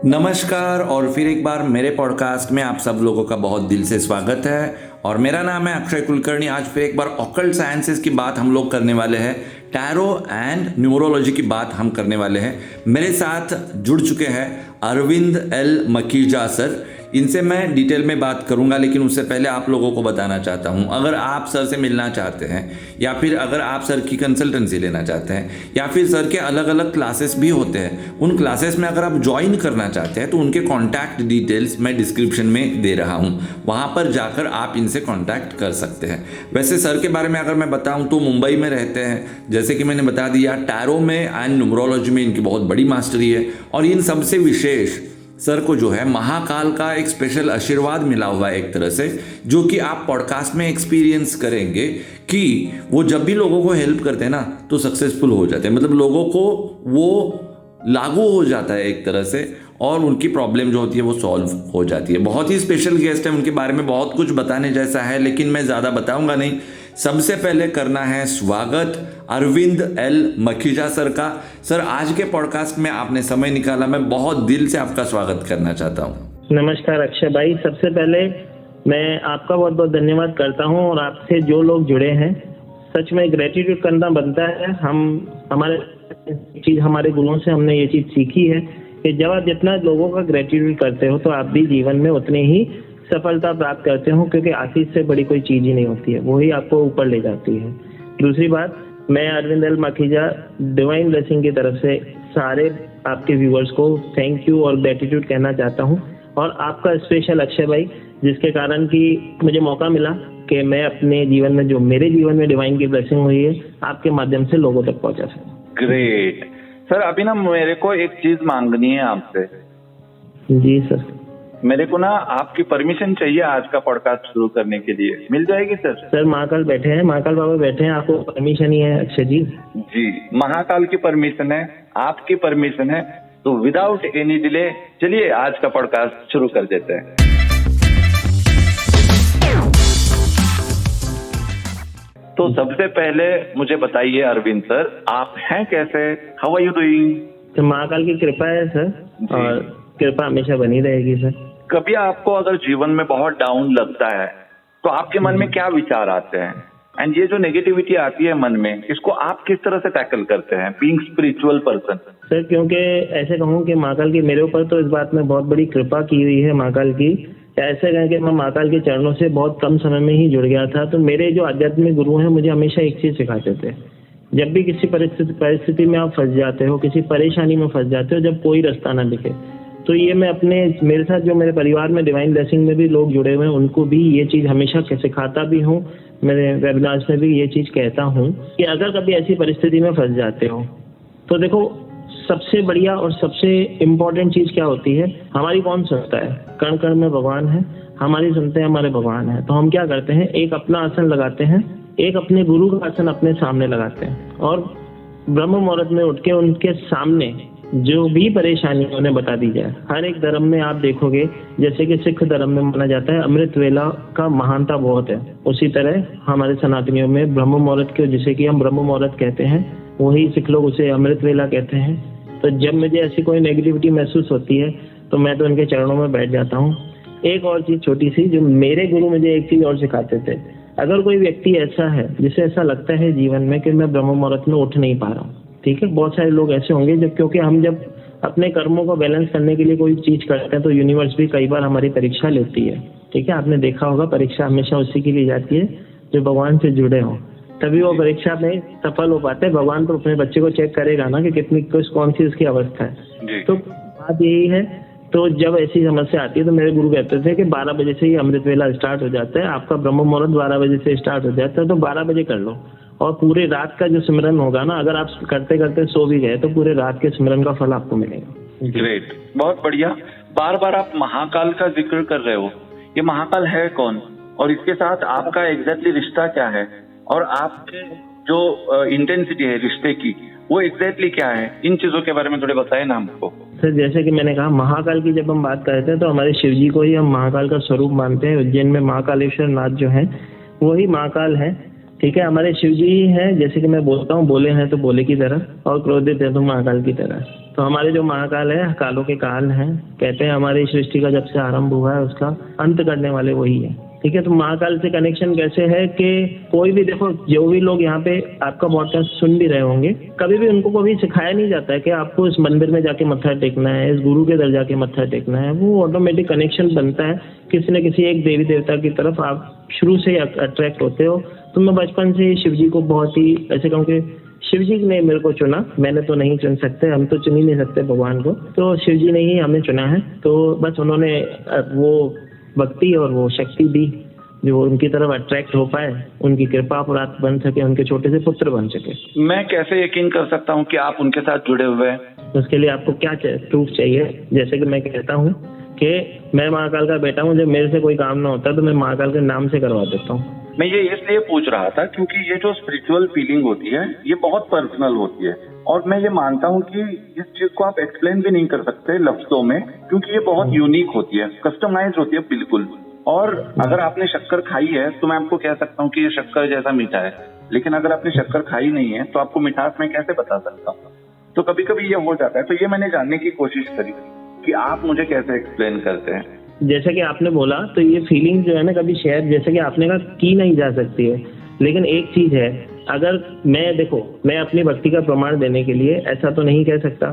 नमस्कार और फिर एक बार मेरे पॉडकास्ट में आप सब लोगों का बहुत दिल से स्वागत है। और मेरा नाम है अक्षय कुलकर्णी। आज फिर एक बार ऑकल्ट साइंसेस की बात हम लोग करने वाले हैं, टैरो एंड न्यूमरोलॉजी की बात हम करने वाले हैं। मेरे साथ जुड़ चुके हैं अरविंद एल मखीजा सर। इनसे मैं डिटेल में बात करूंगा, लेकिन उससे पहले आप लोगों को बताना चाहता हूं, अगर आप सर से मिलना चाहते हैं या फिर अगर आप सर की कंसल्टेंसी लेना चाहते हैं या फिर सर के अलग अलग क्लासेस भी होते हैं, उन क्लासेस में अगर आप ज्वाइन करना चाहते हैं तो उनके कॉन्टैक्ट डिटेल्स मैं डिस्क्रिप्शन में दे रहा हूं, वहां पर जाकर आप इनसे कॉन्टैक्ट कर सकते हैं। वैसे सर के बारे में अगर मैं बताऊं तो मुंबई में रहते हैं, जैसे कि मैंने बता दिया। टैरो में एंड न्यूमरोलॉजी में इनकी बहुत बड़ी मास्टरी है और इन सबसे विशेष सर को जो है महाकाल का एक स्पेशल आशीर्वाद मिला हुआ है एक तरह से, जो कि आप पॉडकास्ट में एक्सपीरियंस करेंगे कि वो जब भी लोगों को हेल्प करते हैं ना तो सक्सेसफुल हो जाते हैं। मतलब लोगों को वो लागू हो जाता है एक तरह से और उनकी प्रॉब्लम जो होती है वो सॉल्व हो जाती है। बहुत ही स्पेशल गेस्ट है, उनके बारे में बहुत कुछ बताने जैसा है, लेकिन मैं ज़्यादा बताऊंगा नहीं। सबसे पहले करना है स्वागत अरविंद एल मखीजा सर का। सर, आज के पॉडकास्ट में आपने समय निकाला, मैं बहुत दिल से आपका स्वागत करना चाहता हूँ। नमस्कार अक्षय भाई, सबसे पहले मैं आपका बहुत बहुत धन्यवाद करता हूँ और आपसे जो लोग जुड़े हैं, सच में ग्रेटिट्यूड करना बनता है। हमारे गुरुओं से हमने ये चीज़ सीखी है कि जब आप जितना लोगों का ग्रेटिट्यूड करते हो तो आप भी जीवन में उतने ही सफलता प्राप्त करते हो, क्योंकि आशीष से बड़ी कोई चीज़ ही नहीं होती है, वही आपको ऊपर ले जाती है। दूसरी बात, मैं Arvind L Makhija divine blessing की तरफ से सारे आपके व्यूअर्स को थैंक यू और ग्रेटिट्यूड कहना चाहता हूँ, और आपका स्पेशल अक्षय भाई, जिसके कारण कि मुझे मौका मिला कि मैं अपने जीवन में, जो मेरे जीवन में डिवाइन की ब्लेसिंग हुई है, आपके माध्यम से लोगों तक पहुँचा सकूँ। ग्रेट सर, अभी ना मेरे को एक चीज मांगनी है आपसे। जी सर। मेरे को ना आपकी परमिशन चाहिए आज का पॉडकास्ट शुरू करने के लिए, मिल जाएगी सर? सर, महाकाल बैठे हैं, महाकाल बाबा बैठे हैं, आपको परमिशन ही है अक्षय जी। जी, महाकाल की परमिशन है, आपकी परमिशन है, तो विदाउट एनी डिले चलिए आज का पॉडकास्ट शुरू कर देते हैं। तो सबसे पहले मुझे बताइए अरविंद सर, आप हैं कैसे? How are you doing? तो महाकाल की कृपा है सर, और कृपा हमेशा बनी रहेगी सर। कभी आपको अगर जीवन में बहुत डाउन लगता है तो आपके मन में क्या विचार आते हैं, एंड ये जो नेगेटिविटी आती है मन में, इसको आप किस तरह से टैकल करते हैं बीइंग स्पिरिचुअल पर्सन? सर, क्योंकि ऐसे कहूँ कि महाकाल की मेरे ऊपर तो इस बात में बहुत बड़ी कृपा की हुई है महाकाल की। ऐसे कहें कि मैं महाकाल के चरणों से बहुत कम समय में ही जुड़ गया था। तो मेरे जो आध्यात्मिक गुरु हैं मुझे हमेशा एक चीज़ सिखाते थे, जब भी किसी परिस्थिति में आप फंस जाते हो, किसी परेशानी में फंस जाते हो, जब कोई रास्ता ना दिखे, तो ये मैं मेरे साथ जो मेरे परिवार में डिवाइन ब्लेसिंग में भी लोग जुड़े हुए हैं, उनको भी ये चीज़ हमेशा सिखाता भी हूँ। मेरे वेबिनार्स में भी ये चीज़ कहता हूँ कि अगर कभी ऐसी परिस्थिति में फंस जाते हो तो देखो, सबसे बढ़िया और सबसे इम्पोर्टेंट चीज़ क्या होती है, हमारी कौन सुनता है? कण कण में भगवान है, हमारी सुनते हैं हमारे भगवान है। तो हम क्या करते हैं, एक अपना आसन लगाते हैं, एक अपने गुरु का आसन अपने सामने लगाते हैं, और ब्रह्म मुहूर्त में उठ के उनके सामने जो भी परेशानी उन्हें बता दी जाए। हर एक धर्म में आप देखोगे, जैसे कि सिख धर्म में माना जाता है अमृत वेला का महानता बहुत है, उसी तरह हमारे सनातनियों में ब्रह्म मुहूर्त के, जिसे कि हम ब्रह्म मुहूर्त कहते हैं, वही सिख लोग उसे अमृत वेला कहते हैं। तो जब मुझे ऐसी कोई नेगेटिविटी महसूस होती है तो मैं तो उनके चरणों में बैठ जाता हूँ। एक और चीज़ छोटी सी, जो मेरे गुरु मुझे एक चीज़ और सिखाते थे, अगर कोई व्यक्ति ऐसा है जिसे ऐसा लगता है जीवन में कि मैं ब्रह्म मुहूर्त में उठ नहीं पा रहा हूँ, ठीक है, बहुत सारे लोग ऐसे होंगे जब, क्योंकि हम जब अपने कर्मों को बैलेंस करने के लिए कोई चीज़ करते हैं तो यूनिवर्स भी कई बार हमारी परीक्षा लेती है, ठीक है। आपने देखा होगा, परीक्षा हमेशा उसी के लिए जाती है जो भगवान से जुड़े हों, तभी वो परीक्षा में सफल हो पाते हैं। भगवान तो अपने बच्चे को चेक करेगा ना कि कितनी कौन सी उसकी अवस्था है। तो बात यही है, तो जब ऐसी समस्या आती है तो मेरे गुरु कहते थे कि 12 बजे से ही अमृत वेला स्टार्ट हो जाता है, आपका ब्रह्म मुहूर्त 12 बजे से स्टार्ट हो जाता है, तो 12 बजे कर लो, और पूरे रात का जो सिमरन होगा ना, अगर आप करते करते सो भी गए तो पूरे रात के सिमरन का फल आपको मिलेगा। ग्रेट, बहुत बढ़िया। बार बार आप महाकाल का जिक्र कर रहे हो, ये महाकाल है कौन और इसके साथ आपका एग्जैक्टली रिश्ता क्या है, और आपकी जो इंटेंसिटी है रिश्ते की, वो एग्जैक्टली क्या है? इन चीजों के बारे में थोड़े बताए ना हमको। सर, जैसे कि मैंने कहा, महाकाल की जब हम बात करते हैं तो हमारे शिव जी को ही हम महाकाल का स्वरूप मानते हैं। उज्जैन में महाकालेश्वर नाथ जो है वही महाकाल है, ठीक है। हमारे शिव जी ही हैं, जैसे कि मैं बोलता हूँ, बोले हैं तो बोले की तरह, और क्रोधित है तो महाकाल की तरह। तो हमारे जो महाकाल है, कालों के काल हैं, कहते हैं हमारी सृष्टि का जब से आरंभ हुआ है उसका अंत करने वाले वही है। ठीक है, तो महाकाल से कनेक्शन कैसे है कि कोई भी देखो, जो भी लोग यहाँ पे आपका पॉडकास्ट सुन भी रहे होंगे, कभी भी उनको कभी सिखाया नहीं जाता है कि आपको इस मंदिर में जाके मत्था टेकना है, इस गुरु के दर जाके मत्था टेकना है। वो ऑटोमेटिक कनेक्शन बनता है, किसी न किसी एक देवी देवता की तरफ आप शुरू से अट्रैक्ट होते हो। तो मैं बचपन से शिव जी को बहुत ही ऐसे कहूँ कि शिव जी ने मेरे को चुना, मैंने तो नहीं चुन सकते, हम तो चुन ही नहीं सकते भगवान को, तो शिव जी ने ही हमें चुना है। तो बस उन्होंने वो भक्ति और वो शक्ति दी जो उनकी तरफ अट्रैक्ट हो पाए, उनकी कृपा प्राप्त बन सके, उनके छोटे से पुत्र बन सके। मैं कैसे यकीन कर सकता हूँ कि आप उनके साथ जुड़े हुए हैं? उसके लिए आपको क्या प्रूफ चाहिए? जैसे कि मैं कहता हूँ कि मैं महाकाल का बेटा हूँ, जब मेरे से कोई काम ना होता तो मैं महाकाल के नाम से करवा देता हूँ। मैं ये इसलिए पूछ रहा था क्योंकि ये जो स्पिरिचुअल फीलिंग होती है ये बहुत पर्सनल होती है, और मैं ये मानता हूँ कि इस चीज को आप एक्सप्लेन भी नहीं कर सकते लफ्जों में, क्योंकि ये बहुत यूनिक होती है, कस्टमाइज होती है बिल्कुल। और अगर आपने शक्कर खाई है तो मैं आपको कह सकता हूँ कि ये शक्कर जैसा मीठा है, लेकिन अगर आपने शक्कर खाई नहीं है तो आपको मिठास मैं कैसे बता सकता हूँ? तो कभी कभी ये हो जाता है। तो ये मैंने जानने की कोशिश करी कि आप मुझे कैसे एक्सप्लेन करते हैं। जैसे कि आपने बोला, तो ये फीलिंग जो है ना कभी शेयर, जैसे कि आपने कहा, की नहीं जा सकती है। लेकिन एक चीज है, अगर मैं अपनी भक्ति का प्रमाण देने के लिए ऐसा तो नहीं कह सकता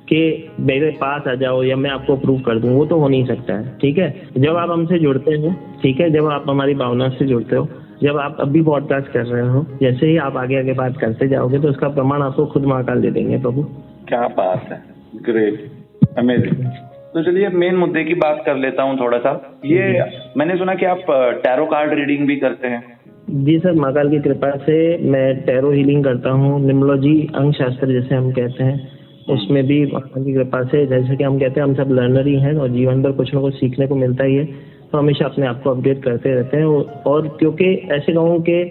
कि मेरे पास आ जाओ या मैं आपको प्रूव कर दूं, वो तो हो नहीं सकता है। ठीक है, जब आप हमसे जुड़ते हो, ठीक है, जब आप हमारी भावना से जुड़ते हो, जब आप अभी पॉडकास्ट कर रहे हो, जैसे ही आप आगे आगे बात करते जाओगे तो उसका प्रमाण आपको खुद महाकाल दे देंगे प्रभु। क्या बात है, ग्रेट, अमेजिंग। तो चलिए मेन मुद्दे की बात कर लेता हूँ थोड़ा सा। ये मैंने सुना कि आप टैरो कार्ड रीडिंग भी करते हैं। जी सर, महाकाल की कृपा से मैं टैरो हीलिंग करता हूँ, न्यूमरोलॉजी अंग शास्त्र जैसे हम कहते हैं, उसमें भी महाकाल की कृपा से, जैसे कि हम कहते हैं हम सब लर्नर ही हैं और जीवन भर कुछ ना कुछ सीखने को मिलता ही है, तो हमेशा अपने आप को अपडेट करते रहते हैं। और क्योंकि ऐसे कहूँ कि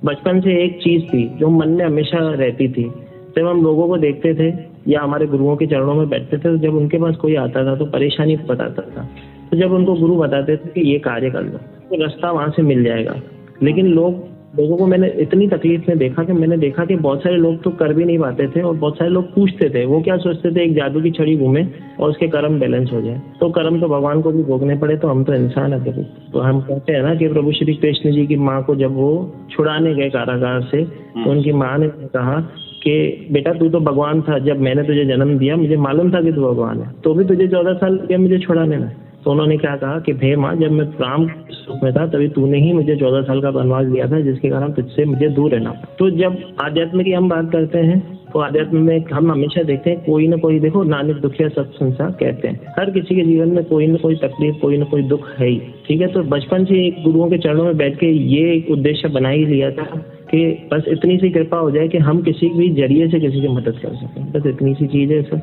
बचपन से एक चीज़ थी जो मन में हमेशा रहती थी, जब हम लोगों को देखते थे या हमारे गुरुओं के चरणों में बैठते थे, तो जब उनके पास कोई आता था तो परेशानी बताता था, तो जब उनको गुरु बताते थे कि ये कार्य कर लो तो रास्ता वहाँ से मिल जाएगा। लेकिन लोगों को मैंने इतनी तकलीफ में देखा कि मैंने देखा कि बहुत सारे लोग तो कर भी नहीं पाते थे, और बहुत सारे लोग पूछते थे, वो क्या सोचते थे एक जादू की छड़ी घूमे और उसके कर्म बैलेंस हो जाए। तो कर्म तो भगवान को भी भोगने पड़े, तो हम तो इंसान है प्रभु। तो हम कहते हैं ना कि प्रभु श्री कृष्ण जी की माँ को जब वो छुड़ाने गए कारागार से, तो उनकी माँ ने कहा कि बेटा तू तो भगवान था, जब मैंने तुझे जन्म दिया मुझे मालूम था कि तू भगवान है, तो भी तुझे 14 साल लगे मुझे छुड़ाने में। तो उन्होंने क्या कहा कि हे माँ, जब मैं राम सुख में था तभी तूने ही मुझे 14 साल का वनवास दिया था, जिसके कारण तुझसे मुझे दूर रहना। तो जब आध्यात्म की हम बात करते हैं तो आध्यात्म में हम हमेशा देखते हैं कोई ना कोई, देखो नानक दुखिया सब संसार कहते हैं, हर किसी के जीवन में कोई ना कोई तकलीफ, कोई ना कोई दुख है ही। ठीक है, तो बचपन से एक गुरुओं के चरणों में बैठ के ये एक उद्देश्य बना ही लिया था कि बस इतनी सी कृपा हो जाए कि हम किसी भी जरिए से किसी की मदद कर सकें। बस इतनी सी चीज़ है सर,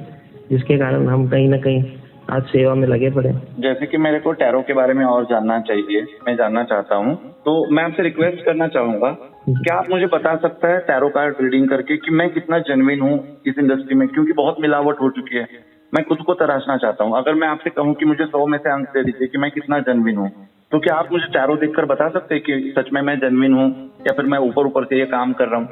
जिसके कारण हम कहीं ना कहीं आज सेवा में लगे पड़े। जैसे कि मेरे को टैरो के बारे में और जानना चाहिए, मैं जानना चाहता हूँ, तो मैं आपसे रिक्वेस्ट करना चाहूंगा, क्या आप मुझे बता सकता है टैरो कार्ड रीडिंग करके कि मैं कितना जेन्युइन हूँ इस इंडस्ट्री में, क्योंकि बहुत मिलावट हो चुकी है। मैं खुद को तराशना चाहता हूँ। अगर मैं आपसे कहूँ कि मुझे 100 में से अंक दे दीजिए कि मैं कितना जेन्युइन हूँ, तो क्या आप मुझे टैरो देखकर बता सकते हैं कि सच में मैं जेन्युइन हूँ या फिर मैं ऊपर ऊपर से ये काम कर रहा हूँ?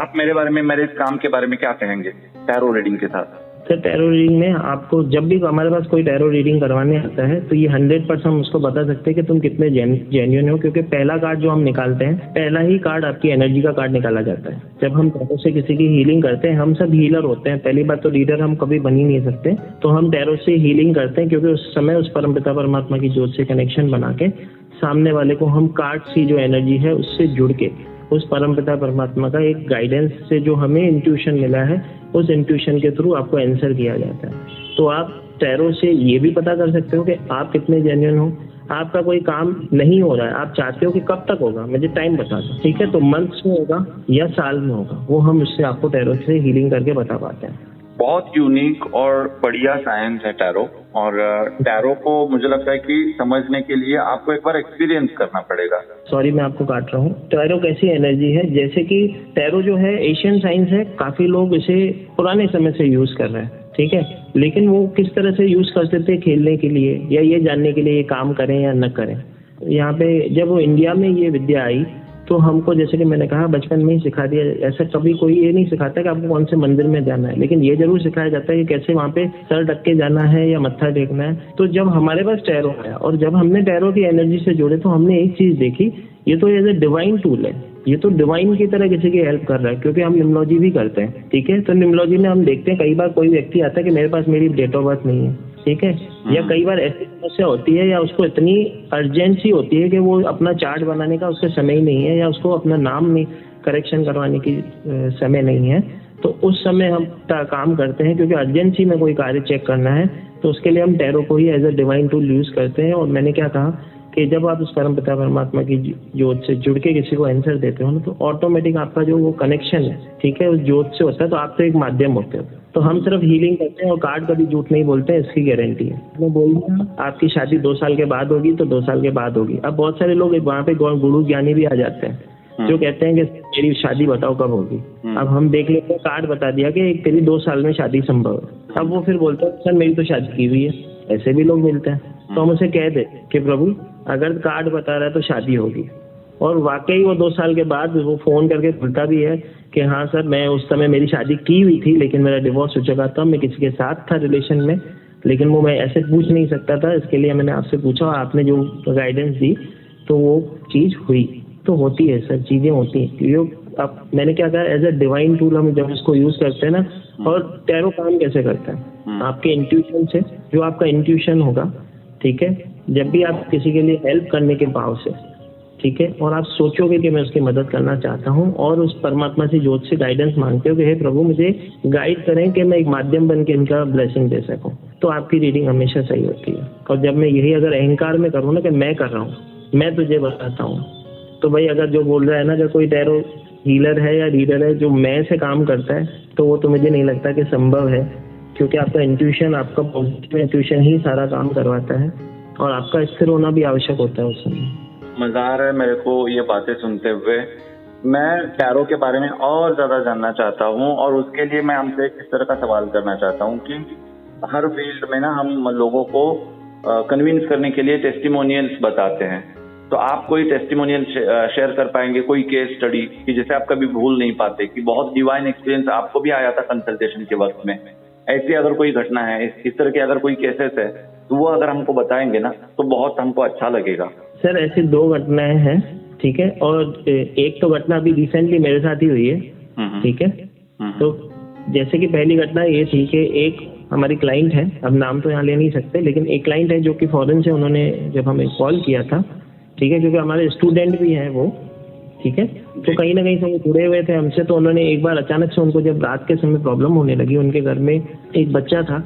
आप मेरे बारे में, मेरे इस काम के बारे में क्या कहेंगे टैरो रीडिंग के साथ? सर, टैरो रीडिंग में आपको जब भी हमारे पास कोई टैरो रीडिंग करवाने आता है तो ये 100% हम उसको बता सकते हैं कि तुम कितने जेन्युइन हो, क्योंकि पहला कार्ड जो हम निकालते हैं, पहला ही कार्ड आपकी एनर्जी का कार्ड निकाला जाता है। जब हम टैरो से किसी की हीलिंग करते हैं, हम सब हीलर होते हैं, पहली बात तो लीडर हम कभी बन ही नहीं सकते, तो हम टैरो से हीलिंग करते हैं, क्योंकि उस समय उस परमपिता परमात्मा की ज्योत से कनेक्शन बना के सामने वाले को हम कार्ड की जो एनर्जी है उससे जुड़ के, उस परमपिता परमात्मा का एक गाइडेंस से जो हमें इंट्यूशन मिला है, उस इंट्यूशन के थ्रू आपको आंसर किया जाता है। तो आप टैरो से ये भी पता कर सकते हो कि आप कितने जेन्युइन हो। आपका कोई काम नहीं हो रहा है, आप चाहते हो कि कब तक होगा, मुझे टाइम बता दो, ठीक है, तो मंथ्स में होगा या साल में होगा, वो हम उससे आपको टैरो से हीलिंग करके बता पाते हैं। बहुत यूनिक और बढ़िया साइंस है टैरो, और टैरो को मुझे लगता है कि समझने के लिए आपको एक बार एक्सपीरियंस करना पड़ेगा। सॉरी मैं आपको काट रहा हूँ। टैरो कैसी एनर्जी है, जैसे कि टैरो जो है एशियन साइंस है, काफी लोग इसे पुराने समय से यूज कर रहे हैं, ठीक है, लेकिन वो किस तरह से यूज करते थे, खेलने के लिए या ये जानने के लिए ये काम करें या न करें। यहाँ पे जब वो इंडिया में ये विद्या आई तो हमको जैसे कि मैंने कहा बचपन में ही सिखा दिया, ऐसा कभी कोई ये नहीं सिखाता कि आपको कौन से मंदिर में जाना है, लेकिन ये जरूर सिखाया जाता है कि कैसे वहाँ पे सर ढक के जाना है या मत्था टेकना है। तो जब हमारे पास टैरो आया और जब हमने टैरो की एनर्जी से जुड़े तो हमने एक चीज देखी, ये तो एज ए डिवाइन टूल है, ये तो डिवाइन की तरह किसी की हेल्प कर रहा है, क्योंकि हम न्यूमरोलॉजी भी करते हैं, ठीक है। तो न्यूमरोलॉजी में हम देखते हैं कई बार कोई व्यक्ति आता है कि मेरे पास मेरी डेट ऑफ बर्थ नहीं है, ठीक है, या कई बार ऐसी समस्या होती है या उसको इतनी अर्जेंसी होती है कि वो अपना चार्ट बनाने का उसका समय ही नहीं है, या उसको अपना नाम में करेक्शन करवाने की समय नहीं है, तो उस समय हम काम करते हैं, क्योंकि अर्जेंसी में कोई कार्य चेक करना है तो उसके लिए हम टैरो को ही as a divine tool use करते हैं। और मैंने क्या कहा कि जब आप उस परमपिता परमात्मा की ज्योत से जुड़ के किसी को आंसर देते हो ना, तो ऑटोमेटिक आपका जो वो कनेक्शन है, ठीक है, उस ज्योत से होता है, तो आप तो एक माध्यम होते हो। तो हम सिर्फ हीलिंग करते हैं और कार्ड कभी झूठ नहीं बोलते हैं, इसकी गारंटी है। मैं बोल दूँ आपकी शादी 2 साल के बाद होगी तो 2 साल के बाद होगी। अब बहुत सारे लोग वहाँ पे गुरु ज्ञानी भी आ जाते हैं जो कहते हैं कि मेरी शादी बताओ कब होगी। अब हम देख लेते हैं, कार्ड बता दिया कि तेरी 2 साल में शादी संभव है। अब वो फिर बोलते हैं सर मेरी तो शादी की हुई है, ऐसे भी लोग मिलते हैं। तो हम उसे कह दे कि प्रभु अगर कार्ड बता रहा है तो शादी होगी, और वाकई वो 2 साल के बाद वो फोन करके बोलता भी है कि हाँ सर मैं उस समय मेरी शादी की हुई थी लेकिन मेरा डिवोर्स हो चुका था, मैं किसी के साथ था रिलेशन में, लेकिन वो मैं ऐसे पूछ नहीं सकता था, इसके लिए मैंने आपसे पूछा और आपने जो गाइडेंस दी तो वो चीज़ हुई। तो होती है सर, चीज़ें होती हैं, क्योंकि अब मैंने क्या कहा एज अ डिवाइन टूल हम जब इसको यूज करते हैं ना। और टैरो काम कैसे करता है, आपके इंट्यूशन से, जो आपका इंट्यूशन होगा, ठीक है, जब भी आप किसी के लिए हेल्प करने के भाव से, ठीक है, और आप सोचोगे कि मैं उसकी मदद करना चाहता हूँ और उस परमात्मा से ज्योत से गाइडेंस मांगते हो कि हे प्रभु मुझे गाइड करें कि मैं एक माध्यम बन के इनका ब्लेसिंग दे सकूँ, तो आपकी रीडिंग हमेशा सही होती है। और जब मैं यही अगर अहंकार में करूँ ना कि मैं कर रहा हूँ, मैं तुझे बताता हूँ, तो भाई अगर जो बोल रहा है ना, अगर कोई टैरो हीलर है या रीडर है जो मैं से काम करता है, तो वो तो मुझे नहीं लगता कि संभव है, क्योंकि आपका इंट्यूशन, आपका पॉजिटिव इंट्यूशन ही सारा काम करवाता है और आपका स्थिर होना भी आवश्यक होता है उस समय। मजा आ रहा है मेरे को ये बातें सुनते हुए। मैं टैरो के बारे में और ज्यादा जानना चाहता हूँ और उसके लिए मैं हमसे इस तरह का सवाल करना चाहता हूँ कि हर फील्ड में ना हम लोगों को कन्विंस करने के लिए टेस्टिमोनियल्स बताते हैं, तो आप कोई टेस्टिमोनियल शेयर कर पाएंगे, कोई केस स्टडी कि जैसे आप कभी भूल नहीं पाते कि बहुत डिवाइन एक्सपीरियंस आपको भी आया था कंसल्टेशन के वक्त में, ऐसी अगर कोई घटना है, इस तरह के अगर कोई केसेस है तो वो अगर हमको बताएंगे ना तो बहुत हमको अच्छा लगेगा। सर ऐसी 2 घटनाएं हैं, ठीक है, और एक तो घटना अभी रिसेंटली मेरे साथ ही हुई है, ठीक है। तो जैसे कि पहली घटना ये थी कि एक हमारी क्लाइंट है, अब नाम तो यहाँ ले नहीं सकते, लेकिन एक क्लाइंट है जो कि फॉरेन से, उन्होंने जब हमें कॉल किया था, ठीक है, क्योंकि हमारे स्टूडेंट भी हैं वो, ठीक है, तो कहीं ना कहीं से वो जुड़े हुए थे हमसे। तो उन्होंने एक बार अचानक से, उनको जब रात के समय प्रॉब्लम होने लगी, उनके घर में एक बच्चा था,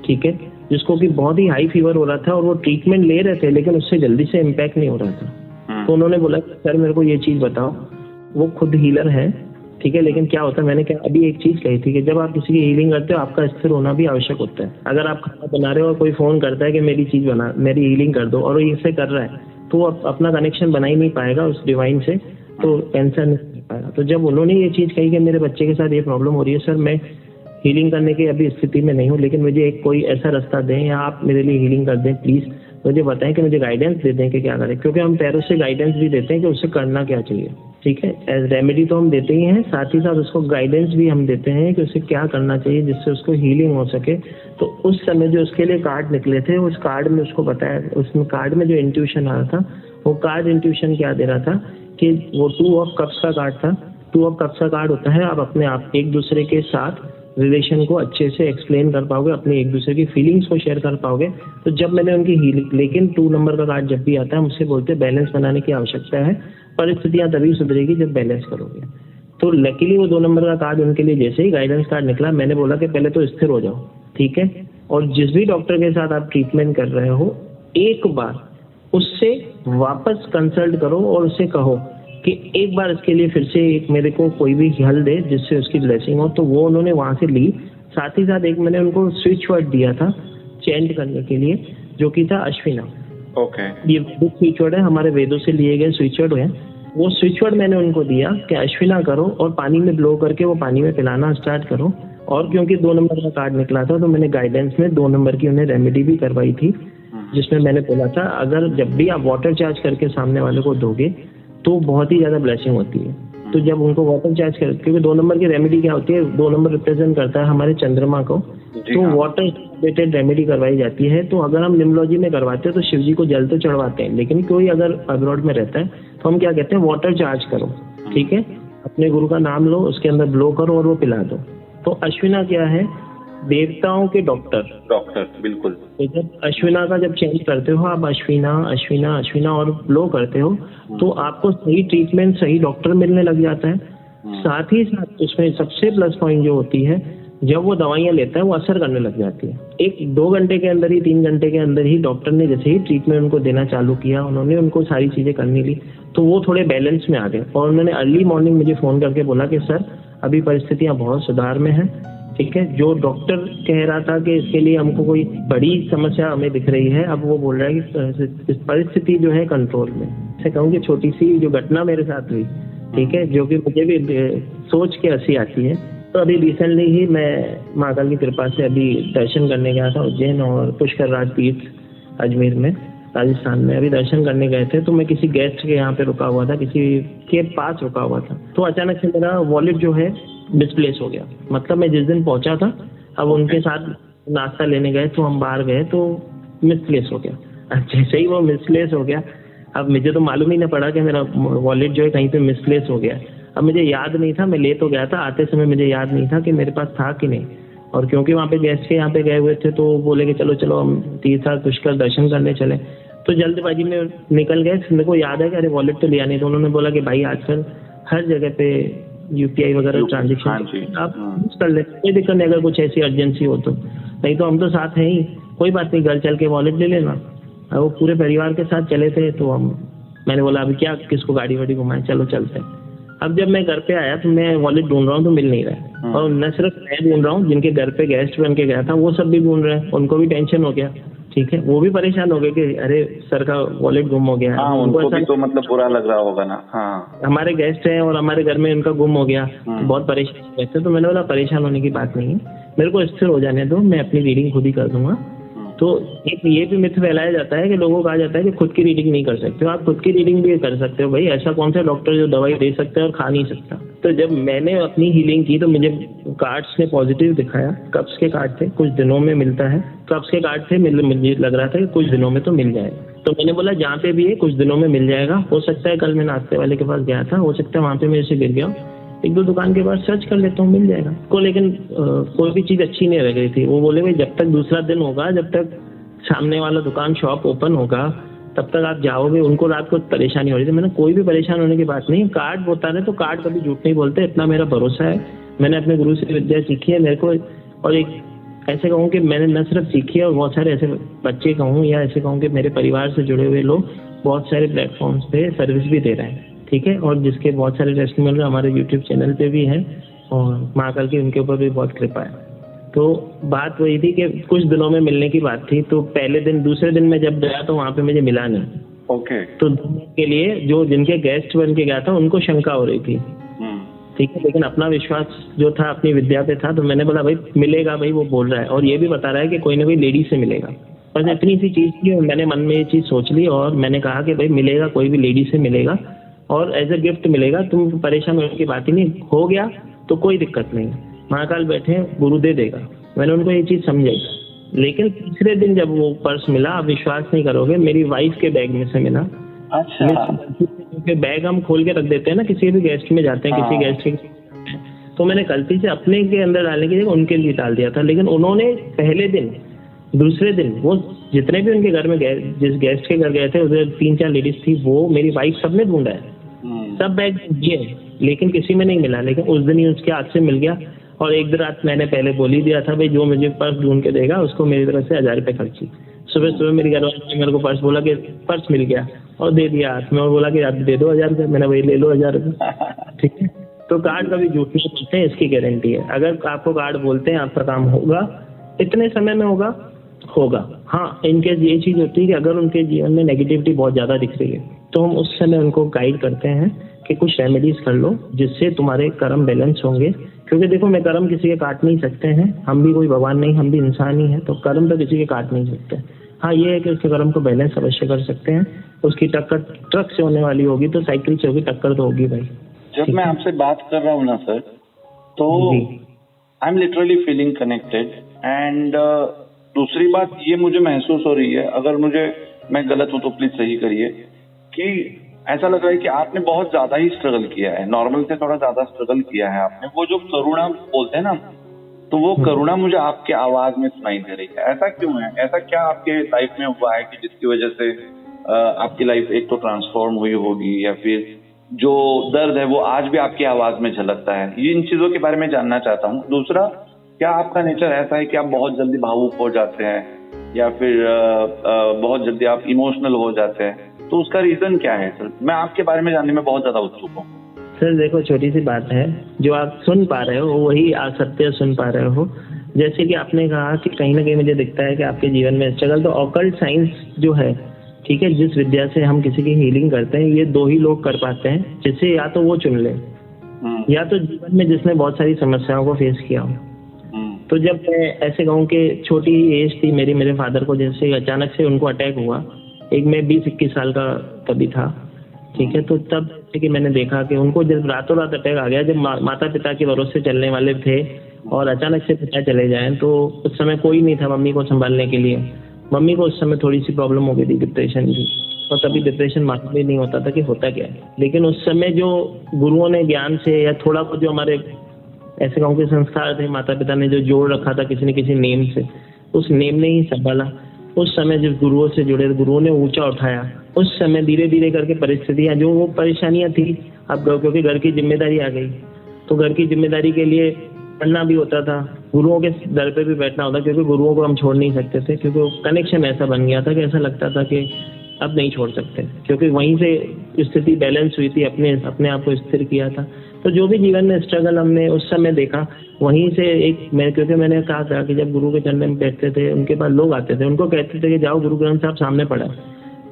ठीक है, जिसको कि बहुत ही हाई फीवर हो रहा था और वो ट्रीटमेंट ले रहे थे लेकिन उससे जल्दी से इम्पैक्ट नहीं हो रहा था। तो उन्होंने बोला सर मेरे को ये चीज़ बताओ। वो खुद हीलर है, ठीक है, लेकिन क्या होता है, मैंने क्या अभी एक चीज़ कही थी कि जब आप किसी की हीलिंग करते हो आपका स्थिर होना भी आवश्यक होता है। अगर आप खाना बना रहे हो और कोई फ़ोन करता है कि मेरी चीज़ बना, मेरी हीलिंग कर दो, और वो इससे कर रहा है, तो वो अपना कनेक्शन बना ही नहीं पाएगा उस डिवाइन से, तो कैंसर नहीं कर पाएगा। तो जब उन्होंने ये चीज़ कही कि मेरे बच्चे के साथ ये प्रॉब्लम हो रही है, सर मैं हीलिंग करने की अभी स्थिति में नहीं हूँ, लेकिन मुझे एक कोई ऐसा रास्ता दें या आप मेरे लिए हीलिंग कर दें प्लीज़, मुझे बताएं कि मुझे गाइडेंस दे दें कि क्या करें, क्योंकि हम टैरो से गाइडेंस भी देते हैं कि उससे करना क्या चाहिए, ठीक है। एज रेमेडी तो हम देते ही हैं, साथ ही साथ उसको गाइडेंस भी हम देते हैं कि उसे क्या करना चाहिए जिससे उसको हीलिंग हो सके। तो उस समय जो उसके लिए कार्ड निकले थे, उस कार्ड में उसको बताया, उसमें कार्ड में जो इंट्यूशन आ रहा था, वो कार्ड इंट्यूशन क्या दे रहा था कि वो 2 ऑफ कप्स का कार्ड था। 2 ऑफ कप्स का कार्ड होता है आप अपने आप एक दूसरे के साथ रिलेशन को अच्छे से एक्सप्लेन कर पाओगे, अपनी एक दूसरे की फीलिंग्स को शेयर कर पाओगे। तो जब मैंने उनकी हीलिंग, लेकिन 2 नंबर का कार्ड जब भी आता है मुझसे बोलते बैलेंस बनाने की आवश्यकता है, परिस्थितियां तभी सुधरेगी जब बैलेंस करोगे। तो लकीली वो 2 नंबर का कार्ड उनके लिए जैसे ही गाइडेंस कार्ड निकला, मैंने बोला कि पहले तो स्थिर हो जाओ, ठीक है, और जिस भी डॉक्टर के साथ आप ट्रीटमेंट कर रहे हो एक बार उससे वापस कंसल्ट करो और उससे कहो कि एक बार इसके लिए फिर से एक मेरे को कोई भी हल दे जिससे उसकी ब्लेसिंग हो। तो वो उन्होंने वहाँ से ली। साथ ही साथ एक मैंने उनको स्विच वर्ड दिया था चेंट करने के लिए, जो कि था अश्विना। ओके। ये स्विच वर्ड है, हमारे वेदों से लिए गए स्विच वर्ड है। वो स्विच वर्ड मैंने उनको दिया कि अश्विना करो और पानी में ब्लो करके वो पानी में पिलाना स्टार्ट करो। और क्योंकि 2 नंबर का कार्ड निकला था तो मैंने गाइडेंस में 2 नंबर की उन्हें रेमेडी भी करवाई थी, जिसमें मैंने बोला था अगर जब भी आप वाटर चार्ज करके सामने वाले को दोगे तो बहुत ही ज़्यादा ब्लेसिंग होती है। तो जब उनको वाटर चार्ज कर, क्योंकि 2 नंबर की रेमेडी क्या होती है, 2 नंबर रिप्रेजेंट करता है हमारे चंद्रमा को, तो वाटर रिलेटेड रेमेडी करवाई जाती है। तो अगर हम निम्नोलॉजी में करवाते हैं तो शिव जी को जल तो चढ़वाते हैं, लेकिन कोई अगर अब्रॉड में रहता है तो हम क्या कहते हैं, वाटर चार्ज करो, ठीक है, अपने गुरु का नाम लो, उसके अंदर ब्लो करो और वो पिला दो। तो अश्विना क्या है, देवताओं के डॉक्टर, बिल्कुल। तो जब अश्विना का जब चेंज करते हो आप, अश्विना अश्विना अश्विना और ब्लो करते हो, तो आपको सही ट्रीटमेंट, सही डॉक्टर मिलने लग जाता है। साथ ही साथ उसमें सबसे प्लस पॉइंट जो होती है, जब वो दवाइयाँ लेता है वो असर करने लग जाती है। 1-2 घंटे के अंदर ही, 3 घंटे के अंदर ही डॉक्टर ने जैसे ही ट्रीटमेंट उनको देना चालू किया, उन्होंने उनको सारी चीज़ें करनी ली, तो वो थोड़े बैलेंस में आ गए। और उन्होंने अर्ली मॉर्निंग मुझे फ़ोन करके बोला कि सर अभी परिस्थितियाँ बहुत सुधार में हैं, ठीक है। जो डॉक्टर कह रहा था कि इसके लिए हमको कोई बड़ी समस्या हमें दिख रही है, अब वो बोल रहा है कि परिस्थिति जो है कंट्रोल में। मैं कहूँ कि छोटी सी जो घटना मेरे साथ हुई, ठीक है, जो कि मुझे भी सोच के हंसी आती है। तो अभी रिसेंटली ही मैं महाकाल की कृपा से अभी दर्शन करने गया था उज्जैन और पुष्कर राज तीर्थ अजमेर में, राजस्थान में। अभी दर्शन करने गए थे, तो मैं किसी गेस्ट के यहाँ पे रुका हुआ था, किसी के पास रुका हुआ था। तो अचानक से मेरा वॉलेट जो है मिसप्लेस हो गया। मतलब मैं जिस दिन पहुंचा था, अब उनके साथ नाश्ता लेने गए तो हम बाहर गए तो मिसप्लेस हो गया। जैसे ही वो मिसप्लेस हो गया, अब मुझे तो मालूम ही ना पड़ा कि मेरा वॉलेट जो है कहीं पे मिसप्लेस हो गया। अब मुझे याद नहीं था, मैं ले तो गया था, आते समय मुझे याद नहीं था कि मेरे पास था कि नहीं। और क्योंकि वहाँ पे गेस्ट के यहाँ पे गए हुए थे, तो बोले कि चलो चलो हम तीर्थ पुष्कर दर्शन करने चले। तो जल्दबाजी में निकल गए। मेरे को याद है कि अरे वॉलेट तो लिया नहीं। तो उन्होंने बोला कि भाई आजकल हर जगह पे UPI वगैरह ट्रांजेक्शन आप यूज कर लेते, कोई दिक्कत नहीं, अगर कुछ ऐसी अर्जेंसी हो तो। नहीं तो हम तो साथ हैं ही, कोई बात नहीं, घर चल के वॉलेट ले लेना। और वो पूरे परिवार के साथ चले थे। तो मैंने बोला अभी क्या, किसको गाड़ी वाड़ी घुमाएं, चलो चलते हैं। अब जब मैं घर पे आया तो मैं वॉलेट ढूंढ रहा हूँ तो मिल नहीं रहा है। और न सिर्फ मैं ढूंढ रहा हूँ, जिनके घर पे गेस्ट बन के गया था वो सब भी ढूंढ रहे हैं, उनको भी टेंशन हो गया, ठीक है। वो भी परेशान हो गए कि अरे सर का वॉलेट गुम हो गया। हाँ, उनको भी तो मतलब बुरा लग रहा होगा ना। हाँ, हमारे गेस्ट हैं और हमारे घर में उनका गुम हो गया, तो बहुत परेशान हो गए थे। तो मैंने बोला परेशान होने की बात नहीं है, मेरे को स्थिर हो जाने दो, मैं अपनी रीडिंग खुद ही कर दूंगा। तो एक ये भी मिथ फैलाया जाता है कि लोगों को कहा जाता है कि खुद की रीडिंग नहीं कर सकते हो। आप खुद की रीडिंग भी कर सकते हो भाई, ऐसा कौन सा डॉक्टर जो दवाई दे सकता है और खा नहीं सकता। तो जब मैंने अपनी हीलिंग की तो मुझे कार्ड्स ने पॉजिटिव दिखाया। कब्ज के कार्ड थे, कुछ दिनों में मिलता है। कब्ज के कार्ड थे, मुझे लग रहा था कि कुछ दिनों में तो मिल जाएगा। तो मैंने बोला जहाँ पे भी है कुछ दिनों में मिल जाएगा। हो सकता है कल मैं नाश्ते वाले के पास गया था, हो सकता है वहाँ पे मेरे से गिर गया, 1-2 दुकान के बाद सर्च कर लेता हूँ, मिल जाएगा को। लेकिन कोई भी चीज़ अच्छी नहीं रह गई थी। वो बोले भाई जब तक दूसरा दिन होगा, जब तक सामने वाला दुकान शॉप ओपन होगा, तब तक आप जाओगे। उनको रात को परेशानी हो रही थी। मैंने कोई भी परेशान होने की बात नहीं, कार्ड बोलता है तो कार्ड कभी झूठ नहीं बोलते, इतना मेरा भरोसा है। मैंने अपने गुरु से विद्या सीखी है मेरे को। और एक ऐसे कहूँ कि मैंने न सिर्फ सीखी है, और बहुत सारे ऐसे बच्चे कहूँ या ऐसे कहूँ कि मेरे परिवार से जुड़े हुए लोग बहुत सारे प्लेटफॉर्म्स पे सर्विस भी दे रहे हैं, ठीक है। और जिसके बहुत सारे टेस्टिमोनियल हमारे यूट्यूब चैनल पे भी हैं, और महाकाल की उनके ऊपर भी बहुत कृपा है। तो बात वही थी कि कुछ दिनों में मिलने की बात थी। तो पहले दिन, दूसरे दिन मैं जब गया तो वहाँ पे मुझे मिला नहीं। ओके। तो के लिए जो जिनके गेस्ट बन के गया था उनको शंका हो रही थी, ठीक है। लेकिन अपना विश्वास जो था अपनी विद्या पे था, तो मैंने बोला भाई मिलेगा भाई, वो बोल रहा है और ये भी बता रहा है कि कोई ना कोई लेडी से मिलेगा। बस इतनी सी चीज़ थी, मैंने मन में ये चीज़ सोच ली और मैंने कहा कि भाई मिलेगा, कोई भी लेडी से मिलेगा और एज ए गिफ्ट मिलेगा, तुम परेशान होने की बात ही नहीं। हो गया तो कोई दिक्कत नहीं, महाकाल बैठे, गुरु दे देगा। मैंने उनको ये चीज़ समझाई। लेकिन तीसरे दिन जब वो पर्स मिला, आप विश्वास नहीं करोगे, मेरी वाइफ के बैग में से मिला। अच्छा। क्योंकि बैग हम खोल के रख देते हैं ना, किसी भी गेस्ट में जाते हैं, किसी गेस्ट के, तो मैंने गलती से अपने के अंदर डालने की जगह उनके लिए डाल दिया था। लेकिन उन्होंने पहले दिन, दूसरे दिन, वो जितने भी उनके घर में गए, जिस गेस्ट के घर गए थे उधर 3-4 लेडीज थी, वो मेरी वाइफ सबने ढूंढा है, सब बैग दिए, लेकिन किसी में नहीं मिला। लेकिन उस दिन ही उसके हाथ से मिल गया। और एक रात मैंने पहले बोल ही दिया था भाई जो मुझे पर्स ढूंढ के देगा उसको मेरी तरफ से 1000 रुपये खर्ची। सुबह सुबह मेरी घरवाली ने मेरे को पर्स बोला कि पर्स मिल गया और दे दिया हाथ में, और बोला कि आप दे दो 1000 रुपये। मैंने वही ले लो 1000 रुपये, ठीक है। तो कार्ड कभी झूठ नहीं बोलते हैं, इसकी गारंटी है। अगर आपको कार्ड बोलते हैं आपका काम होगा, इतने समय में होगा। हाँ, इनकेस ये चीज़ होती है कि अगर उनके जीवन में नेगेटिविटी बहुत ज़्यादा दिख रही है तो हम उस समय उनको गाइड करते हैं कि कुछ रेमेडीज कर लो जिससे तुम्हारे कर्म बैलेंस होंगे। क्योंकि देखो, मैं कर्म किसी के काट नहीं सकते हैं, हम भी कोई भगवान नहीं, हम भी इंसान ही हैं, तो कर्म तो किसी के काट नहीं सकते। हाँ, ये है कि उसके कर्म को बैलेंस अवश्य कर सकते हैं। उसकी टक्कर ट्रक से होने वाली होगी तो साइकिल से होगी, टक्कर तो होगी भाई। जब मैं आपसे बात कर रहा हूँ ना सर, तो I am literally feeling connected. And दूसरी बात ये मुझे महसूस हो रही है, अगर मैं गलत हूँ तो प्लीज सही करिए, कि ऐसा लग रहा है कि आपने बहुत ज्यादा ही स्ट्रगल किया है, नॉर्मल से थोड़ा ज्यादा स्ट्रगल किया है आपने। वो जो करुणा बोलते हैं ना, तो वो करुणा मुझे आपके आवाज में सुनाई दे रही है। ऐसा क्यों है? ऐसा क्या आपके लाइफ में हुआ है कि जिसकी वजह से आपकी लाइफ एक तो ट्रांसफॉर्म हुई होगी, या फिर जो दर्द है वो आज भी आपकी आवाज में झलकता है? ये इन चीजों के बारे में जानना चाहता हूँ। दूसरा, क्या आपका नेचर ऐसा है कि आप बहुत जल्दी भावुक हो जाते हैं, या फिर बहुत जल्दी आप इमोशनल हो जाते हैं? तो उसका रीजन क्या है सर? मैं आपके बारे में जानने में बहुत ज्यादा उत्सुक हूँ। सर देखो, छोटी सी बात है, जो आप सुन पा रहे हो वही आप सत्य सुन पा रहे हो। जैसे कि आपने कहा कि कहीं ना कहीं मुझे दिखता है कि आपके जीवन में स्ट्रगल, तो ऑकल्ट साइंस जो है, ठीक है, जिस विद्या से हम किसी की हीलिंग करते हैं, ये 2 ही लोग कर पाते हैं, जिससे या तो वो चुन ले, या तो जीवन में जिसने बहुत सारी समस्याओं को फेस किया हो। तो जब मैं ऐसे कहूँ कि छोटी ही एज थी मेरे फादर को जैसे अचानक से उनको अटैक हुआ, एक मैं 20-21 साल का तभी था, ठीक है। तो तब कि मैंने देखा कि उनको जब रातों रात अटैक आ गया, जब माता पिता के भरोसे चलने वाले थे और अचानक से पिता चले जाएं, तो उस समय कोई नहीं था मम्मी को संभालने के लिए। मम्मी को उस समय थोड़ी सी प्रॉब्लम हो गई थी, डिप्रेशन की, और तभी डिप्रेशन मालूम भी नहीं होता था कि होता क्या है। लेकिन उस समय जो गुरुओं ने ज्ञान से, या थोड़ा बहुत जो हमारे ऐसे कहूँ के संस्कार थे, माता पिता ने जो जोड़ रखा था किसी न किसी नेम से, उस नेम ने ही संभाला। उस समय जब गुरुओं से जुड़े, गुरुओं ने ऊंचा उठाया, उस समय धीरे धीरे करके परिस्थितियां, जो वो परेशानियां थी, अब क्योंकि घर की जिम्मेदारी आ गई, तो घर की जिम्मेदारी के लिए पढ़ना भी होता था, गुरुओं के दर पे भी बैठना होता, क्योंकि गुरुओं को हम छोड़ नहीं सकते थे, क्योंकि कनेक्शन ऐसा बन गया था कि ऐसा लगता था कि अब नहीं छोड़ सकते, क्योंकि वहीं से स्थिति बैलेंस हुई थी, अपने आप को स्थिर किया था। तो जो भी जीवन में स्ट्रगल हमने उस समय देखा, वहीं से क्योंकि मैंने कहा था कि जब गुरु के चरण में बैठते थे, उनके पास लोग आते थे, उनको कहते थे कि जाओ गुरु ग्रंथ साहब सामने पढ़ा,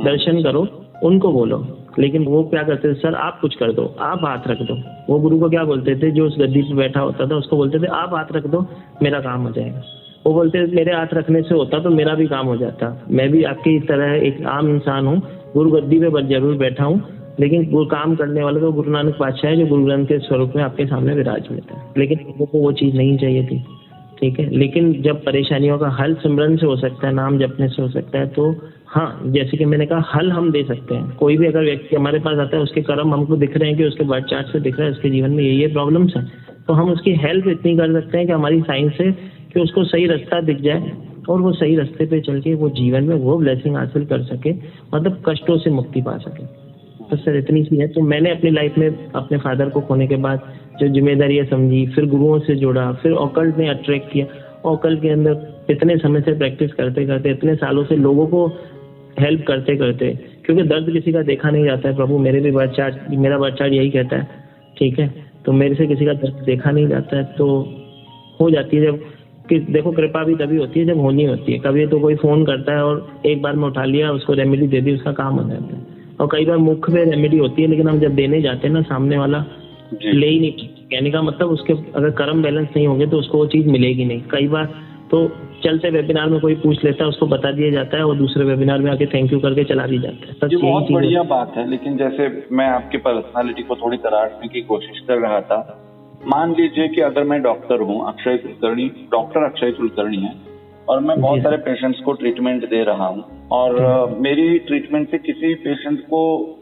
दर्शन करो, उनको बोलो। लेकिन वो क्या करते थे, सर आप कुछ कर दो, आप हाथ रख दो। वो गुरु को क्या बोलते थे, जो उस गद्दी पे बैठा होता था उसको बोलते थे आप हाथ रख दो, मेरा काम हो जाएगा। वो बोलते थे मेरे हाथ रखने से होता तो मेरा भी काम हो जाता, मैं भी आपकी तरह एक आम इंसान हूँ, गुरु गद्दी पे जरूर बैठा हूँ, लेकिन वो काम करने वाला तो गुरु नानक पातशाह है, जो गुरु ग्रंथ के स्वरूप में आपके सामने विराजमान है। लेकिन लोगों को वो चीज़ नहीं चाहिए थी, ठीक है। लेकिन जब परेशानियों का हल सिमरन से हो सकता है, नाम जपने से हो सकता है, तो हाँ, जैसे कि मैंने कहा, हल हम दे सकते हैं। कोई भी अगर व्यक्ति हमारे पास आता है, उसके कर्म हमको दिख रहे हैं कि उसके बर्थ चार्ट से दिख रहा है उसके जीवन में ये प्रॉब्लम्स हैं, तो हम उसकी हेल्प इतनी कर सकते हैं कि हमारी साइंस से कि उसको सही रास्ता दिख जाए और वो सही रास्ते पे चल के वो जीवन में वो ब्लेसिंग हासिल कर सके, मतलब कष्टों से मुक्ति पा सके। तो सर इतनी सी है। तो मैंने अपनी लाइफ में अपने फादर को खोने के बाद जो जिम्मेदारियाँ समझी, फिर गुरुओं से जुड़ा, फिर ऑकल्ट ने अट्रैक्ट किया। ऑकल्ट के अंदर इतने समय से प्रैक्टिस करते करते, इतने सालों से लोगों को हेल्प करते करते, क्योंकि दर्द किसी का देखा नहीं जाता है प्रभु, मेरा बर्थ चार्ट यही कहता है, ठीक है। तो मेरे से किसी का दर्द देखा नहीं जाता है, तो हो जाती है जब कि देखो, कृपा भी तभी होती है जब होनी होती है। कभी तो कोई फोन करता है और एक बार में उठा लिया, उसको रेमेडी दे दी, उसका काम हो जाता है। और कई बार मुख पे रेमेडी होती है, लेकिन हम जब देने जाते हैं ना, सामने वाला ले ही नहीं। कहने का मतलब उसके अगर कर्म बैलेंस नहीं होंगे तो उसको वो चीज़ मिलेगी नहीं। कई बार तो चलते वेबिनार में कोई पूछ लेता है, उसको बता दिया जाता है और दूसरे वेबिनार में आके थैंक यू करके चला भी जाता है। ये बहुत बढ़िया बात है। लेकिन जैसे मैं आपकी पर्सनालिटी को थोड़ी तराशने की कोशिश कर रहा था, मान लीजिए कि अगर मैं डॉक्टर हूँ, डॉक्टर अक्षय कुलकर्णी है, और मैं बहुत सारे पेशेंट्स को ट्रीटमेंट दे रहा हूँ, और मेरी ट्रीटमेंट से किसी पेशेंट को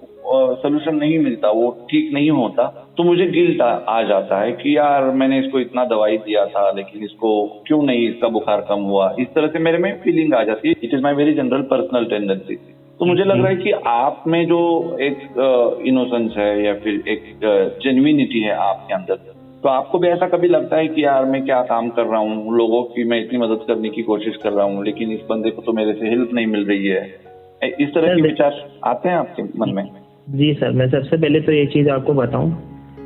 सोल्यूशन नहीं मिलता, वो ठीक नहीं होता, तो मुझे गिल्ट आ जाता है कि यार मैंने इसको इतना दवाई दिया था, लेकिन इसको क्यों नहीं, इसका बुखार कम हुआ। इस तरह से मेरे में फीलिंग आ जाती है। It is my very general personal tendency. तो मुझे लग रहा है कि आप में जो एक इनोसेंस है या फिर एक जेन्युइनिटी है आपके अंदर, तो आपको भी ऐसा कभी लगता है कि यार मैं क्या काम कर रहा हूँ, लोगों की मैं इतनी मदद करने की कोशिश कर रहा हूँ, लेकिन इस बंदे को तो मेरे से हेल्प नहीं मिल रही है, इस तरह के विचार आते हैं आपके मन में? जी सर, मैं सबसे पहले तो ये चीज़ आपको बताऊं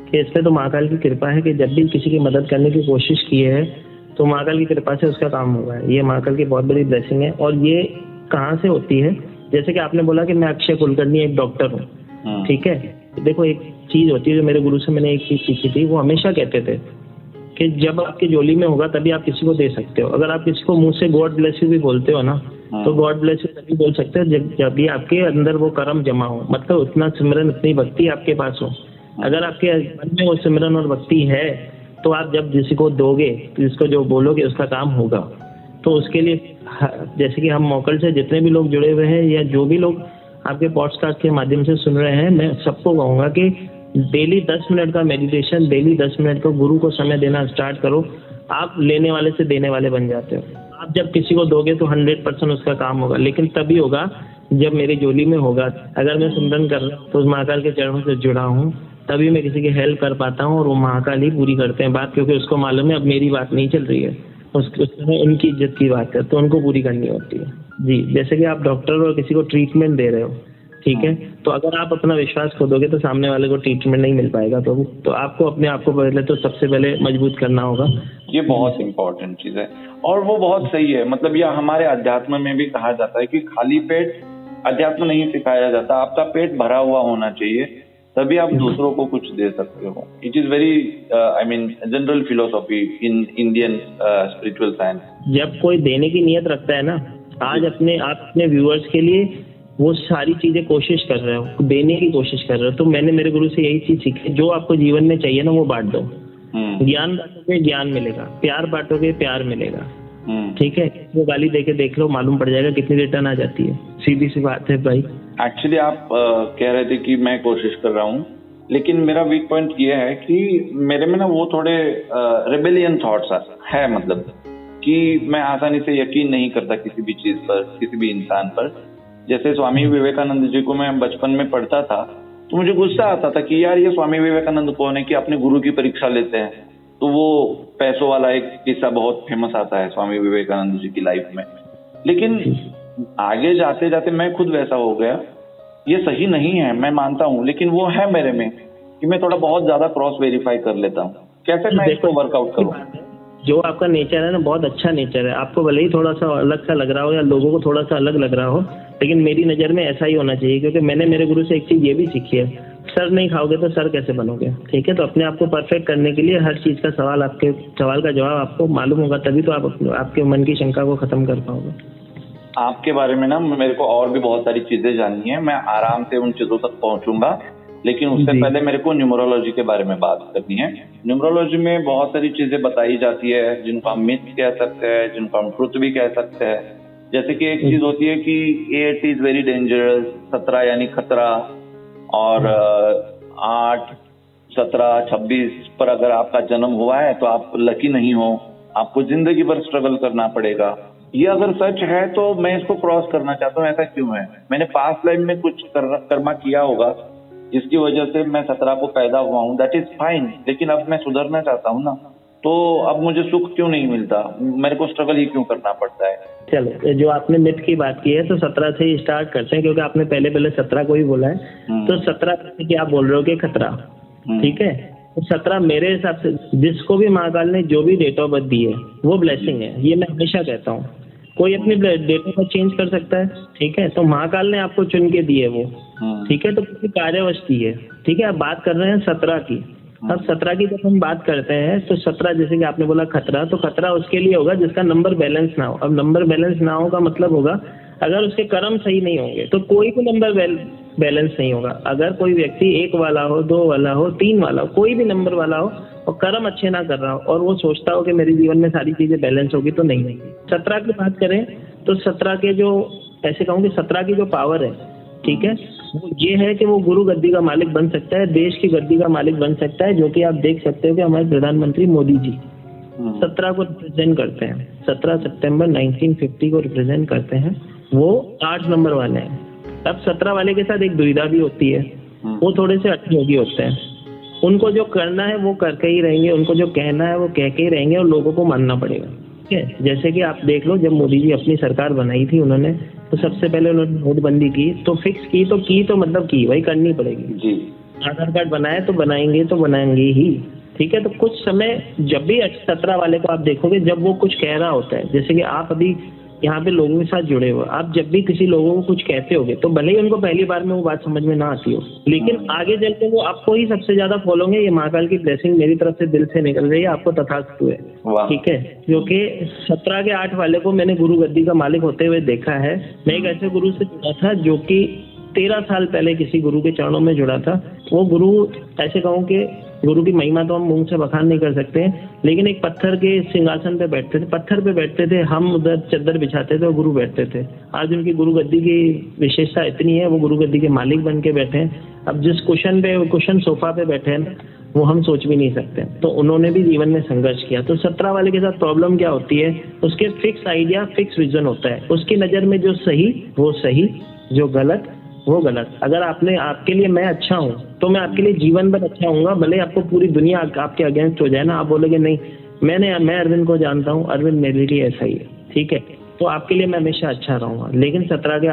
कि इस पे तो महाकाल की कृपा है कि जब भी किसी की मदद करने की कोशिश की है तो महाकाल की कृपा से उसका काम हुआ है। ये महाकाल की बहुत बड़ी ब्लेसिंग है। और ये कहाँ से होती है, जैसे कि आपने बोला कि मैं अक्षय कुलकर्णी एक डॉक्टर हूँ, ठीक है। देखो, एक चीज़ होती है जो मेरे गुरु से मैंने एक चीज़ सीखी थी, वो हमेशा कहते थे कि जब आपकी झोली में होगा तभी आप किसी को दे सकते हो। अगर आप किसी को मुंह से गॉड ब्लेस यू भी बोलते हो ना, तो गॉड ब्लेस यू तभी बोल सकते हो जब भी आपके अंदर वो कर्म जमा हो, मतलब उतना सिमरन, उतनी भक्ति आपके पास हो। अगर आपके मन में वो सिमरन और भक्ति है तो आप जब किसी को दोगे, जिसको जो बोलोगे उसका काम होगा। तो उसके लिए जैसे कि हम मोकल से जितने भी लोग जुड़े हुए हैं या जो भी लोग आपके पॉडकास्ट के माध्यम से सुन रहे हैं, मैं सबको कहूँगा कि डेली 10 मिनट का मेडिटेशन, डेली 10 मिनट का गुरु को समय देना स्टार्ट करो। आप लेने वाले से देने वाले बन जाते हो। आप जब किसी को दोगे तो 100% उसका काम होगा, लेकिन तभी होगा जब मेरी झोली में होगा। अगर मैं सिमरन कर रहा हूँ तो उस महाकाल के चरणों से जुड़ा हूँ, तभी मैं किसी की हेल्प कर पाता हूँ, और वो महाकाल ही पूरी करते हैं बात, क्योंकि उसको मालूम है अब मेरी बात नहीं चल रही है, उसमें उनकी इज्जत की बात है, तो उनको पूरी करनी होती है। जी, जैसे कि आप डॉक्टर और किसी को ट्रीटमेंट दे रहे हो, ठीक है, तो अगर आप अपना विश्वास खो दोगे तो सामने वाले को ट्रीटमेंट नहीं मिल पाएगा। तो आपको अपने आप को पहले तो सबसे पहले मजबूत करना होगा। ये बहुत इम्पोर्टेंट चीज है और वो बहुत सही है। मतलब यह हमारे अध्यात्म में भी कहा जाता है कि खाली पेट अध्यात्म नहीं सिखाया जाता, आपका पेट भरा हुआ होना चाहिए, तभी आप दूसरों को कुछ दे सकते हो। It is very I mean general philosophy in Indian spiritual science. जब कोई देने की नियत रखता है ना, आज आप अपने व्यूअर्स के लिए वो सारी चीजें कोशिश कर रहे हो, देने की कोशिश कर रहे हो, तो मैंने मेरे गुरु से यही चीज सीखी, जो आपको जीवन में चाहिए ना वो बांट दो। ज्ञान बांटोगे ज्ञान मिलेगा, प्यार बांटोगे प्यार मिलेगा, ठीक है। वो गाली देके देख लो, मालूम पड़ जाएगा कितनी रिटर्न आ जाती है। सीधी सी बात है भाई। एक्चुअली आप कह रहे थे कि मैं कोशिश कर रहा हूँ, लेकिन मेरा वीक पॉइंट ये है कि मेरे में ना वो थोड़े रेबेलियन थॉट्स है, मतलब कि मैं आसानी से यकीन नहीं करता किसी भी चीज पर, किसी भी इंसान पर। जैसे स्वामी विवेकानंद जी को मैं बचपन में पढ़ता था तो मुझे गुस्सा आता था कि यार ये स्वामी विवेकानंद कौन है कि अपने गुरु की परीक्षा लेते हैं। तो वो पैसों वाला एक किस्सा बहुत फेमस आता है स्वामी विवेकानंद जी की लाइफ में, लेकिन आगे जाते जाते मैं खुद वैसा हो गया। ये सही नहीं है, मैं मानता हूँ, लेकिन वो है मेरे में कि मैं थोड़ा बहुत ज्यादा क्रॉस वेरीफाई कर लेता हूँ। कैसे मैं इसको वर्कआउट करूँ? जो आपका नेचर है ना, बहुत अच्छा नेचर है। आपको भले ही थोड़ा सा अलग सा लग रहा हो या लोगों को थोड़ा सा अलग लग रहा हो, लेकिन मेरी नज़र में ऐसा ही होना चाहिए, क्योंकि मैंने मेरे गुरु से एक चीज़ ये भी सीखी है, सर नहीं खाओगे तो सर कैसे बनोगे, ठीक है। तो अपने आप को परफेक्ट करने के लिए हर चीज़ का आपके सवाल का जवाब आपको मालूम होगा, तभी तो आप आपके मन की शंका को खत्म कर पाओगे। आपके बारे में ना मेरे को और भी बहुत सारी चीजें जाननी है, मैं आराम से उन चीजों तक पहुंचूंगा, लेकिन उससे पहले मेरे को न्यूमरोलॉजी के बारे में बात करनी है। न्यूमरोलॉजी में बहुत सारी चीजें बताई जाती है, जिनको हम मिथ कह सकते हैं, जिनको हम ट्रुथ भी कह सकते हैं। जैसे कि एक चीज होती है कि 8 इज वेरी डेंजरस, 17 यानी खतरा, और 8, 17, 26 पर अगर आपका जन्म हुआ है तो आप लकी नहीं हो, आपको जिंदगी भर स्ट्रगल करना पड़ेगा। ये अगर सच है तो मैं इसको क्रॉस करना चाहता हूँ। ऐसा क्यों है? मैंने पास्ट लाइफ में कुछ कर्मा किया होगा जिसकी वजह से मैं 17 को पैदा हुआ हूँ, दैट इज फाइन, लेकिन अब मैं सुधरना चाहता हूँ ना, तो अब मुझे सुख क्यों नहीं मिलता, मेरे को स्ट्रगल ही क्यों करना पड़ता है? चलो, जो आपने मिथ की बात की है तो 17 से ही स्टार्ट करते हैं, क्योंकि आपने पहले 17 को ही बोला है। तो 17 की आप बोल रहे हो कि खतरा, ठीक है। तो 17 मेरे हिसाब से जिसको भी महाकाल ने जो भी डेट ऑफ बर्थ दी है वो ब्लेसिंग है, ये मैं हमेशा कहता हूँ। कोई अपनी डेट ऑफ बर्थ चेंज कर सकता है, ठीक है, तो महाकाल ने आपको चुन के दी है वो, ठीक है, तो किसी कार्यवश दी है, ठीक है। अब बात कर रहे हैं 17 की। अब 17 की जब हम बात करते हैं तो 17, जैसे कि आपने बोला खतरा, तो खतरा उसके लिए होगा जिसका नंबर बैलेंस ना हो। अब नंबर बैलेंस ना हो का मतलब होगा अगर उसके कर्म सही नहीं होंगे तो कोई भी नंबर बैलेंस नहीं होगा। अगर कोई व्यक्ति 1 वाला हो, 2 वाला हो, 3 वाला हो, कोई भी नंबर वाला हो और कर्म अच्छे ना कर रहा हो और वो सोचता हो कि मेरे जीवन में सारी चीजें बैलेंस होगी, तो नहीं। 17 की बात करें तो 17 के जो, ऐसे कहूँ कि 17 की जो पावर है, ठीक है, वो ये है कि वो गुरु गद्दी का मालिक बन सकता है, देश की गद्दी का मालिक बन सकता है, जो कि आप देख सकते हो कि हमारे प्रधानमंत्री मोदी जी 17 को रिप्रेजेंट करते हैं। 17 सितंबर 1950 को रिप्रेजेंट करते हैं, वो 8 नंबर वाले हैं। अब 17 वाले के साथ एक दुविधा भी होती है, वो थोड़े से अठयोगी होते हैं। उनको जो करना है वो करके ही रहेंगे, उनको जो कहना है वो कह के ही रहेंगे और लोगों को मानना पड़ेगा, ठीक है। जैसे कि आप देख लो, जब मोदी जी अपनी सरकार बनाई थी उन्होंने, तो सबसे पहले उन्होंने नोटबंदी की, तो फिक्स की तो मतलब की भाई, करनी पड़ेगी जी। आधार कार्ड बनाए तो बनाएंगे ही, ठीक है। तो कुछ समय जब भी 17 वाले को आप देखोगे, जब वो कुछ कह रहा होता है, जैसे कि आप अभी यहाँ पे लोगों के साथ जुड़े हुए, आप जब भी किसी लोगों को कुछ कहते होगे तो भले ही उनको पहली बार में वो बात समझ में ना आती हो, लेकिन आगे चल के वो आपको ही सबसे ज्यादा फॉलो होंगे। ये महाकाल की ब्लेसिंग मेरी तरफ से दिल से निकल रही है, आपको तथास्तु है, ठीक है। जो कि 17 के 8 वाले को मैंने गुरु गद्दी का मालिक होते हुए देखा है। मैं एक ऐसे गुरु से जुड़ा था जो कि 13 साल पहले किसी गुरु के चरणों में जुड़ा था। वो गुरु, ऐसे कहूँ कि गुरु की महिमा तो हम मुंह से बखान नहीं कर सकते हैं, लेकिन एक पत्थर के सिंहासन पे बैठते थे, पत्थर पे बैठते थे, हम उधर चादर बिछाते थे और गुरु बैठते थे। आज उनकी गुरु गद्दी की विशेषता इतनी है, वो गुरु गद्दी के मालिक बन के बैठे हैं। अब जिस कुशन सोफा पे बैठे हैं वो हम सोच भी नहीं सकते। तो उन्होंने भी जीवन में संघर्ष किया। तो 17 वाले के साथ प्रॉब्लम क्या होती है, उसके फिक्स आइडिया, फिक्स विजन होता है। उसकी नजर में जो सही वो सही, जो गलत वो गलत। अगर आपके लिए मैं अच्छा हूँ तो मैं आपके लिए जीवन भर अच्छा हूँगा, भले आपको पूरी दुनिया आपके अगेंस्ट हो जाए ना, आप बोलोगे नहीं मैं अरविंद को जानता हूँ, अरविंद मेरे लिए ऐसा ही है, ठीक है, तो आपके लिए मैं हमेशा अच्छा रहूंगा। लेकिन 17 के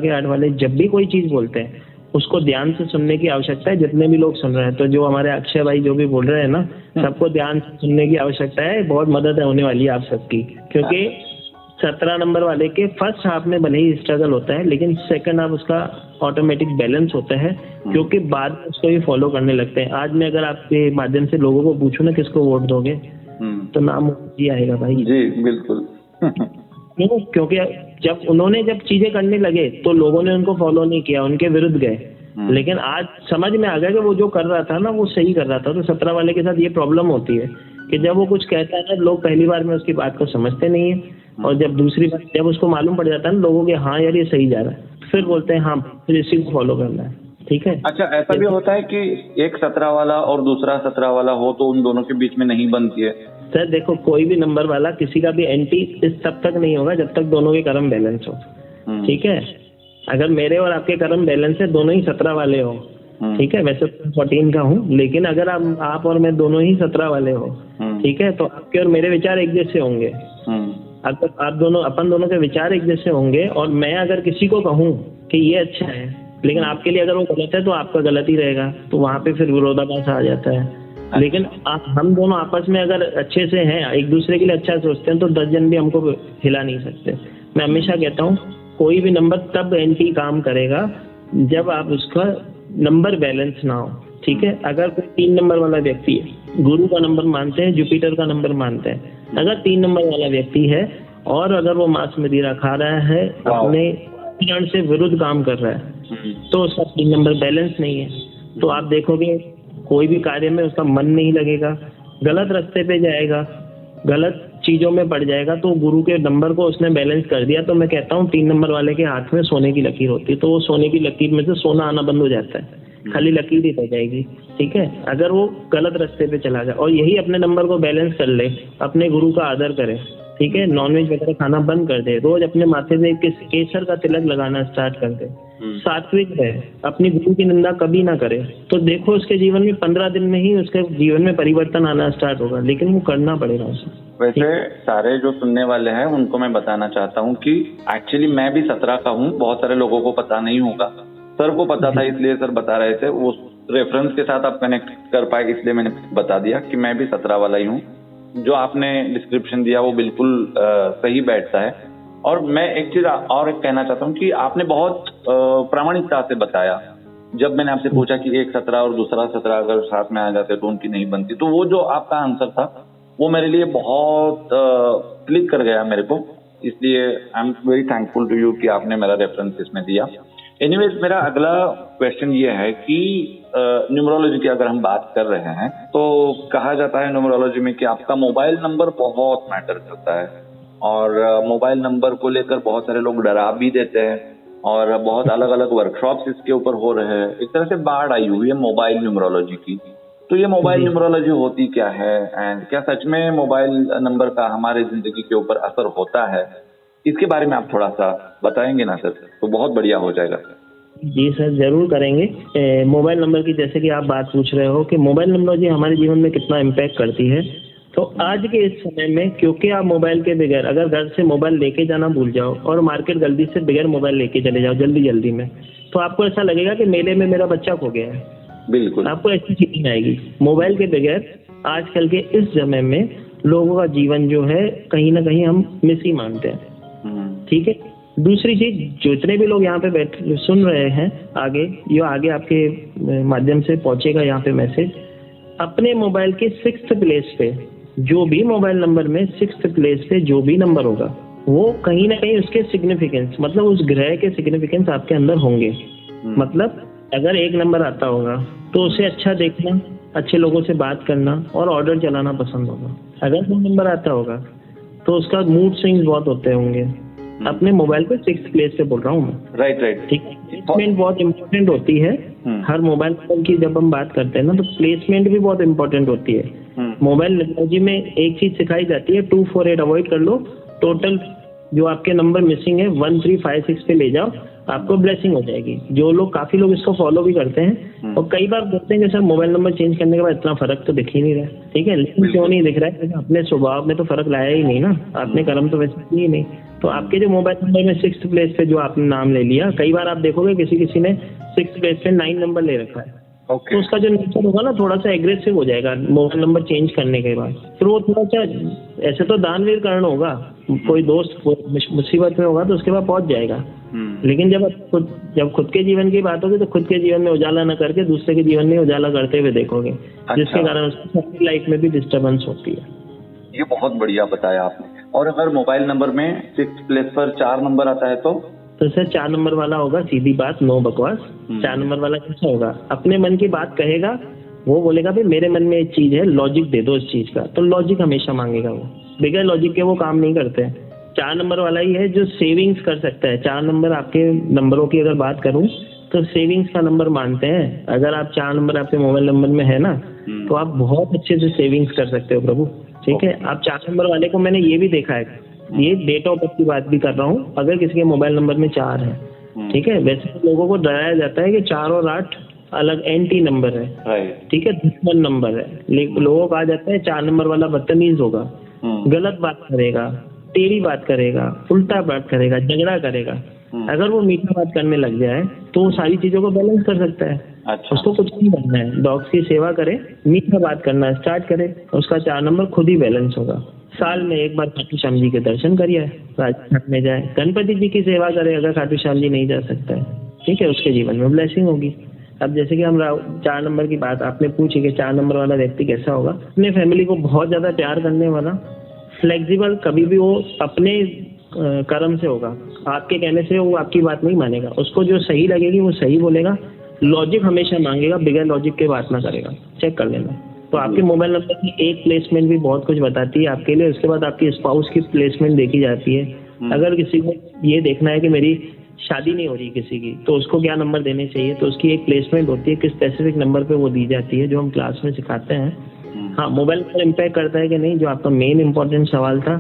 8 वाले जब भी कोई चीज बोलते हैं उसको ध्यान से सुनने की आवश्यकता है। जितने भी लोग सुन रहे हैं, तो जो हमारे अक्षय भाई जो भी बोल रहे हैं ना, सबको ध्यान से सुनने की आवश्यकता है। बहुत मदद होने वाली है आप सबकी, क्योंकि 17 नंबर वाले के फर्स्ट हाफ में भले ही स्ट्रगल होता है, लेकिन सेकंड हाफ उसका ऑटोमेटिक बैलेंस होता है, क्योंकि बाद में उसको ही फॉलो करने लगते हैं। आज मैं अगर आपके माध्यम से लोगों को पूछूं ना किसको वोट दोगे, तो नाम जी आएगा भाई जी, बिल्कुल। क्योंकि जब चीजें करने लगे तो लोगों ने उनको फॉलो नहीं किया, उनके विरुद्ध गए। लेकिन आज समझ में आ गया कि वो जो कर रहा था ना वो सही कर रहा था। तो 17 वाले के साथ ये प्रॉब्लम होती है कि जब वो कुछ कहता है ना, लोग पहली बार में उसकी बात को समझते नहीं है, और जब दूसरी बार जब उसको मालूम पड़ जाता है ना लोगों के, हाँ यार ये सही जा रहा है, फिर बोलते हैं हाँ फिर इसी को फॉलो करना है, ठीक है। अच्छा, ऐसा भी होता है कि एक 17 वाला और दूसरा 17 वाला हो तो उन दोनों के बीच में नहीं बनती है? सर देखो, कोई भी नंबर वाला किसी का भी एंटी इस तब तक नहीं होगा जब तक दोनों के कर्म बैलेंस हो, ठीक है। अगर मेरे और आपके कर्म बैलेंस है, दोनों ही 17 वाले हो, ठीक है, वैसे तो 14 का हूँ, लेकिन अगर आप और मैं दोनों ही 17 वाले हो, ठीक है, तो आपके और मेरे विचार एक जैसे होंगे। अपन दोनों के विचार एक जैसे होंगे, और मैं अगर किसी को कहूँ कि ये अच्छा है, लेकिन आपके लिए अगर वो गलत है तो आपका गलत ही रहेगा, तो वहां पे फिर विरोधाभास आ जाता है। लेकिन हम दोनों आपस में अगर अच्छे से हैं, एक दूसरे के लिए अच्छा सोचते हैं, तो 10 जन भी हमको हिला नहीं सकते। मैं हमेशा कहता हूँ कोई भी नंबर तब एंटी काम करेगा जब आप उसका नंबर बैलेंस ना हो, ठीक है। अगर कोई 3 नंबर वाला व्यक्ति है, गुरु का नंबर मानते हैं, जुपिटर का नंबर मानते हैं, अगर 3 नंबर वाला व्यक्ति है और अगर वो मांस मदिरा खा रहा है, अपने किरण से विरुद्ध काम कर रहा है, तो उसका 3 नंबर बैलेंस नहीं है। तो आप देखोगे कोई भी कार्य में उसका मन नहीं लगेगा, गलत रास्ते पे जाएगा, गलत चीजों में पड़ जाएगा। तो गुरु के नंबर को उसने बैलेंस कर दिया। तो मैं कहता हूँ 3 नंबर वाले के हाथ में सोने की लकीर होती है, तो वो सोने की लकीर में से सोना आना बंद हो जाता है, खाली लकीर ही रह जाएगी, ठीक है, अगर वो गलत रास्ते पे चला जाए। और यही अपने नंबर को बैलेंस कर ले, अपने गुरु का आदर करे, ठीक है, नॉनवेज वगैरह खाना बंद कर दे, रोज अपने माथे पे केसर का तिलक लगाना स्टार्ट कर दे, सात्विक रहे, अपनी गुरु की निंदा कभी ना करे, तो देखो उसके जीवन में 15 दिन में ही उसके जीवन में परिवर्तन आना स्टार्ट होगा। लेकिन वो करना पड़ेगा उसे। वैसे सारे जो सुनने वाले हैं उनको मैं बताना चाहता हूँ कि एक्चुअली मैं भी 17 का हूँ। बहुत सारे लोगों को पता नहीं होगा, सर को पता था इसलिए सर बता रहे थे, वो रेफरेंस के साथ आप कनेक्ट कर पाए इसलिए मैंने बता दिया कि मैं भी 17 वाला ही हूँ। जो आपने डिस्क्रिप्शन दिया वो बिल्कुल सही बैठता है। और मैं एक चीज और कहना चाहता हूँ कि आपने बहुत प्रामाणिकता से बताया। जब मैंने आपसे पूछा कि एक 17 और दूसरा 17 अगर साथ में आ जाते तो उनकी नहीं बनती, तो वो जो आपका आंसर था वो मेरे लिए बहुत क्लिक कर गया मेरे को, इसलिए I am very thankful to you कि आपने मेरा रेफरेंस इसमें दिया। एनीवेज, मेरा अगला क्वेश्चन ये है कि न्यूमरोलॉजी की अगर हम बात कर रहे हैं तो कहा जाता है न्यूमरोलॉजी में कि आपका मोबाइल नंबर बहुत मैटर करता है, और मोबाइल नंबर को लेकर बहुत सारे लोग डरा भी देते हैं, और बहुत अलग अलग वर्कशॉप्स इसके ऊपर हो रहे हैं। एक तरह से बाढ़ आई हुई है मोबाइल न्यूमरोलॉजी की। तो ये मोबाइल न्यूमरोलॉजी होती क्या है, एंड क्या सच में मोबाइल नंबर का हमारे जिंदगी के ऊपर असर होता है? इसके बारे में आप थोड़ा सा बताएंगे ना सर, तो बहुत बढ़िया हो जाएगा। जी सर, जरूर करेंगे। मोबाइल नंबर की जैसे कि आप बात पूछ रहे हो कि मोबाइल न्यूमरोलॉजी हमारे जीवन में कितना इम्पैक्ट करती है, तो आज के इस समय में क्योंकि आप मोबाइल के बगैर अगर घर से मोबाइल लेके जाना भूल जाओ और मार्केट जल्दी से बगैर मोबाइल लेके चले जाओ जल्दी में, तो आपको ऐसा लगेगा कि मेले में मेरा बच्चा खो गया है। बिल्कुल, आपको ऐसी फीलिंग आएगी। मोबाइल के बगैर आजकल के इस समय में लोगों का जीवन जो है कहीं ना कहीं हम मिस ही मानते हैं। ठीक है। दूसरी चीज, जितने भी लोग यहाँ पे सुन रहे हैं, आगे ये आगे आपके माध्यम से पहुंचेगा यहाँ पे मैसेज, अपने मोबाइल के 6th प्लेस पे जो भी मोबाइल नंबर में 6th प्लेस पे जो भी नंबर होगा, वो कहीं ना कहीं उसके सिग्निफिकेंस, मतलब उस ग्रह के सिग्निफिकेंस आपके अंदर होंगे। मतलब अगर एक नंबर आता होगा तो उसे अच्छा देखना, अच्छे लोगों से बात करना और ऑर्डर चलाना पसंद होगा। अगर 2 नंबर आता होगा तो उसका मूड स्विंग्स बहुत होते होंगे। अपने मोबाइल पे 6th प्लेस पे बोल रहा हूँ मैं। राइट। ठीक है, प्लेसमेंट बहुत इम्पोर्टेंट होती है। हर मोबाइल नंबर की जब हम बात करते हैं ना, तो प्लेसमेंट भी बहुत इम्पोर्टेंट होती है। मोबाइल टेक्नोलॉजी में एक चीज सिखाई जाती है, 248 अवॉइड कर लो, टोटल जो आपके नंबर मिसिंग है 1356 पे ले जाओ, आपको ब्लेसिंग हो जाएगी। जो लोग, काफी लोग इसको फॉलो भी करते हैं और कई बार बोलते हैं कि सर मोबाइल नंबर चेंज करने के बाद इतना फर्क तो दिख ही नहीं रहा। ठीक है, लेकिन क्यों नहीं दिख रहा है? अपने स्वभाव में तो फर्क लाया ही नहीं ना, आपने कर्म तो वैसे किए ही नहीं। तो आपके जो मोबाइल नंबर में 6th प्लेस पे जो आपने नाम ले लिया, कई बार आप देखोगे किसी ने 6th प्लेस पे 9 नंबर ले रखा है। तो उसका जो नेचर होगा ना, थोड़ा सा एग्रेसिव हो जाएगा मोबाइल नंबर चेंज करने के बाद। फिर वो थोड़ा सा, ऐसे तो दानवीर कर्ण होगा, कोई दोस्त मुसीबत में होगा तो उसके बाद पहुंच जाएगा। लेकिन जब खुद के जीवन की बात होगी तो खुद के जीवन में उजाला न करके दूसरे के जीवन में उजाला करते हुए देखोगे। जिसके कारण उसकी लाइफ में भी डिस्टर्बेंस होती है। ये बहुत बढ़िया बताया आपने। और अगर मोबाइल नंबर में 6th प्लेस पर 4 नंबर आता है तो सर 4 नंबर वाला होगा, सीधी बात, नो बकवास। 4 नंबर वाला कैसा होगा? अपने मन की बात कहेगा, वो बोलेगा भाई मेरे मन में एक चीज है, लॉजिक दे दो इस चीज का, तो लॉजिक हमेशा मांगेगा वो। बगैर लॉजिक के वो काम नहीं करते हैं। 4 नंबर वाला ही है जो सेविंग्स कर सकता है। 4 नंबर, आपके नंबरों की अगर बात करूं तो सेविंग्स का नंबर मानते हैं। अगर आप 4 नंबर आपके मोबाइल नंबर में है ना, तो आप बहुत अच्छे से सेविंग्स कर सकते हो प्रभु। ठीक है, आप 4 नंबर वाले को मैंने ये भी देखा है, ये डेट ऑफ बर्थ की बात भी कर रहा हूँ, अगर किसी के मोबाइल नंबर में 4 है, ठीक है, वैसे तो लोगों को डराया जाता है कि 4 और 8 अलग एंटी नंबर है। ठीक है, दुश्मन नंबर है। लेकिन लोगों को कहा जाता है 4 नंबर वाला बदतमीज होगा, गलत बात करेगा, टेढ़ी बात करेगा, उल्टा बात करेगा, झगड़ा करेगा। अगर वो मीठा बात करने लग जाए तो वो सारी चीजों को बैलेंस कर सकता है। अच्छा। उसको कुछ नहीं करना है, डॉग्स की सेवा करे, मीठा बात करना स्टार्ट करे, उसका 4 नंबर खुद ही बैलेंस होगा। साल में एक बार खाटू श्याम जी के दर्शन करिए, राजस्थान में जाए, गणपति जी की सेवा करे अगर खाटू श्याम जी नहीं जा सकता है। ठीक है, उसके जीवन में ब्लेसिंग होगी। अब जैसे कि हम 4 नंबर की बात आपने पूछी कि 4 नंबर वाला व्यक्ति कैसा होगा, अपने फैमिली को बहुत ज्यादा प्यार करने वाला, फ्लेक्सिबल, कभी भी वो अपने कर्म से होगा, आपके कहने से वो आपकी बात नहीं मानेगा, उसको जो सही लगेगी वो सही बोलेगा, लॉजिक हमेशा मांगेगा, बिगैर लॉजिक के बात ना करेगा। चेक कर लेना। तो आपके मोबाइल नंबर की एक प्लेसमेंट भी बहुत कुछ बताती है आपके लिए। उसके बाद आपकी स्पाउस की प्लेसमेंट देखी जाती है। अगर किसी को ये देखना है कि मेरी शादी नहीं हो रही किसी की, तो उसको क्या नंबर देने चाहिए, तो उसकी एक प्लेसमेंट होती है, किस स्पेसिफिक नंबर पे वो दी जाती है, जो हम क्लास में सिखाते हैं। हाँ, मोबाइल पर इम्पैक्ट करता है कि नहीं, जो आपका मेन इम्पोर्टेंट सवाल था,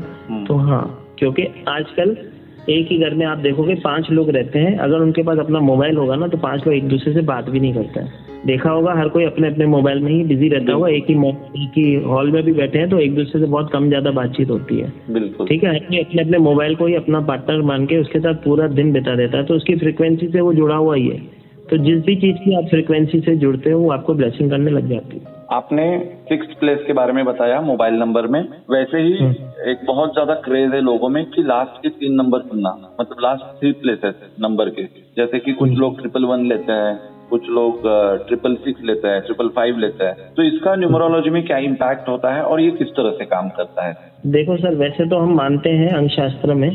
तो हाँ, क्योंकि आजकल एक ही घर में आप देखोगे 5 लोग रहते हैं, अगर उनके पास अपना मोबाइल होगा ना तो 5 लोग एक दूसरे से बात भी नहीं करता है। देखा होगा, हर कोई अपने अपने मोबाइल में ही बिजी रहता होगा, एक ही हॉल में भी बैठे हैं तो एक दूसरे से बहुत कम ज्यादा बातचीत होती है। बिल्कुल। ठीक है, अपने अपने मोबाइल को ही अपना पार्टनर मान के उसके साथ पूरा दिन बिता देता है, तो उसकी फ्रिक्वेंसी से वो जुड़ा हुआ ही है। तो जिस भी चीज की आप फ्रिक्वेंसी से जुड़ते हो वो आपको ब्लेसिंग करने लग जाती है। आपने 6th प्लेस के बारे में बताया मोबाइल नंबर में, वैसे ही एक बहुत ज्यादा क्रेज है लोगों में कि लास्ट के 3 नंबर सुनना, मतलब लास्ट 3 प्लेसेस नंबर के, जैसे कि कुछ लोग 111 लेते हैं, कुछ लोग 666 लेते हैं, 555 लेते हैं। तो इसका न्यूमरोलॉजी में क्या इम्पैक्ट होता है और ये किस तरह से काम करता है? देखो सर, वैसे तो हम मानते हैं अंकशास्त्र में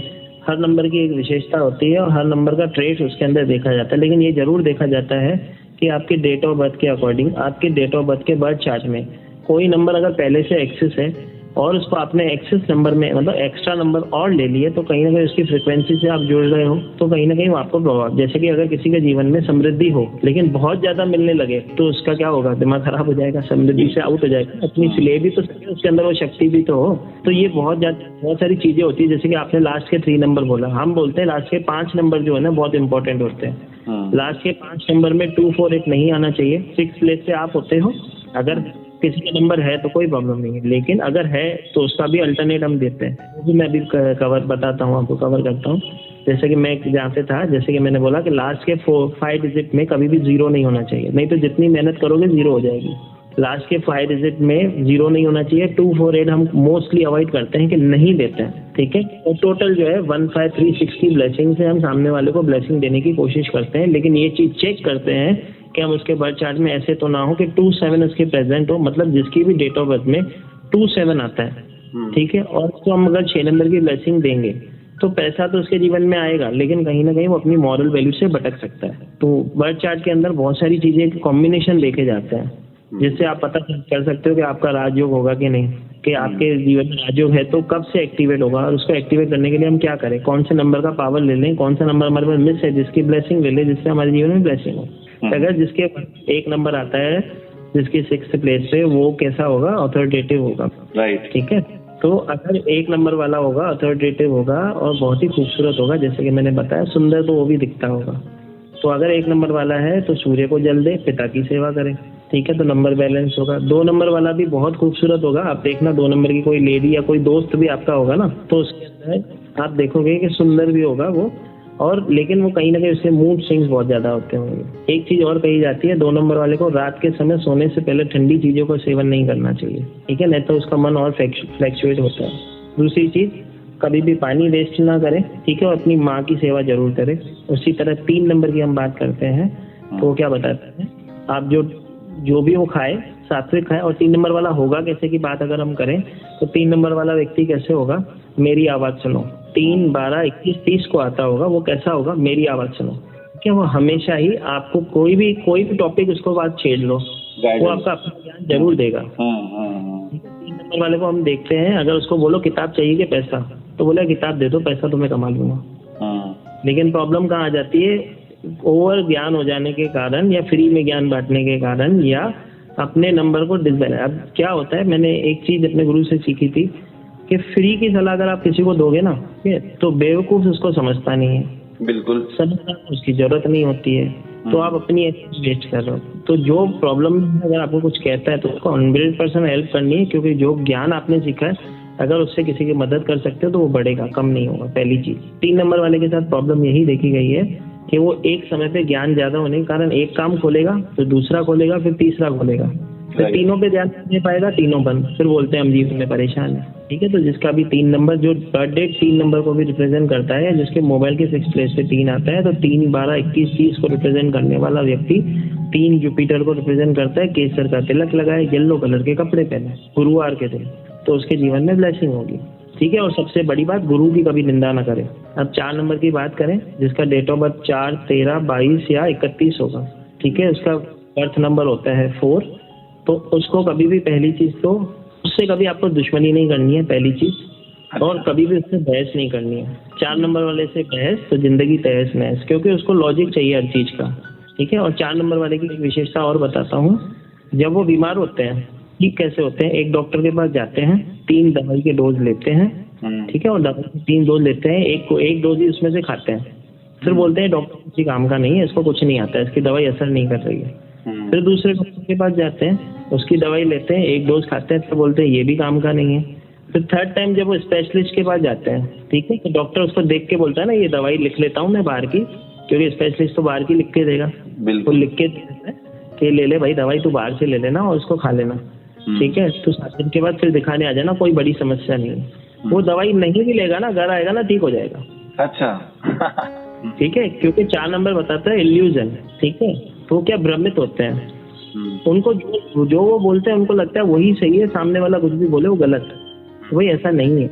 हर नंबर की एक विशेषता होती है और हर नंबर का ट्रेट उसके अंदर देखा जाता है, लेकिन ये जरूर देखा जाता है कि आपके डेट ऑफ बर्थ के अकॉर्डिंग, आपके डेट ऑफ बर्थ के बर्थ चार्ट में कोई नंबर अगर पहले से एक्सेस है और उसको आपने एक्सेस नंबर में, मतलब एक्स्ट्रा नंबर और ले लिए, तो कहीं ना कहीं उसकी फ्रिक्वेंसी से आप जुड़ रहे हो, तो कहीं ना कहीं आपको प्रभाव, जैसे कि अगर किसी के जीवन में समृद्धि हो लेकिन बहुत ज्यादा मिलने लगे तो उसका क्या होगा, दिमाग खराब हो जाएगा, समृद्धि से आउट हो जाएगा, अपनी ले भी तो सके, उसके अंदर वो शक्ति भी तो हो। तो ये बहुत सारी चीजें होती है। जैसे कि आपने लास्ट के 3 नंबर बोला, हम बोलते हैं लास्ट के 5 नंबर जो है ना बहुत इंपॉर्टेंट होते हैं। लास्ट के 5 नंबर में 248 नहीं आना चाहिए। 6 प्लेस से आप होते हो, अगर किसी का नंबर है तो कोई प्रॉब्लम नहीं है, लेकिन अगर है तो उसका भी अल्टरनेट हम देते हैं, वो भी मैं अभी कवर बताता हूँ, आपको कवर करता हूँ। जैसे कि मैं जहाँ पे था, जैसे कि मैंने बोला कि लास्ट के 5 डिजिट में कभी भी 0 नहीं होना चाहिए, नहीं तो जितनी मेहनत करोगे 0 हो जाएगी। लास्ट के 5 डिजिट में 0 नहीं होना चाहिए। 248 हम मोस्टली अवॉइड करते हैं कि नहीं देते हैं, ठीक है। और टोटल जो है 15360 की ब्लेसिंग से हम सामने वाले को ब्लेसिंग देने की कोशिश करते हैं, लेकिन ये चीज चेक करते हैं कि हम उसके बर्थ चार्ट में ऐसे तो ना हो कि 27 उसके प्रेजेंट हो, मतलब जिसकी भी डेट ऑफ बर्थ में 27 आता है, ठीक है। और उसको हम अगर 6 नंबर की ब्लेसिंग देंगे तो पैसा तो उसके जीवन में आएगा, लेकिन कहीं ना कहीं वो अपनी मॉरल वैल्यू से भटक सकता है। तो बर्थ चार्ट के अंदर बहुत सारी चीजें कॉम्बिनेशन देखे जाते हैं, जिससे आप पता कर सकते हो कि आपका राजयोग होगा कि नहीं, कि आपके जीवन में राजयोग है तो कब से एक्टिवेट होगा, और उसको एक्टिवेट करने के लिए हम क्या करें, कौन से नंबर का पावर ले लें, कौन सा नंबर हमारे पास मिस है जिसकी ब्लेसिंग ले लें, जिससे हमारे जीवन में ब्लेसिंग हो। अगर जिसके 1 नंबर आता है, जिसकी 6th प्लेस पे, वो कैसा होगा, अथॉरिटेटिव होगा, राइट। ठीक है। तो अगर 1 नंबर वाला होगा, अथॉरिटेटिव होगा और बहुत ही खूबसूरत होगा, जैसे कि मैंने बताया, सुंदर तो वो भी दिखता होगा। तो अगर 1 नंबर वाला है तो सूर्य को जल दे, पिता की सेवा करें, ठीक है, तो नंबर बैलेंस होगा। 2 नंबर वाला भी बहुत खूबसूरत होगा, आप देखना 2 नंबर की कोई लेडी या कोई दोस्त भी आपका होगा ना, तो उसके अंदर आप देखोगे कि सुंदर भी होगा वो, और लेकिन वो कहीं ना कहीं उसके मूड स्विंग्स बहुत ज्यादा होते होंगे। एक चीज और कही जाती है, 2 नंबर वाले को रात के समय सोने से पहले ठंडी चीजों का सेवन नहीं करना चाहिए, ठीक है, नहीं तो उसका मन और फ्लैक्चुएट होता है। दूसरी चीज, कभी भी पानी वेस्ट ना करें, ठीक है, और अपनी माँ की सेवा जरूर करें। उसी तरह 3 नंबर की हम बात करते हैं, तो वो क्या बताते हैं, आप जो भी वो खाए सात्विक खाए। और 3 नंबर वाला होगा कैसे की बात अगर हम करें तो 3 नंबर वाला व्यक्ति कैसे होगा, मेरी आवाज सुनो, 3, 12, 21, 30 को आता होगा, वो कैसा होगा, मेरी आवाज सुनो, क्या वो हमेशा ही आपको कोई भी टॉपिक उसको बात छेड़ लो, वो आपका अपना ज्ञान जरूर देगा। 3 नंबर वाले को हम देखते हैं, अगर उसको बोलो किताब चाहिए कि पैसा, तो बोले किताब दे दो, पैसा तो मैं कमा लूंगा। लेकिन प्रॉब्लम कहाँ आ जाती है, ओवर ज्ञान हो जाने के कारण, या फ्री में ज्ञान बांटने के कारण, या अपने नंबर को डिसबैलेंस। अब क्या होता है, मैंने एक चीज अपने गुरु से सीखी थी कि फ्री की सलाह अगर आप किसी को दोगे ना, तो बेवकूफ उसको समझता नहीं है, बिल्कुल समझता उसकी जरूरत नहीं होती है, तो आप अपनी वेस्ट कर रहे हो। तो जो प्रॉब्लम है, अगर आपको कुछ कहता है तो उसको 100% हेल्प करनी है, क्योंकि जो ज्ञान आपने सीखा है, अगर उससे किसी की मदद कर सकते हो तो वो बढ़ेगा, कम नहीं होगा। पहली चीज। 3 नंबर वाले के साथ प्रॉब्लम यही देखी गई है कि वो एक समय पे ज्ञान ज्यादा होने के कारण एक काम खोलेगा, फिर दूसरा खोलेगा, फिर तीसरा खोलेगा, फिर तीनों पे ध्यान नहीं दे पाएगा, तीनों बंद, फिर बोलते हैं हम जीवन में परेशान है, ठीक है। तो जिसका भी 3 नंबर, जो बर्थ डेट 3 नंबर को भी रिप्रेजेंट करता है, जिसके मोबाइल के 6th प्लेस पे 3 आता है, तो 3, 12, 21, 30 को रिप्रेजेंट करने वाला व्यक्ति 3 जुपिटर को रिप्रेजेंट करता है, केसर का तिलक लगाए, येलो कलर के कपड़े पहने गुरुवार के दिन, तो उसके जीवन में ब्लेसिंग होगी, ठीक है। और सबसे बड़ी बात, गुरु की कभी निंदा ना करें। अब 4 नंबर की बात करें, जिसका डेट ऑफ बर्थ 4, 13, 22 या 31 होगा, ठीक है, उसका बर्थ नंबर होता है 4, तो उसको कभी भी, पहली चीज तो उससे कभी आपको दुश्मनी नहीं करनी है, पहली चीज, और कभी भी उससे बहस नहीं करनी है। 4 नंबर वाले से बहस तो जिंदगी तहस नहस, क्योंकि उसको लॉजिक चाहिए हर चीज का, ठीक है। और 4 नंबर वाले की एक विशेषता और बताता हूँ, जब वो बीमार होते हैं, ठीक कैसे होते हैं, एक डॉक्टर के पास जाते हैं, 3 दवाई के डोज लेते हैं, ठीक है, और दवाई के 3 डोज लेते हैं, एक डोज ही उसमें से खाते हैं, फिर बोलते हैं डॉक्टर किसी काम का नहीं है, इसको कुछ नहीं आता है, इसकी दवाई असर नहीं कर रही है। फिर दूसरे डॉक्टर के पास जाते हैं, उसकी दवाई लेते हैं, 1 डोज खाते हैं, फिर बोलते हैं ये भी काम का नहीं है। फिर 3rd टाइम जब वो स्पेशलिस्ट के पास जाते हैं, ठीक है, तो डॉक्टर उसको देख के बोलता है ना, ये दवाई लिख लेता हूँ मैं बाहर की, क्योंकि स्पेशलिस्ट तो बाहर की लिख के देगा, वो लिख के देता है कि ले ले भाई दवाई, तू बाहर से ले लेना और उसको खा लेना, ठीक है। तो 7 दिन के बाद फिर दिखाने आ जाना, कोई बड़ी समस्या नहीं है। वो दवाई नहीं भी लेगा ना, घर आएगा ना, ठीक हो जाएगा। अच्छा। ठीक है, क्योंकि 4 नंबर बताता है इल्यूजन, ठीक है, तो क्या भ्रमित होते हैं, उनको जो वो बोलते हैं उनको लगता है वही सही है, सामने वाला कुछ भी बोले वो गलत है, वही ऐसा नहीं है।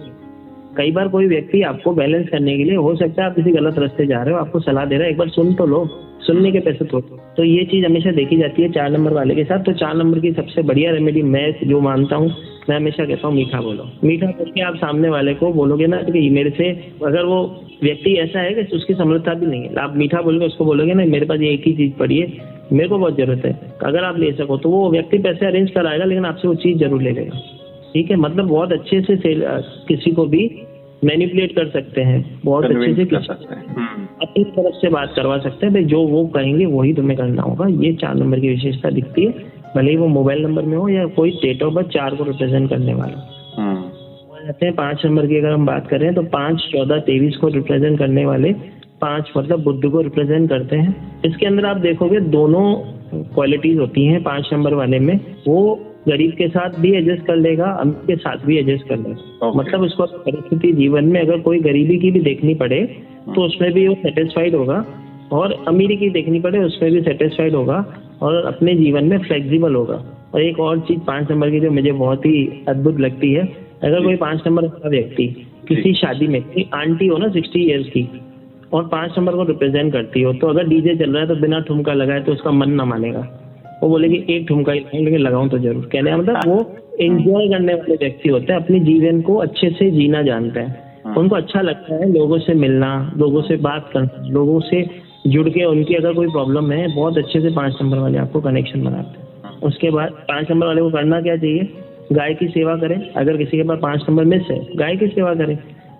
कई बार कोई व्यक्ति आपको बैलेंस करने के लिए, हो सकता है आप किसी गलत रास्ते जा रहे हो, आपको सलाह दे रहा है, एक बार सुन तो लो, सुनने के पैसे तो ये चीज हमेशा देखी जाती है 4 नंबर वाले के साथ। तो 4 नंबर की सबसे बढ़िया रेमेडी मैं जो मानता हूँ, मैं हमेशा कहता हूँ मीठा बोलो। मीठा बोल के आप सामने वाले को बोलोगे ना कि मेरे से, अगर वो व्यक्ति ऐसा है कि उसकी समृद्धता भी नहीं है, आप मीठा बोल के उसको बोलोगे ना, मेरे पास ये एक ही चीज पड़ी है, मेरे को बहुत जरूरत है, अगर आप ले सको, तो वो व्यक्ति पैसे अरेंज कराएगा, लेकिन आपसे वो चीज जरूर ले लेगा, ठीक है। मतलब बहुत अच्छे से किसी को भी मैनिपुलेट कर सकते हैं, बहुत अच्छे से अपनी तरफ से बात करवा सकते हैं, भाई जो वो कहेंगे वही तुम्हें करना होगा। ये 4 नंबर की विशेषता दिखती है, भले ही वो मोबाइल नंबर में हो या कोई डेट ऑफ बर्थ 4 को रिप्रेजेंट करने वाला। जाते हैं 5 नंबर की अगर हम बात करें तो 5, 14, 23 को रिप्रेजेंट करने वाले 5 मतलब बुध को रिप्रेजेंट करते हैं। इसके अंदर आप देखोगे दोनों क्वालिटीज होती हैं 5 नंबर वाले में। वो गरीब के साथ भी एडजस्ट कर लेगा, अमीर के साथ भी एडजस्ट कर लेगा। मतलब उसको परिस्थिति जीवन में अगर कोई गरीबी की भी देखनी पड़े तो उसमें भी वो सेटिस्फाइड होगा, और अमीरी की देखनी पड़े उसमें भी सेटिस्फाइड होगा, और अपने जीवन में फ्लेक्सिबल होगा। और एक और चीज 5 नंबर की जो मुझे बहुत ही अद्भुत लगती है, अगर कोई 5 नंबर का व्यक्ति किसी शादी में आंटी हो ना 60 इयर्स की, और 5 नंबर को रिप्रेजेंट करती हो, तो अगर डीजे चल रहा है तो बिना ठुमका लगाए तो उसका मन ना मानेगा। वो बोलेगी एक ठुमका ही लगाऊं, लेकिन लगाऊं तो जरूर। कहने का मतलब वो एंजॉय करने वाले व्यक्ति होते हैं, अपने जीवन को अच्छे से जीना जानते हैं। उनको अच्छा लगता है लोगों से मिलना, लोगों से बात करना, लोगों से जुड़ के उनकी अगर कोई प्रॉब्लम है बहुत अच्छे से 5 नंबर वाले आपको कनेक्शन बनाते हैं। उसके बाद 5 नंबर वाले को करना क्या चाहिए? गाय की सेवा करें। अगर किसी के पास 5 नंबर मिस है, गाय की सेवा करें,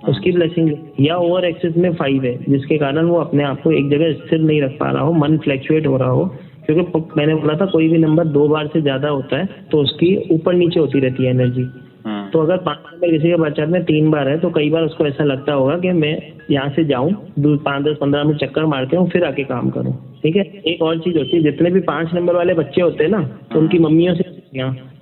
उसकी ब्लेसिंग। या ओवर एक्सेस में 5 है, जिसके कारण वो अपने आप को एक जगह स्थिर नहीं रख पा रहा हो, मन फ्लैक्चुएट हो रहा हो, क्योंकि मैंने बोला था कोई भी नंबर 2 बार से ज्यादा होता है तो उसकी ऊपर नीचे होती रहती है एनर्जी। तो अगर 5 नंबर किसी के बच्चे में 3 बार है तो कई बार उसको ऐसा लगता होगा कि मैं यहाँ से जाऊँ 5-10-15 मिनट चक्कर मार के फिर आके काम करूँ। ठीक है। एक और चीज होती है, जितने भी 5 नंबर वाले बच्चे होते हैं ना, तो उनकी मम्मियों से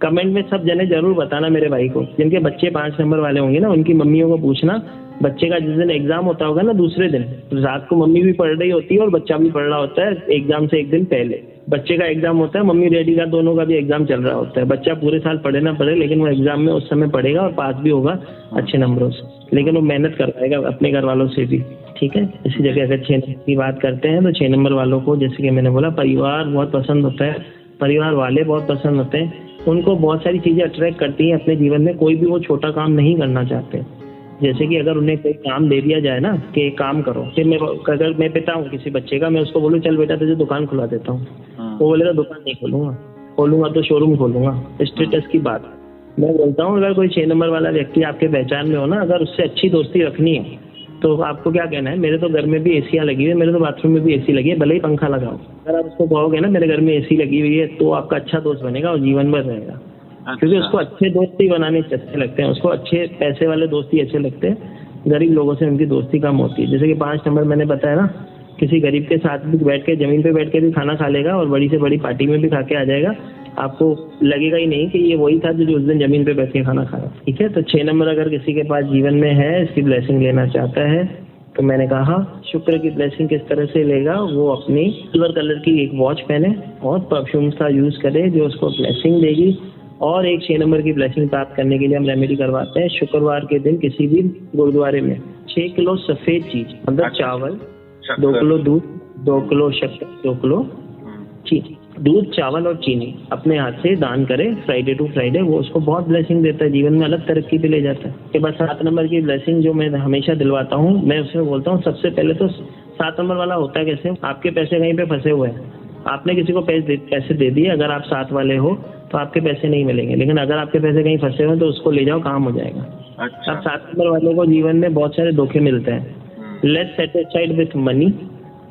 कमेंट में सब जने जरूर बताना मेरे भाई को, जिनके बच्चे 5 नंबर वाले होंगे ना, उनकी मम्मियों को पूछना। बच्चे का जिस दिन एग्जाम होता होगा ना, दूसरे दिन रात को मम्मी भी पढ़ रही होती है और बच्चा भी पढ़ रहा होता है। एग्जाम से एक दिन पहले बच्चे का एग्जाम होता है, मम्मी डैडी का दोनों का भी एग्जाम चल रहा होता है। बच्चा पूरे साल पढ़े ना पढ़े, लेकिन वो एग्जाम में उस समय पढ़ेगा और पास भी होगा अच्छे नंबरों से, लेकिन वो मेहनत करवाएगा अपने घर वालों से भी। ठीक है। इसी जगह अगर 6 नंबर की बात करते हैं तो 6 नंबर वालों को, जैसे कि मैंने बोला, परिवार बहुत पसंद होता है, परिवार वाले बहुत पसंद होते हैं। उनको बहुत सारी चीजें अट्रैक्ट करती हैं अपने जीवन में। कोई भी वो छोटा काम नहीं करना चाहते। जैसे कि अगर उन्हें कोई काम दे दिया जाए ना कि एक काम करो, फिर अगर मैं पिता हूँ किसी बच्चे का, मैं उसको बोलूँ चल बेटा तुझे दुकान खुला देता हूँ, वो बोलेगा दुकान नहीं खोलूंगा तो शोरूम खोलूंगा। स्टेटस की बात। मैं बोलता हूँ अगर कोई 6 नंबर वाला व्यक्ति आपके पहचान में हो ना, अगर उससे अच्छी दोस्ती रखनी है तो आपको क्या कहना है, मेरे तो घर में भी एसियां लगी हुई है, मेरे तो बाथरूम में भी एसी लगी है, भले ही पंखा लगाओ। अगर आप उसको कहोगे ना मेरे घर में एसी लगी हुई है, तो आपका अच्छा दोस्त बनेगा और जीवन भर रहेगा। क्योंकि उसको अच्छे दोस्ती बनाने अच्छे लगते हैं, उसको अच्छे पैसे वाले दोस्ती अच्छे लगते हैं। गरीब लोगों से उनकी दोस्ती कम होती है। जैसे कि 5 नंबर मैंने बताया ना, किसी गरीब के साथ भी बैठ के जमीन पे बैठ के भी खाना खा लेगा और बड़ी से बड़ी पार्टी में भी खा के आ जाएगा। आपको लगेगा ही नहीं कि ये वही था जो उस दिन जमीन पे बैठ के खाना खाया। ठीक है। तो 6 नंबर अगर किसी के पास जीवन में है, इसकी ब्लेसिंग लेना चाहता है, तो मैंने कहा शुक्र की ब्लेसिंग किस तरह से लेगा, वो अपनी सिल्वर कलर की एक वॉच पहने और परफ्यूम्स का यूज करे जो उसको ब्लेसिंग देगी। और एक 6 नंबर की ब्लेसिंग प्राप्त करने के लिए हम रेमेडी करवाते हैं। शुक्रवार के दिन किसी भी गुरुद्वारे में 6 किलो सफेद चीज, मतलब चावल, 2 किलो दूध, 2 किलो शक्कर, 2 किलो चीनी, दूध, चावल और चीनी अपने हाथ से दान करे फ्राइडे टू फ्राइडे। वो उसको बहुत ब्लेसिंग देता है, जीवन में अलग तरक्की पे ले जाता है। के बाद 7 नंबर की ब्लेसिंग जो मैं हमेशा दिलवाता हूँ, मैं उसमें बोलता हूँ सबसे पहले तो 7 नंबर वाला होता है कैसे, आपके पैसे कहीं पे फंसे हुए हैं, आपने किसी को पैसे दे दिए, अगर आप 7 वाले हो तो आपके पैसे नहीं मिलेंगे, लेकिन अगर आपके पैसे कहीं फंसे हुए तो उसको ले जाओ, काम हो जाएगा। अच्छा। अब 7 नंबर वाले को जीवन में बहुत सारे धोखे मिलते हैं। Less satisfied with money,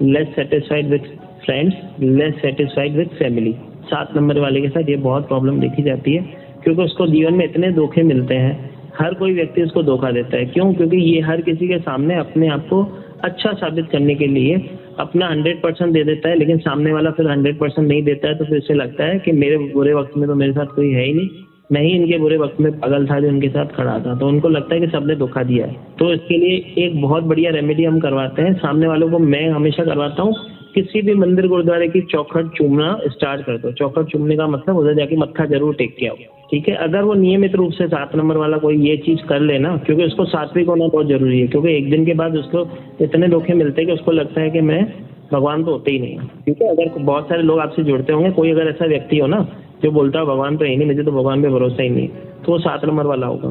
less satisfied with friends, less satisfied with family. 7 number वाले के साथ ये बहुत प्रॉब्लम देखी जाती है, क्योंकि उसको जीवन में इतने धोखे मिलते हैं। हर कोई व्यक्ति उसको धोखा देता है। क्यों? क्योंकि ये हर किसी के सामने अपने आप को अच्छा साबित करने के लिए अपना 100% दे देता है, लेकिन सामने वाला फिर 100% नहीं देता है। तो फिर इसे लगता है कि मेरे बुरे वक्त में तो मेरे साथ कोई है ही नहीं, मैं ही इनके बुरे वक्त में पागल था जो इनके साथ खड़ा था। तो उनको लगता है कि सबने धोखा दिया है। तो इसके लिए एक बहुत बढ़िया रेमेडी हम करवाते हैं। सामने वालों को मैं हमेशा करवाता हूँ, किसी भी मंदिर गुरुद्वारे की चौखट चूमना स्टार्ट कर दो। चौखट चूमने का मतलब उधर जाके मत्था जरूर टेक के आओ। ठीक है। अगर वो नियमित रूप से 7 नंबर वाला कोई ये चीज कर लेना, क्योंकि उसको सात्विक होना बहुत जरूरी है, क्योंकि एक दिन के बाद उसको इतने धोखे मिलते हैं कि उसको लगता है कि मैं भगवान तो होते ही नहीं है। ठीक है। अगर बहुत सारे लोग आपसे जुड़ते होंगे, कोई अगर ऐसा व्यक्ति हो ना जो बोलता है भगवान तो है ही नहीं, मुझे तो भगवान पे भरोसा ही नहीं, तो वो 7 नंबर वाला होगा।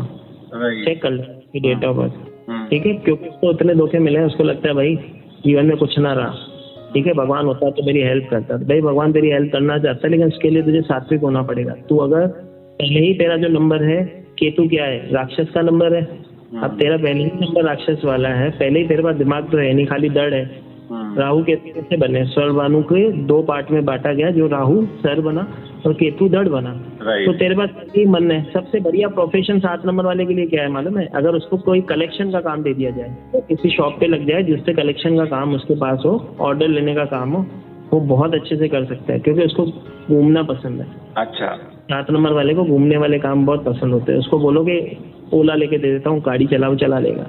चेक कर ले डेट ऑफ बर्थ। ठीक है। क्योंकि उसको इतने धोखे मिले हैं, उसको लगता है भाई जीवन में कुछ ना रहा। ठीक है। भगवान होता तो मेरी हेल्प करता। भाई भगवान तेरी हेल्प करना चाहता है, लेकिन उसके लिए तुझे सात्विक होना पड़ेगा। तू अगर पहले ही तेरा जो नंबर है, केतु क्या है, राक्षस का नंबर है। अब तेरा पहले ही नंबर राक्षस वाला है, पहले ही तेरे पास दिमाग तो है नहीं, खाली दर्द है। राहु केतु कैसे बने, स्वर्भानु के 2 पार्ट में बांटा गया, जो राहु सर बना और केतु धड़ बना। Right. तो तेरे पास यही मन है। सबसे बढ़िया प्रोफेशन 7 नंबर वाले के लिए क्या है मालूम है? अगर उसको कोई कलेक्शन का काम दे दिया जाए, तो किसी शॉप पे लग जाए जिससे कलेक्शन का काम उसके पास हो, ऑर्डर लेने का काम हो, वो बहुत अच्छे से कर सकता है, क्योंकि उसको घूमना पसंद है। अच्छा। 7 नंबर वाले को घूमने वाले काम बहुत पसंद होते हैं। उसको बोलो कि ओला लेके दे देता हूँ, गाड़ी चलाओ, चला लेगा,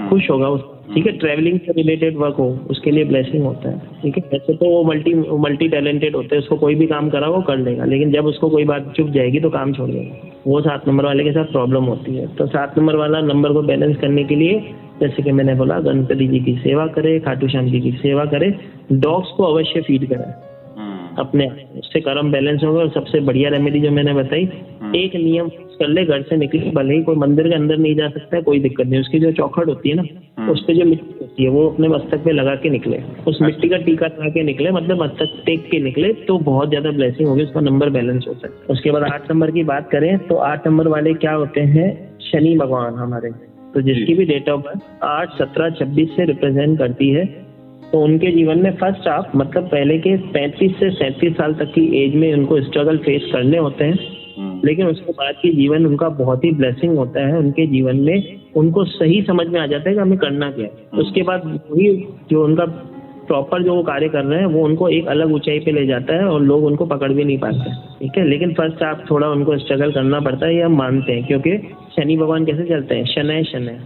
खुश होगा उस। ठीक है, ट्रैवलिंग से रिलेटेड वर्क हो, उसके लिए ब्लेसिंग होता है। ठीक है, वैसे तो वो मल्टी टैलेंटेड होते हैं, उसको कोई भी काम करा वो कर लेगा, लेकिन जब उसको कोई बात चुप जाएगी तो काम छोड़ देगा। वो 7 नंबर वाले के साथ प्रॉब्लम होती है। तो 7 नंबर वाला नंबर को बैलेंस करने के लिए, जैसे कि मैंने बोला, गणपति जी की सेवा करे, खाटू श्याम जी की सेवा करे, डॉग्स को अवश्य फीड कराए अपने, उससे कर्म बैलेंस होगा। और सबसे बढ़िया रेमेडी जो मैंने बताई, एक नियम फिक्स कर ले, घर से निकले, भले ही कोई मंदिर के अंदर नहीं जा सकता है, कोई दिक्कत नहीं, उसकी जो चौखट होती है ना, उस पे जो मिट्टी होती है वो अपने मस्तक पे लगा के निकले, उस मिट्टी का टीका लगा के निकले, मतलब मस्तक टेक के निकले, तो बहुत ज्यादा ब्लेसिंग होगी, उसका नंबर बैलेंस होता है। उसके बाद 8 नंबर की बात करें तो 8 नंबर वाले क्या होते हैं? शनि भगवान हमारे, तो जिसकी भी डेट ऑफ बर्थ 8, 17, 26 से रिप्रेजेंट करती है, तो उनके जीवन में फर्स्ट हाफ, मतलब पहले के 35 से 37 साल तक की एज में उनको स्ट्रगल फेस करने होते हैं, लेकिन उसके बाद की जीवन उनका बहुत ही ब्लेसिंग होता है। उनके जीवन में उनको सही समझ में आ जाता है कि हमें करना क्या है। उसके बाद वही जो उनका प्रॉपर जो वो कार्य कर रहे हैं, वो उनको एक अलग ऊंचाई पे ले जाता है और लोग उनको पकड़ भी नहीं पाते। ठीक है, लेकिन फर्स्ट हाफ थोड़ा उनको स्ट्रगल करना पड़ता है, ये हम मानते हैं, क्योंकि शनि भगवान कैसे चलते हैं? शनै शनै,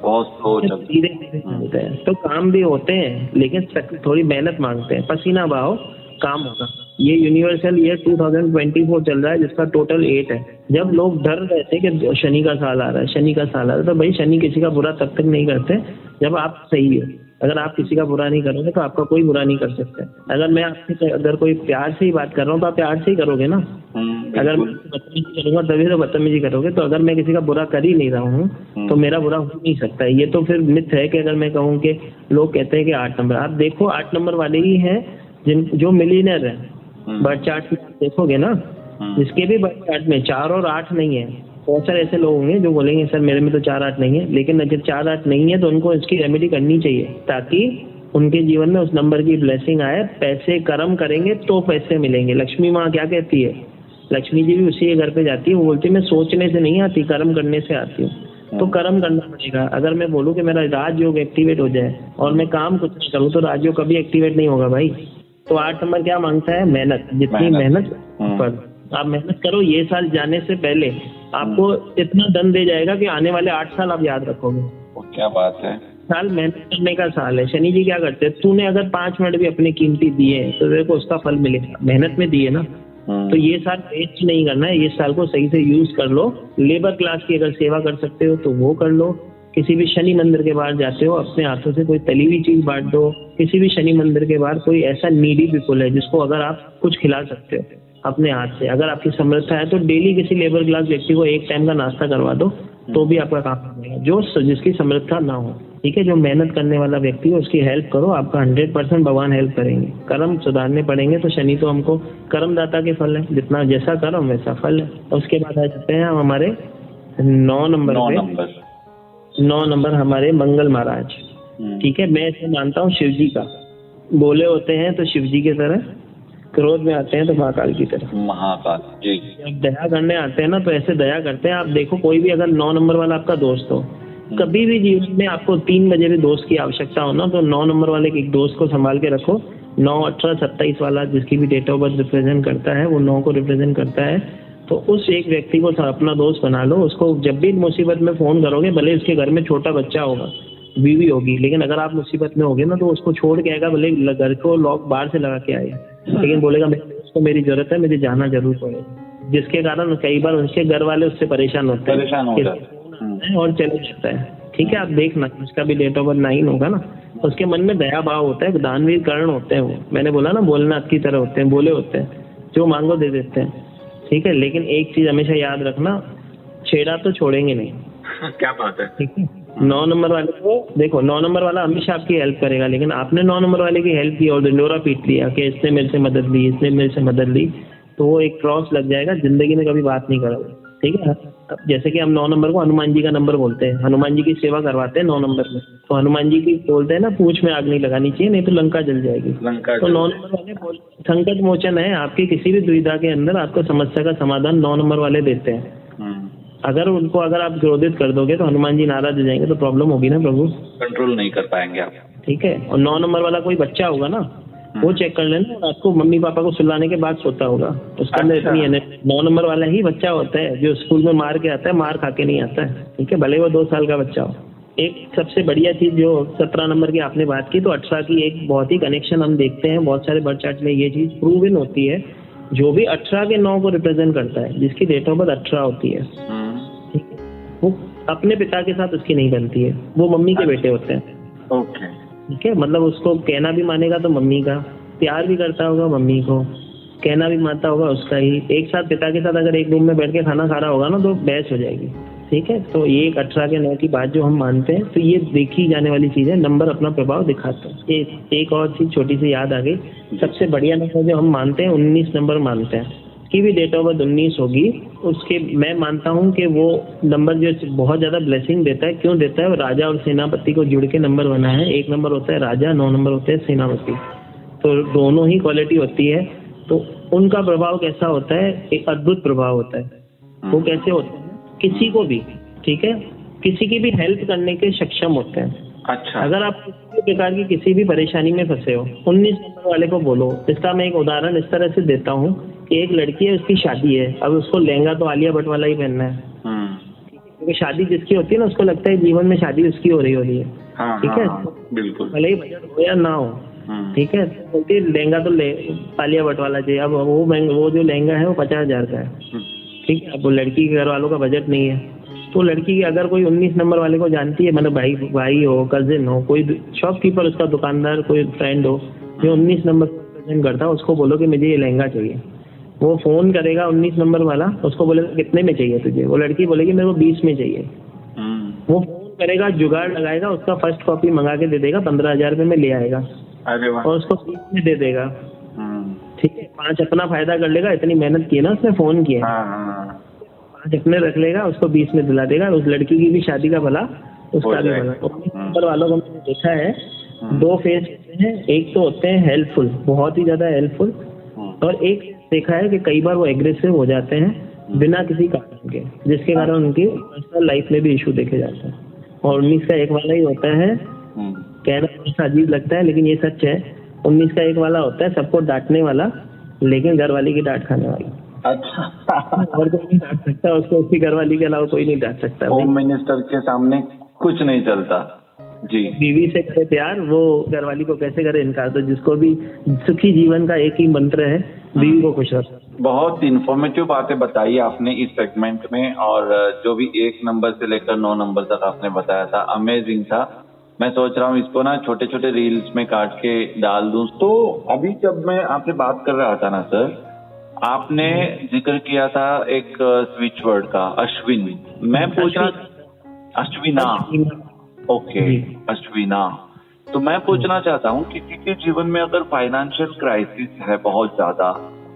बहुत स्लो चलते धीरे धीरे चलते हैं। तो काम भी होते हैं, लेकिन थोड़ी मेहनत मांगते हैं, पसीना बहाओ, काम होगा। ये यूनिवर्सल ईयर 2024 चल रहा है, जिसका टोटल 8 है। जब लोग डर रहे थे कि शनि का साल आ रहा है, शनि का साल आ रहा है, तो भाई शनि किसी का बुरा तब तक नहीं करते जब आप सही हो। अगर आप किसी का बुरा नहीं करोगे तो आपका कोई बुरा नहीं कर सकता। अगर मैं आपसे अगर कोई प्यार से ही बात कर रहा हूँ तो आप प्यार से ही करोगे ना। अगर मैं बदतमीजी करूंगा तभी तो बदतमीजी करोगे। तो अगर मैं किसी का बुरा कर ही नहीं रहा हूँ तो मेरा बुरा हो नहीं सकता। ये तो फिर मिथ है कि अगर मैं कहूँ कि लोग कहते हैं कि 8 नंबर, आप देखो 8 नंबर वाले ही हैं जो मिलीनियर है। बर्थ चार्ट में देखोगे ना, जिसके भी बर्थ चार्ट में 4 और 8 नहीं है, बहुत सारे ऐसे लोग होंगे जो बोलेंगे सर मेरे में तो 4, 8 नहीं है। लेकिन जब 4, 8 नहीं है तो उनको इसकी रेमेडी करनी चाहिए, ताकि उनके जीवन में उस नंबर की ब्लेसिंग आए। पैसे कर्म करेंगे तो पैसे मिलेंगे। लक्ष्मी माँ क्या कहती है? लक्ष्मी जी भी उसी के घर पे जाती है, वो बोलती है मैं सोचने से नहीं आती, कर्म करने से आती हूँ। तो कर्म करना पड़ेगा। अगर मैं बोलूँ कि मेरा राजयोग एक्टिवेट हो जाए और मैं काम कुछ नहीं करूँ तो राजयोग कभी एक्टिवेट नहीं होगा भाई। तो 8 नंबर क्या मांगता है? मेहनत। जितनी मेहनत पर आप मेहनत करो, ये साल जाने से पहले आपको इतना दंड दे जाएगा कि आने वाले 8 साल आप याद रखोगे। क्या बात है। साल मेहनत करने का साल है। शनि जी क्या करते हैं? तूने अगर 5 मिनट भी अपनी कीमती दिए तो तेरे को उसका फल मिलेगा। मेहनत में दिए ना, तो ये साल वेस्ट नहीं करना है। ये साल को सही से यूज कर लो। लेबर क्लास की अगर सेवा कर सकते हो तो वो कर लो। किसी भी शनि मंदिर के बाहर जाते हो, अपने हाथों से कोई तली हुई चीज बांट दो। किसी भी शनि मंदिर के बाहर कोई ऐसा नीडी पीपल है जिसको अगर आप कुछ खिला सकते हो अपने हाथ से, अगर आपकी समर्था है तो डेली किसी लेबर क्लास व्यक्ति को एक टाइम का नाश्ता करवा दो तो भी आपका काम बनेगा। जो जिसकी समर्था ना हो, ठीक है, जो मेहनत करने वाला व्यक्ति है उसकी हेल्प करो, आपका 100% भगवान हेल्प करेंगे। कर्म सुधारने पड़ेंगे तो शनि तो हमको कर्मदाता के फल है, जितना जैसा कर्म वैसा फल है। उसके बाद आ जाते हैं हम हमारे 9 नंबर पे। 9 नंबर हमारे मंगल महाराज। ठीक है, मैं इसे मानता हूँ शिव जी का। बोले होते हैं तो शिव जी की तरह, क्रोध में आते हैं तो महाकाल की तरह। महाकाल जी। जब दया करने आते हैं ना तो ऐसे दया करते हैं। आप देखो कोई भी अगर 9 नंबर वाला आपका दोस्त हो, कभी भी जीवन में आपको 3 बजे भी दोस्त की आवश्यकता हो ना, तो 9 नंबर वाले एक दोस्त को संभाल के रखो। 9, 18, 27 वाला जिसकी भी डेट ऑफ बर्थ रिप्रेजेंट करता है, वो 9 को रिप्रेजेंट करता है, तो उस एक व्यक्ति को अपना दोस्त बना लो। उसको जब भी मुसीबत में फोन करोगे, भले उसके घर में छोटा बच्चा होगा, बीवी होगी, लेकिन अगर आप मुसीबत में होगे ना तो उसको छोड़ के आएगा। भले घर को लॉक बाहर से लगा के आएगा, लेकिन बोलेगा मेरे दोस्त को मेरी जरूरत है, मुझे जाना जरूर पड़ेगा। जिसके कारण कई बार उनके घर वाले उससे परेशान होते हैं और चले जाता है। ठीक है, आप देखना, उसका भी डेट ऑफ बर्थ 9 होगा ना, उसके मन में दया भाव होता है, दानवीर कर्ण होते हैं वो। मैंने बोला ना, भोलेनाथ की तरह होते हैं, बोले होते हैं, जो मांगो दे देते हैं। ठीक है, लेकिन एक चीज हमेशा याद रखना, छेड़ा तो छोड़ेंगे नहीं। क्या बात है। ठीक है, 9 नंबर वाले को देखो, 9 नंबर वाला हमेशा आपकी हेल्प करेगा, लेकिन आपने 9 नंबर वाले की हेल्प की और डंडोरा पीट लिया कि इसने मेरे से मदद ली, इसने मेरे से मदद ली, तो वो एक क्रॉस लग जाएगा, जिंदगी में कभी बात नहीं करोगे। ठीक है, अब जैसे कि हम 9 नंबर को हनुमान जी का नंबर बोलते हैं, हनुमान जी की सेवा करवाते हैं 9 नंबर में, तो हनुमान जी की बोलते हैं ना, पूंछ में आग नहीं लगानी चाहिए नहीं तो लंका जल जाएगी। तो 9 नंबर वाले संकट मोचन है, आपकी किसी भी दुविधा के अंदर आपको समस्या का समाधान 9 नंबर वाले देते हैं। अगर आप क्रोधित कर दोगे तो हनुमान जी नाराज हो जाएंगे, तो प्रॉब्लम होगी ना प्रभु, कंट्रोल नहीं कर पाएंगे आप। ठीक है। और 9 नंबर वाला कोई बच्चा होगा ना, वो चेक कर लेना, रात को मम्मी पापा को सुलाने के बाद सोता होगा, उसके अंदर इतनी एनर्जी। 9 नंबर वाला ही बच्चा होता है जो स्कूल में मार के आता है, मार खा के नहीं आता है, ठीक है, भले वो 2 साल का बच्चा हो। एक सबसे बढ़िया चीज जो 17 नंबर की आपने बात की, तो 18 की एक बहुत ही कनेक्शन हम देखते हैं बहुत सारे बर्थ चार्ट में, ये चीज प्रूव इन होती है। जो भी 18 के 9 को रिप्रेजेंट करता है, जिसकी डेट ऑफ बर्थ 18 होती है, ठीक है, वो अपने पिता के साथ उसकी नहीं बनती है, वो मम्मी के बेटे होते हैं। ओके, ठीक है, मतलब उसको कहना भी मानेगा तो मम्मी का, प्यार भी करता होगा मम्मी को, कहना भी मानता होगा उसका ही। एक साथ पिता के साथ अगर एक रूम में बैठ के खाना खा रहा होगा ना, तो बहस हो जाएगी। ठीक है, तो ये एक 18 के 9 की बात जो हम मानते हैं, तो ये देखी जाने वाली चीज है, नंबर अपना प्रभाव दिखाता है। एक और चीज छोटी सी याद आ गई, सबसे बढ़िया नंबर जो हम मानते हैं 19 नंबर मानते हैं, की भी डेट ऑफ बर्थ 19 होगी, उसके मैं मानता हूँ कि वो नंबर जो बहुत ज्यादा ब्लेसिंग देता है। क्यों देता है? वो राजा और सेनापति को जुड़ के नंबर बना है। 1 नंबर होता है राजा, 9 नंबर होते हैं सेनापति, तो दोनों ही क्वालिटी होती है। तो उनका प्रभाव कैसा होता है? एक अद्भुत प्रभाव होता है। वो कैसे होता है? किसी को भी, ठीक है, किसी की भी हेल्प करने के सक्षम होते हैं। अच्छा, अगर आप किसी भी प्रकार की किसी भी परेशानी में फंसे हो, 19 नंबर वाले को बोलो। इसका मैं एक उदाहरण इस तरह से देता हूँ कि एक लड़की है, उसकी शादी है, अब उसको लहंगा तो आलिया भट्ट वाला ही पहनना है, क्योंकि शादी जिसकी होती है ना, उसको लगता है जीवन में शादी उसकी हो रही है। ठीक है, बिल्कुल, भले ही बजट हो या ना हो, ठीक है, तो बोलती है लहंगा तो आलिया भट्ट वाला चाहिए। अब वो जो लहंगा है वो 50,000 का है, ठीक है। अब वो लड़की के घर वालों का बजट नहीं है, तो लड़की अगर कोई 19 नंबर वाले को जानती है, मतलब भाई हो, कजिन हो, कोई शॉपकीपर, उसका दुकानदार, कोई फ्रेंड हो जो 19 नंबर प्रेजेंट करता है, उसको बोलो कि मुझे ये लहंगा चाहिए। वो फोन करेगा 19 नंबर वाला, उसको बोलेगा कितने में चाहिए तुझे? वो लड़की बोलेगी मेरे को 20 में चाहिए। वो फोन करेगा, जुगाड़ लगाएगा, उसका फर्स्ट कॉपी मंगा के दे देगा, 15,000 रुपये में ले आएगा। अरे वाह, और उसको 20 में दे देगा। ठीक है, 5 अपना फायदा कर लेगा, इतनी मेहनत की ना उसने, फोन किया, 5 अपने रख लेगा, उसको 20 में दिला देगा। उस लड़की की भी शादी का भला, उसका भी भला। 19 नंबर वालों को मैंने देखा है, 2 फेज होते हैं। एक तो होते हैं हेल्पफुल, बहुत ही ज्यादा हेल्पफुल, और एक देखा है कि कई बार वो एग्रेसिव हो जाते हैं बिना किसी कारण के, जिसके कारण उनकी पर्सनल लाइफ में भी इशू देखे जाते हैं। और 19 का 1 वाला ही होता है, कहना थोड़ा अजीब लगता है लेकिन ये सच है। 19 का 1 वाला होता है सबको डांटने वाला, लेकिन घरवाली की डांट खाने वाला। अच्छा, और कोई नहीं डांट सकता उसको, उसकी घरवाली के अलावा कोई नहीं डांट सकता। होम मिनिस्टर के सामने कुछ नहीं चलता जी। बीवी से करे प्यार, वो घरवाली को कैसे करे इनकार? तो जिसको भी सुखी जीवन का एक ही मंत्र है, बीवी को खुश रखो। बहुत इन्फॉर्मेटिव बातें बताई आपने इस सेगमेंट में, और जो भी 1 नंबर से लेकर 9 नंबर तक आपने बताया था, अमेजिंग था। मैं सोच रहा हूँ इसको ना छोटे छोटे रील्स में काट के डाल दूं। तो अभी जब मैं आपसे बात कर रहा था ना सर, आपने जिक्र किया था एक स्विच वर्ड का, अश्विन। मैं पूछ रहा, अश्विना, ओके, अश्विना। तो मैं पूछना चाहता हूँ, किसी के जीवन में अगर फाइनेंशियल क्राइसिस है बहुत ज्यादा,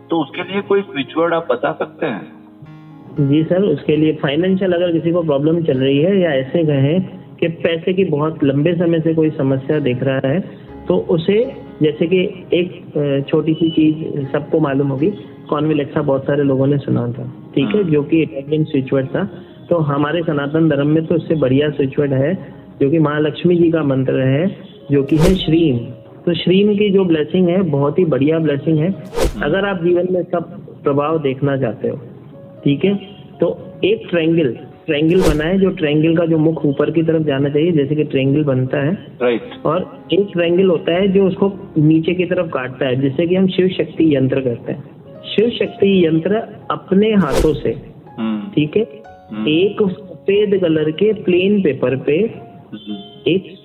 तो उसके लिए कोई स्विच वर्ड आप बता सकते हैं? जी सर, उसके लिए फाइनेंशियल अगर किसी को प्रॉब्लम चल रही है, या ऐसे कहें कि पैसे की बहुत लंबे समय से कोई समस्या देख रहा है, तो उसे, जैसे कि एक छोटी सी चीज सबको मालूम होगी, कॉन्विलेक्सा बहुत सारे लोगों ने सुना था, ठीक है, जो कि इटालियन स्विच वर्ड था। तो हमारे सनातन धर्म में तो इससे बढ़िया स्विच वर्ड है, जो कि महालक्ष्मी जी का मंत्र है, जो कि है श्रीम। तो श्रीम की जो ब्लेसिंग है, बहुत ही बढ़िया ब्लेसिंग है। अगर आप जीवन में इसका प्रभाव देखना चाहते हो, ठीक है, तो एक ट्रायंगल बनाए, जो ट्रायंगल का जो मुख ऊपर की तरफ जाना चाहिए, जैसे कि ट्रायंगल बनता है, राइट। और एक ट्रायंगल होता है जो उसको नीचे की तरफ काटता है, जिससे कि हम शिव शक्ति यंत्र करते हैं। शिव शक्ति यंत्र अपने हाथों से, ठीक है, एक सफेद कलर के प्लेन पेपर पे एक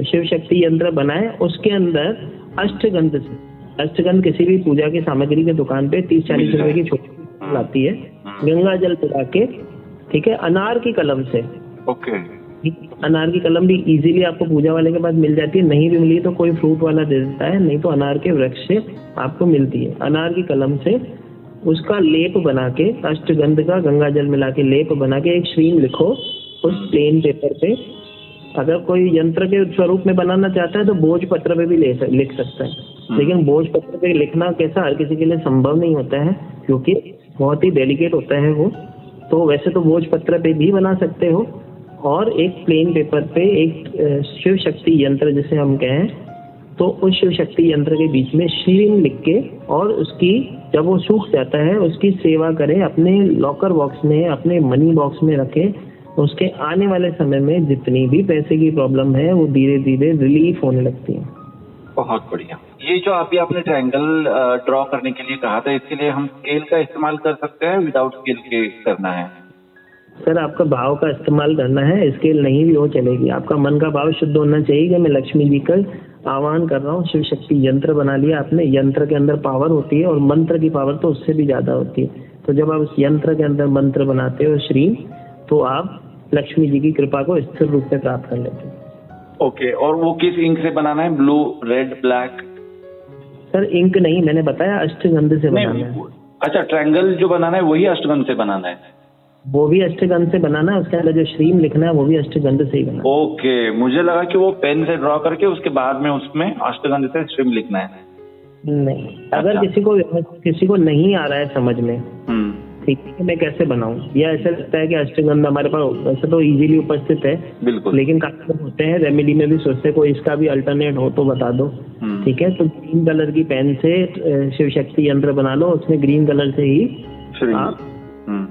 शिव शक्ति यंत्र बनाए। उसके अंदर अष्टगंध से, अष्टगंध किसी भी पूजा की सामग्री की दुकान पे 30-40 रुपए की छोटी आती है, गंगा जल पिला के, ठीक है, अनार की कलम से, ओके, अनार की कलम भी इजीली आपको पूजा वाले के पास मिल जाती है। नहीं भी मिली तो कोई फ्रूट वाला दे देता है, नहीं तो अनार के वृक्ष से आपको मिलती है। अनार की कलम से उसका लेप बना के, अष्टगंध का गंगा जल मिला के लेप बना के एक श्रीम लिखो उस प्लेन पेपर पे। अगर कोई यंत्र के स्वरूप में बनाना चाहता है तो बोझ पत्र पे भी लिख सकता है, लेकिन बोझ पत्र पे लिखना कैसा हर किसी के लिए संभव नहीं होता है, क्योंकि बहुत ही डेलिकेट होता है वो। तो वैसे तो बोझ पत्र पे भी बना सकते हो, और एक प्लेन पेपर पे एक शिव शक्ति यंत्र जिसे हम कहें, तो उस शिव शक्ति यंत्र के बीच में श्रीम लिख के, और उसकी जब वो सूख जाता है उसकी सेवा करें, अपने लॉकर बॉक्स में, अपने मनी बॉक्स में रखें। उसके आने वाले समय में जितनी भी पैसे की प्रॉब्लम है वो धीरे धीरे रिलीफ होने लगती है। बहुत बढ़िया। ये जो अभी आपने ट्रायंगल ड्रॉ करने के लिए कहा था, इसके लिए हम स्केल का इस्तेमाल कर सकते हैं, विदाउट स्केल के करना है? सर आपका भाव का इस्तेमाल करना है, स्केल नहीं भी हो चलेगी। आपका मन का भाव शुद्ध होना चाहिए कि मैं लक्ष्मी जी का आह्वान कर रहा हूँ। शिव शक्ति यंत्र बना लिया आपने, यंत्र के अंदर पावर होती है और मंत्र की पावर तो उससे भी ज्यादा होती है। तो जब आप उस यंत्र के अंदर मंत्र बनाते हो श्री, तो आप लक्ष्मी जी की कृपा को स्थिर रूप में प्राप्त कर लेते हो। ओके, और वो किस इंक से बनाना है? Blue, red, black? Sir ink नहीं, मैंने बताया अष्टगंध से बनाना है। अच्छा, ट्रायंगल जो बनाना है वही अष्टगंध से बनाना है? वो भी अष्टगंध से बनाना है, उसके अंदर जो श्रीम लिखना है वो भी अष्टगंध से ही बनाना है। ओके, मुझे लगा कि वो पेन से ड्रॉ करके उसके बाद में उसमें अष्टगंध से श्रीम लिखना है। नहीं, अगर किसी को नहीं आ रहा है समझ में, ठीक है, मैं कैसे बनाऊं, या ऐसा लगता है कि अष्टगंध हमारे पास वैसे तो इजीली उपस्थित है, बिल्कुल, लेकिन काफी लोग होते हैं रेमेडी में भी सोचते हैं कोई इसका भी अल्टरनेट हो तो बता दो। ठीक है, तो ग्रीन कलर की पेन से शिव शक्ति यंत्र बना लो, उसमें ग्रीन कलर से ही आप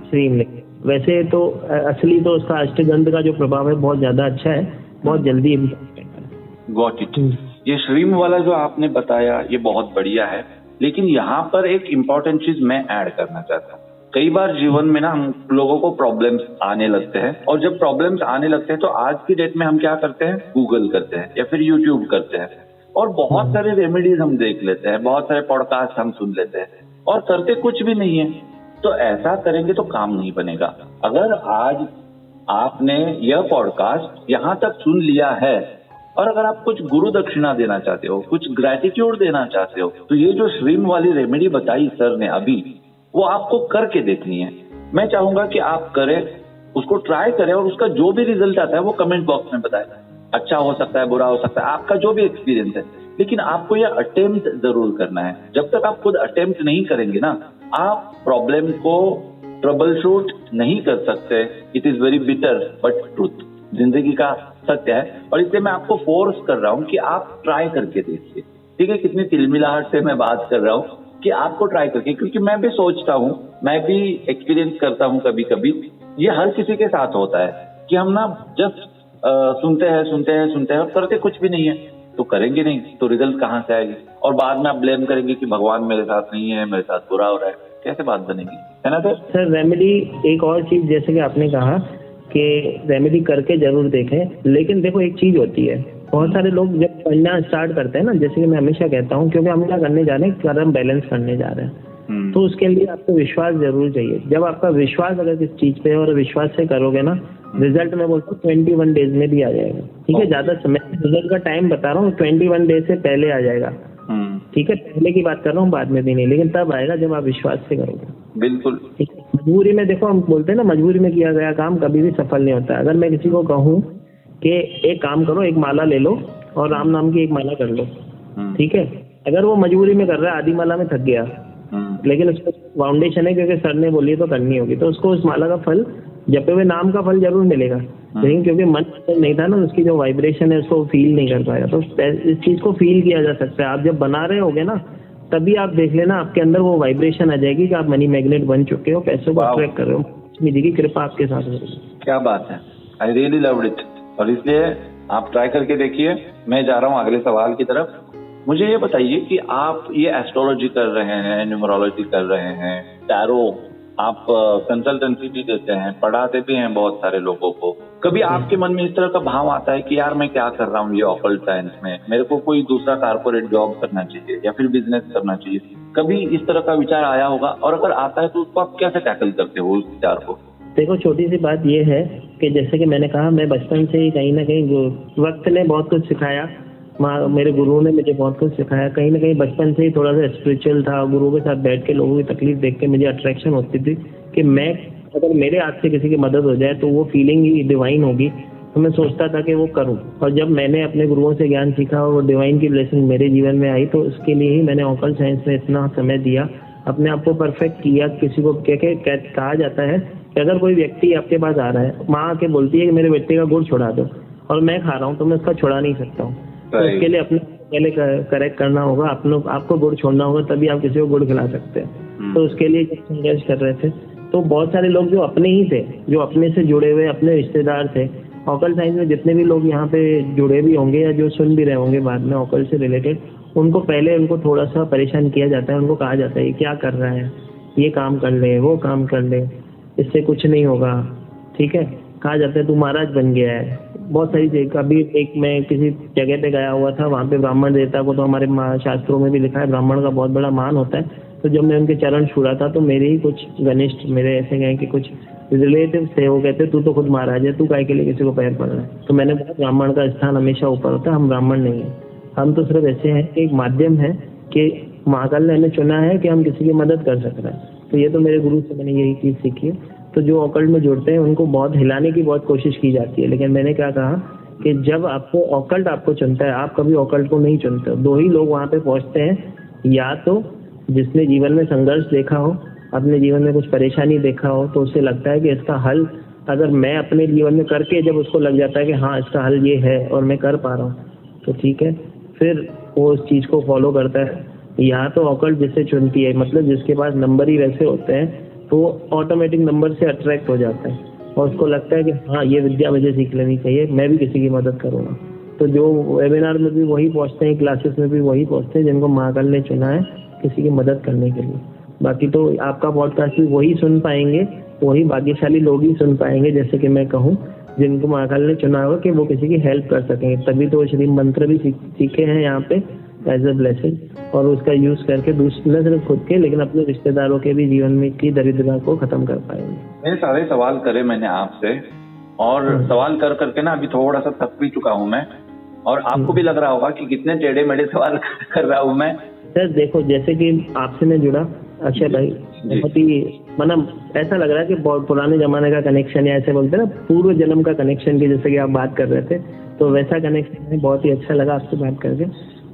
श्रीम लिखें। वैसे तो असली तो उसका अष्टगंध का जो प्रभाव है बहुत ज्यादा अच्छा है, बहुत जल्दी। Got it. ये श्रीम वाला जो आपने बताया ये बहुत बढ़िया है, लेकिन यहाँ पर एक इम्पोर्टेंट चीज मैं ऐड करना चाहता हूँ। कई बार जीवन में ना हम लोगों को प्रॉब्लम्स आने लगते हैं, और जब प्रॉब्लम्स आने लगते हैं तो आज की डेट में हम क्या करते हैं? गूगल करते हैं या फिर यूट्यूब करते हैं, और बहुत सारे रेमेडीज हम देख लेते हैं, बहुत सारे पॉडकास्ट हम सुन लेते हैं, और करते कुछ भी नहीं है। तो ऐसा करेंगे तो काम नहीं बनेगा। अगर आज आपने यह पॉडकास्ट यहाँ तक सुन लिया है, और अगर आप कुछ गुरु दक्षिणा देना चाहते हो, कुछ ग्रेटिट्यूड देना चाहते हो, तो ये जो श्रीम वाली रेमेडी बताई सर ने अभी, वो आपको करके देखनी है। मैं चाहूंगा कि आप करें, उसको ट्राई करें, और उसका जो भी रिजल्ट आता है वो कमेंट बॉक्स में बताएं। अच्छा हो सकता है, बुरा हो सकता है, आपका जो भी एक्सपीरियंस है, लेकिन आपको यह अटेम्प्ट जरूर करना है। जब तक आप खुद अटेम्प्ट नहीं करेंगे ना, आप प्रॉब्लम को ट्रबल शूट नहीं कर सकते। It is very bitter but truth, जिंदगी का सत्य है। और इसलिए मैं आपको फोर्स कर रहा हूँ कि आप ट्राई करके देखिए। ठीक है, कितनी तिलमिलाहट से मैं बात कर रहा हूँ कि आपको ट्राई करके, क्योंकि मैं भी सोचता हूँ, मैं भी एक्सपीरियंस करता हूँ कभी कभी, ये हर किसी के साथ होता है कि हम ना जस्ट सुनते हैं और करते कुछ भी नहीं है। तो करेंगे नहीं तो रिजल्ट कहाँ से आएगी? और बाद में आप ब्लेम करेंगे कि भगवान मेरे साथ नहीं है, मेरे साथ बुरा हो रहा है। कैसे बात बनेगी, है ना सर? सर रेमेडी एक और चीज, जैसे कि आपने कहा कि रेमेडी करके जरूर देखें, लेकिन देखो एक चीज होती है, बहुत सारे लोग जब पढ़ना स्टार्ट करते हैं ना, जैसे कि मैं हमेशा कहता हूँ, क्योंकि हम क्या करने जा रहे हैं, कर्म बैलेंस करने जा रहे हैं, तो उसके लिए आपको विश्वास जरूर चाहिए। जब आपका विश्वास अगर किस चीज पे है और विश्वास से करोगे ना, रिजल्ट मैं बोलता हूँ 21 डेज में भी आ जाएगा। ठीक है, ज्यादा समय, रिजल्ट का टाइम बता रहा हूँ, 21 डेज से पहले आ जाएगा। ठीक है, पहले की बात कर रहा हूँ, बाद में भी नहीं, लेकिन तब आएगा जब आप विश्वास से करोगे। बिल्कुल। ठीक है, मजबूरी में देखो, हम बोलते हैं ना, मजबूरी में किया गया काम कभी भी सफल नहीं होता। अगर मैं किसी को कहूँ कि एक काम करो, एक माला ले लो और राम नाम की एक माला कर लो, ठीक है, अगर वो मजबूरी में कर रहा है, आधी माला में थक गया, लेकिन उसको फाउंडेशन है क्योंकि सर ने बोली तो करनी होगी, तो उसको उस माला का फल, जपे हुए नाम का फल जरूर मिलेगा, लेकिन क्योंकि मन नहीं था ना, उसकी जो वाइब्रेशन है उसको फील नहीं कर पाएगा। तो इस चीज को फील किया जा सकता है। आप जब बना रहे होगे ना, तभी आप देख लेना, आपके अंदर वो वाइब्रेशन आ जाएगी कि आप मनी मैग्नेट बन चुके हो, पैसों को अट्रैक्ट कर रहे हो, लक्ष्मी जी की कृपा आपके साथ होगी। क्या बात है, आई रियली लव्ड इट। और इसलिए आप ट्राई करके देखिए। मैं जा रहा हूँ अगले सवाल की तरफ। मुझे ये बताइए कि आप ये एस्ट्रोलॉजी कर रहे हैं, न्यूमरोलॉजी कर रहे हैं, टैरो, आप कंसल्टेंसी भी देते हैं, पढ़ाते भी हैं बहुत सारे लोगों को। कभी आपके मन में इस तरह का भाव आता है कि यार मैं क्या कर रहा हूँ ये ऑकल्ट साइंस में, मेरे को कोई दूसरा कारपोरेट जॉब करना चाहिए या फिर बिजनेस करना चाहिए? कभी इस तरह का विचार आया होगा, और अगर आता है तो उसको आप कैसे टैकल करते हो उस विचार को? देखो, छोटी सी बात ये है कि जैसे कि मैंने कहा, मैं बचपन से ही कहीं ना कहीं वक्त ने बहुत कुछ सिखाया, मेरे गुरुओं ने मुझे बहुत कुछ सिखाया। कहीं ना कहीं बचपन से ही थोड़ा सा स्पिरिचुअल था। गुरुओं के साथ बैठ के लोगों की तकलीफ देख के मुझे अट्रैक्शन होती थी कि मैं अगर मेरे हाथ से किसी की मदद हो जाए तो वो फीलिंग ही डिवाइन होगी। तो मैं सोचता था कि वो करूं। और जब मैंने अपने गुरुओं से ज्ञान सीखा और वो डिवाइन की ब्लेसिंग मेरे जीवन में आई, तो उसके लिए ही मैंने ऑकल्ट साइंस में इतना समय दिया, अपने आप को परफेक्ट किया। किसी को कहा जाता है कि अगर कोई व्यक्ति आपके पास आ रहा है, माँ आके बोलती है कि मेरे बेटे का गुड़ छुड़ा दो, और मैं खा रहा हूँ तो मैं उसका छुड़ा नहीं सकता हूँ। तो उसके लिए अपने पहले करेक्ट करना होगा, आपको गुड़ छोड़ना होगा, तभी आप किसी को गुड़ खिला सकते हैं। तो उसके लिए जब संघर्ष कर रहे थे तो बहुत सारे लोग जो अपने ही थे, जो अपने से जुड़े हुए अपने रिश्तेदार थे, ऑकल्ट साइंस में जितने भी लोग यहाँ पे जुड़े भी होंगे या जो सुन भी रहे होंगे बाद में ऑकल्ट से रिलेटेड, उनको पहले उनको थोड़ा सा परेशान किया जाता है। उनको कहा जाता है ये क्या कर रहा है, ये काम कर ले, वो काम कर ले, इससे कुछ नहीं होगा, ठीक है। कहा जाता है तू महाराज बन गया है। बहुत सारी चीज। अभी एक मैं किसी जगह पे गया हुआ था, वहाँ पे ब्राह्मण देवता को, तो हमारे शास्त्रों में भी लिखा है ब्राह्मण का बहुत बड़ा मान होता है। तो जब मैं उनके चरण छू रहा था तो मेरे ही कुछ घनिष्ठ, मेरे ऐसे गए कि कुछ रिलेटिव थे, वो कहते तू तो खुद महाराज है, तू काहे के लिए किसी को पैर पड़ रहा है। तो मैंने बोला ब्राह्मण का स्थान हमेशा ऊपर होता है, हम ब्राह्मण नहीं है। हम तो सिर्फ ऐसे हैं कि एक माध्यम है कि महाकाल ने हमें चुना है कि हम किसी की मदद कर सकते हैं। तो ये तो मेरे गुरु से मैंने यही चीज़ सीखी है। तो जो ऑकल्ट में जुड़ते हैं उनको बहुत हिलाने की बहुत कोशिश की जाती है, लेकिन मैंने क्या कहा कि जब आपको ऑकल्ट आपको चुनता है, आप कभी ऑकल्ट को नहीं चुनते। दो ही लोग वहाँ पे पहुँचते हैं, या तो जिसने जीवन में संघर्ष देखा हो, अपने जीवन में कुछ परेशानी देखा हो, तो उसे लगता है कि इसका हल अगर मैं अपने जीवन में करके, जब उसको लग जाता है कि हाँ इसका हल ये है और मैं कर पा रहा हूँ, तो ठीक है, फिर वो उस चीज़ को फॉलो करता है। यहाँ तो ऑकल्ट जिससे चुनती है, मतलब जिसके पास नंबर ही वैसे होते हैं, तो ऑटोमेटिक नंबर से अट्रैक्ट हो जाता है और उसको लगता है कि हाँ ये विद्या मुझे सीख लेनी चाहिए, मैं भी किसी की मदद करूँगा। तो जो वेबिनार में भी वही पहुँचते हैं, क्लासेस में भी वही पहुँचते हैं जिनको महाकाल ने चुना है किसी की मदद करने के लिए। बाकी तो आपका पॉडकास्ट भी वही सुन पाएंगे, वही भाग्यशाली लोग ही सुन पाएंगे, जैसे कि मैं कहूँ, जिनको महाकाल ने चुना होगा कि वो किसी की हेल्प कर सकेंगे। तभी तो श्री मंत्र भी सीखे हैं यहाँ पे एज अ ब्लेसिंग, और उसका यूज करके दूसरे न सिर्फ खुद के लेकिन अपने रिश्तेदारों के भी जीवन में की दरिद्रता को खत्म कर पाएंगे। मेरे सारे सवाल करे मैंने आपसे, और सवाल कर करके ना अभी थोड़ा सा थक भी चुका हूँ मैं, और आपको भी लग रहा होगा कि कितने टेढ़े मेढ़े सवाल कर रहा हूँ मैं। सर देखो, जैसे कि आपसे मैं जुड़ा अक्षय भाई, बहुत ही मतलब ऐसा लग रहा है कि बहुत पुराने जमाने का कनेक्शन, या ऐसे बोलते हैं ना पूर्व जन्म का कनेक्शन की, जैसे कि आप बात कर रहे थे, तो वैसा कनेक्शन है। बहुत ही अच्छा लगा आपसे बात करके।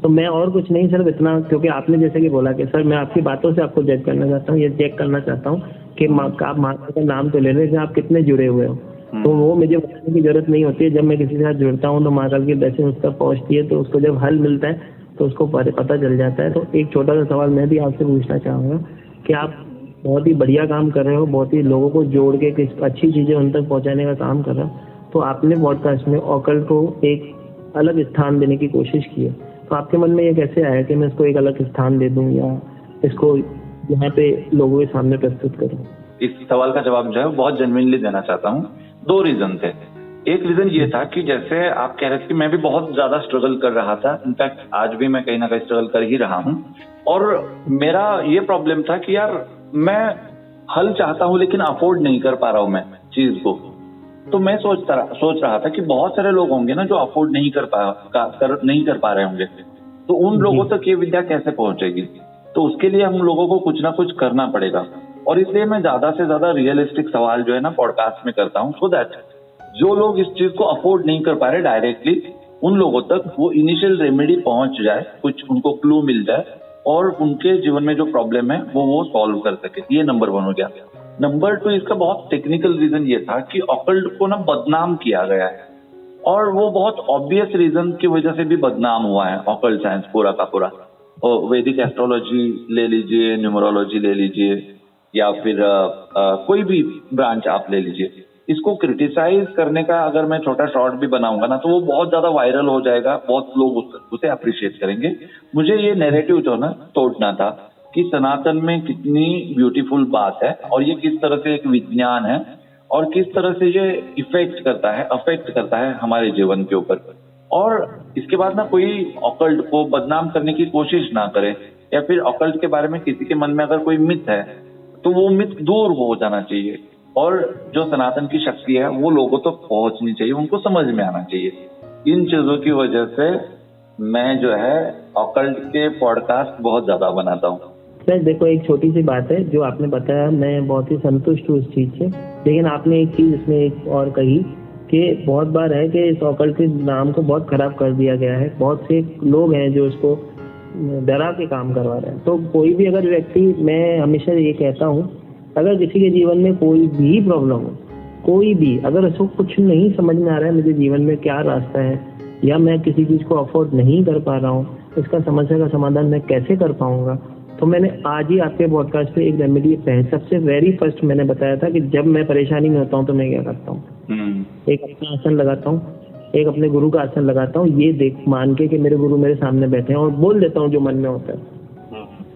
तो मैं और कुछ नहीं सिर्फ इतना, क्योंकि आपने जैसे कि बोला कि सर मैं आपकी बातों से आपको जज करना चाहता हूँ, ये चेक करना चाहता हूँ कि आप महाकाल का नाम तो ले रहे हैं, आप कितने जुड़े हुए हो। तो वो मुझे बताने की जरूरत नहीं होती है। जब मैं किसी के साथ जुड़ता हूँ तो महाकाल की ब्लेसिंग उस तक पहुँचती है, तो उसको जब हल मिलता है तो उसको पता चल जाता है। तो एक छोटा सा सवाल मैं भी आपसे पूछना चाहूँगा कि आप बहुत ही बढ़िया काम कर रहे हो, बहुत ही लोगों को जोड़ के अच्छी चीज़ें उन तक पहुँचाने का काम कर रहे हो। तो आपने पॉडकास्ट में ऑकल्ट को एक अलग स्थान देने की कोशिश की है, तो आपके मन में ये कैसे आया कि मैं इसको एक अलग स्थान दे दूं या इसको यहाँ पे लोगों के सामने प्रस्तुत करूं? इस सवाल का जवाब जो है बहुत जेन्युइनली देना चाहता हूँ। 2 रीजन थे। एक रीजन ये था कि जैसे आप कह रहे थे कि मैं भी बहुत ज्यादा स्ट्रगल कर रहा था, इनफैक्ट आज भी मैं कहीं ना कहीं स्ट्रगल कर ही रहा हूँ, और मेरा ये प्रॉब्लम था कि यार मैं हल चाहता हूँ लेकिन अफोर्ड नहीं कर पा रहा हूँ मैं चीज को। तो मैं सोच रहा था कि बहुत सारे लोग होंगे ना जो अफोर्ड नहीं कर पा रहे होंगे, तो उन लोगों तक ये विद्या कैसे पहुंचेगी। तो उसके लिए हम लोगों को कुछ ना कुछ करना पड़ेगा, और इसलिए मैं ज्यादा से ज्यादा रियलिस्टिक सवाल जो है ना पॉडकास्ट में करता हूँ, सो दैट जो लोग इस चीज को अफोर्ड नहीं कर पा रहे डायरेक्टली, उन लोगों तक वो इनिशियल रेमेडी पहुंच जाए, कुछ उनको क्लू मिल जाए, और उनके जीवन में जो प्रॉब्लम है वो सॉल्व कर सके। ये नंबर 1 हो गया। नंबर 2, इसका बहुत टेक्निकल रीजन ये था कि ऑकल्ट को ना बदनाम किया गया है, और वो बहुत ऑब्वियस रीजन की वजह से भी बदनाम हुआ है ऑकल्ट साइंस पूरा का पूरा। वैदिक एस्ट्रोलॉजी ले लीजिए, न्यूमरोलॉजी ले लीजिए, या फिर कोई भी ब्रांच आप ले लीजिए, इसको क्रिटिसाइज करने का अगर मैं छोटा शॉर्ट भी बनाऊंगा ना तो वो बहुत ज्यादा वायरल हो जाएगा, बहुत लोग उसे अप्रिशिएट करेंगे। मुझे ये नैरेटिव जो ना तोड़ना था कि सनातन में कितनी ब्यूटीफुल बात है, और ये किस तरह से एक विज्ञान है, और किस तरह से ये अफेक्ट करता है हमारे जीवन के ऊपर। और इसके बाद ना कोई ऑकल्ट को बदनाम करने की कोशिश ना करे, या फिर ऑकल्ट के बारे में किसी के मन में अगर कोई मिथ है तो वो मिथ दूर हो जाना चाहिए, और जो सनातन की शक्ति है वो लोगों तक पहुंचनी चाहिए, उनको समझ में आना चाहिए। इन चीजों की वजह से मैं जो है ऑकल्ट के पॉडकास्ट बहुत ज्यादा बनाता हूँ। सर देखो, एक छोटी सी बात है जो आपने बताया, मैं बहुत ही संतुष्ट हूँ उस चीज से। लेकिन आपने एक चीज इसमें एक और कही कि बहुत बार है कि इस ऑकल्ट के नाम को बहुत खराब कर दिया गया है। बहुत से लोग हैं जो इसको डरा के काम करवा रहे हैं। तो कोई भी अगर व्यक्ति, मैं हमेशा ये कहता हूँ, अगर किसी के जीवन में कोई भी प्रॉब्लम हो, कोई भी, अगर उसको कुछ नहीं समझ में आ रहा है मुझे जीवन में क्या रास्ता है, या मैं किसी चीज को अफोर्ड नहीं कर पा रहा हूँ, इसका समस्या का समाधान मैं कैसे कर पाऊंगा, तो मैंने आज ही आपके पॉडकास्ट पे एक रेमेडी सबसे वेरी फर्स्ट मैंने बताया था कि जब मैं परेशानी में होता हूँ तो मैं क्या करता हूँ, एक अपना आसन लगाता हूँ, एक अपने गुरु का आसन लगाता हूँ, ये देख मान के कि मेरे गुरु मेरे सामने बैठे हैं, और बोल देता हूँ जो मन में होता है,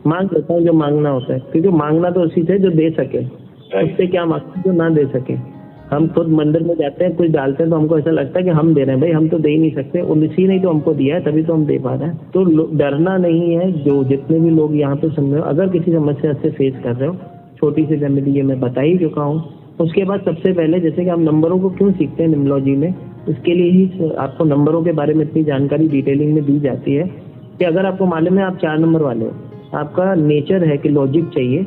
मांग लेता हूँ जो मांगना होता है, क्योंकि मांगना तो उसी से जो दे सके, उससे क्या मांगना जो ना दे सके। हम खुद मंदिर में जाते हैं, कुछ डालते हैं तो हमको ऐसा लगता है कि हम दे रहे हैं, भाई हम तो दे ही नहीं सकते, उसी ने तो हमको दिया है, तभी तो हम दे पा रहे हैं। तो डरना नहीं है। जो जितने भी लोग यहाँ पे सुन रहे हो, अगर किसी समस्या से फेस कर रहे हो, छोटी सी रेमेडी ये मैं बता ही चुका हूँ। उसके बाद सबसे पहले, जैसे कि हम नंबरों को क्यों सीखते हैं न्यूमरोलॉजी में, इसके लिए ही आपको नंबरों के बारे में इतनी जानकारी डिटेलिंग में दी जाती है कि अगर आपको मालूम है आप 4 नंबर वाले हो, आपका नेचर है कि लॉजिक चाहिए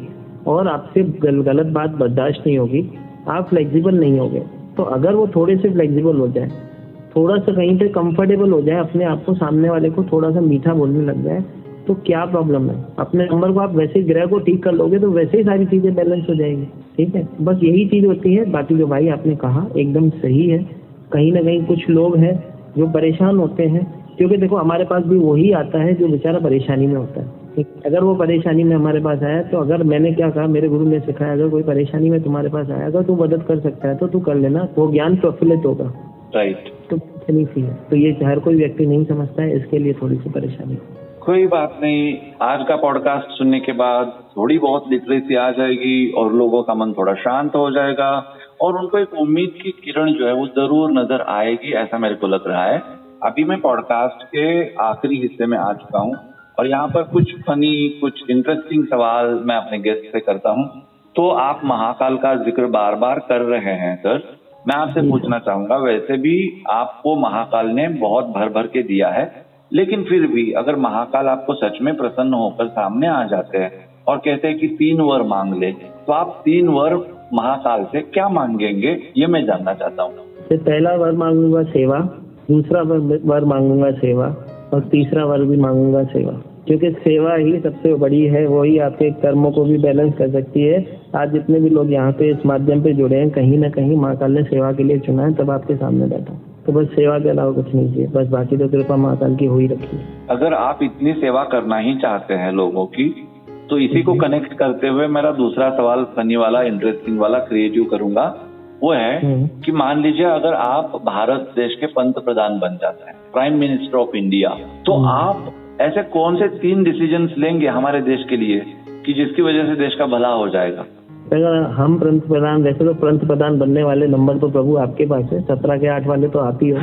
और आपसे गलत बात बर्दाश्त नहीं होगी, आप फ्लेक्सिबल नहीं होगे। तो अगर वो थोड़े से फ्लेक्सिबल हो जाए, थोड़ा सा कहीं पे कंफर्टेबल हो जाए, अपने आप को, सामने वाले को थोड़ा सा मीठा बोलने लग जाए, तो क्या प्रॉब्लम है। अपने नंबर को आप वैसे ग्रह को ठीक कर लोगे तो वैसे ही सारी चीजें बैलेंस हो जाएंगी। ठीक है, बस यही चीज होती है। बाकी जो भाई आपने कहा एकदम सही है। कहीं ना कहीं कुछ लोग हैं जो परेशान होते हैं, क्योंकि देखो हमारे पास भी वही आता है जो बेचारा परेशानी में होता है। अगर वो परेशानी में हमारे पास आया, तो अगर मैंने क्या कहा, मेरे गुरु ने सिखाया, अगर कोई परेशानी में तुम्हारे पास आया, अगर तू मदद कर सकता है तो तू कर लेना, वो ज्ञान प्रफुल्लित होगा। राइट। तो इतनी सी है। तो ये हर कोई व्यक्ति नहीं समझता है, इसके लिए थोड़ी सी परेशानी। कोई बात नहीं, आज का पॉडकास्ट सुनने के बाद थोड़ी बहुत लिटरेसी आ जाएगी और लोगों का मन थोड़ा शांत हो जाएगा और उनको एक उम्मीद की किरण जो है वो जरूर नजर आएगी, ऐसा मेरे को लग रहा है। अभी मैं पॉडकास्ट के आखिरी हिस्से में आ चुका हूँ और यहाँ पर कुछ फनी, कुछ इंटरेस्टिंग सवाल मैं अपने गेस्ट से करता हूँ। तो आप महाकाल का जिक्र बार बार कर रहे हैं सर, मैं आपसे पूछना चाहूंगा, वैसे भी आपको महाकाल ने बहुत भर भर के दिया है, लेकिन फिर भी अगर महाकाल आपको सच में प्रसन्न होकर सामने आ जाते हैं और कहते हैं कि 3 वर मांग ले, तो आप 3 वर महाकाल से क्या मांगेंगे, ये मैं जानना चाहता हूँ। पहला वर मांगूंगा सेवा, दूसरा वर मांगूंगा सेवा, और तीसरा वर भी मांगूंगा सेवा, क्योंकि सेवा ही सबसे बड़ी है, वही आपके कर्मों को भी बैलेंस कर सकती है। आज जितने भी लोग यहाँ पे इस माध्यम पे जुड़े हैं, कहीं ना कहीं महाकाल ने सेवा के लिए चुना है, तब आपके सामने बैठा। तो बस सेवा के अलावा कुछ नहीं चाहिए, बस बाकी तो कृपा महाकाल की हो ही रखी है। अगर आप इतनी सेवा करना ही चाहते हैं लोगों की, तो इसी को कनेक्ट करते हुए मेरा दूसरा सवाल फनी वाला, इंटरेस्टिंग वाला, क्रिएटिव करूंगा। वो है कि मान लीजिए अगर आप भारत देश के पंत प्रधान बन जाते हैं, प्राइम मिनिस्टर ऑफ इंडिया, तो आप ऐसे कौन से 3 डिसीजंस लेंगे हमारे देश के लिए कि जिसकी वजह से देश का भला हो जाएगा? अगर हम पंत प्रधान, वैसे तो पंत प्रधान बनने वाले नंबर तो प्रभु आपके पास है, 17 के 8 वाले तो आप ही हो।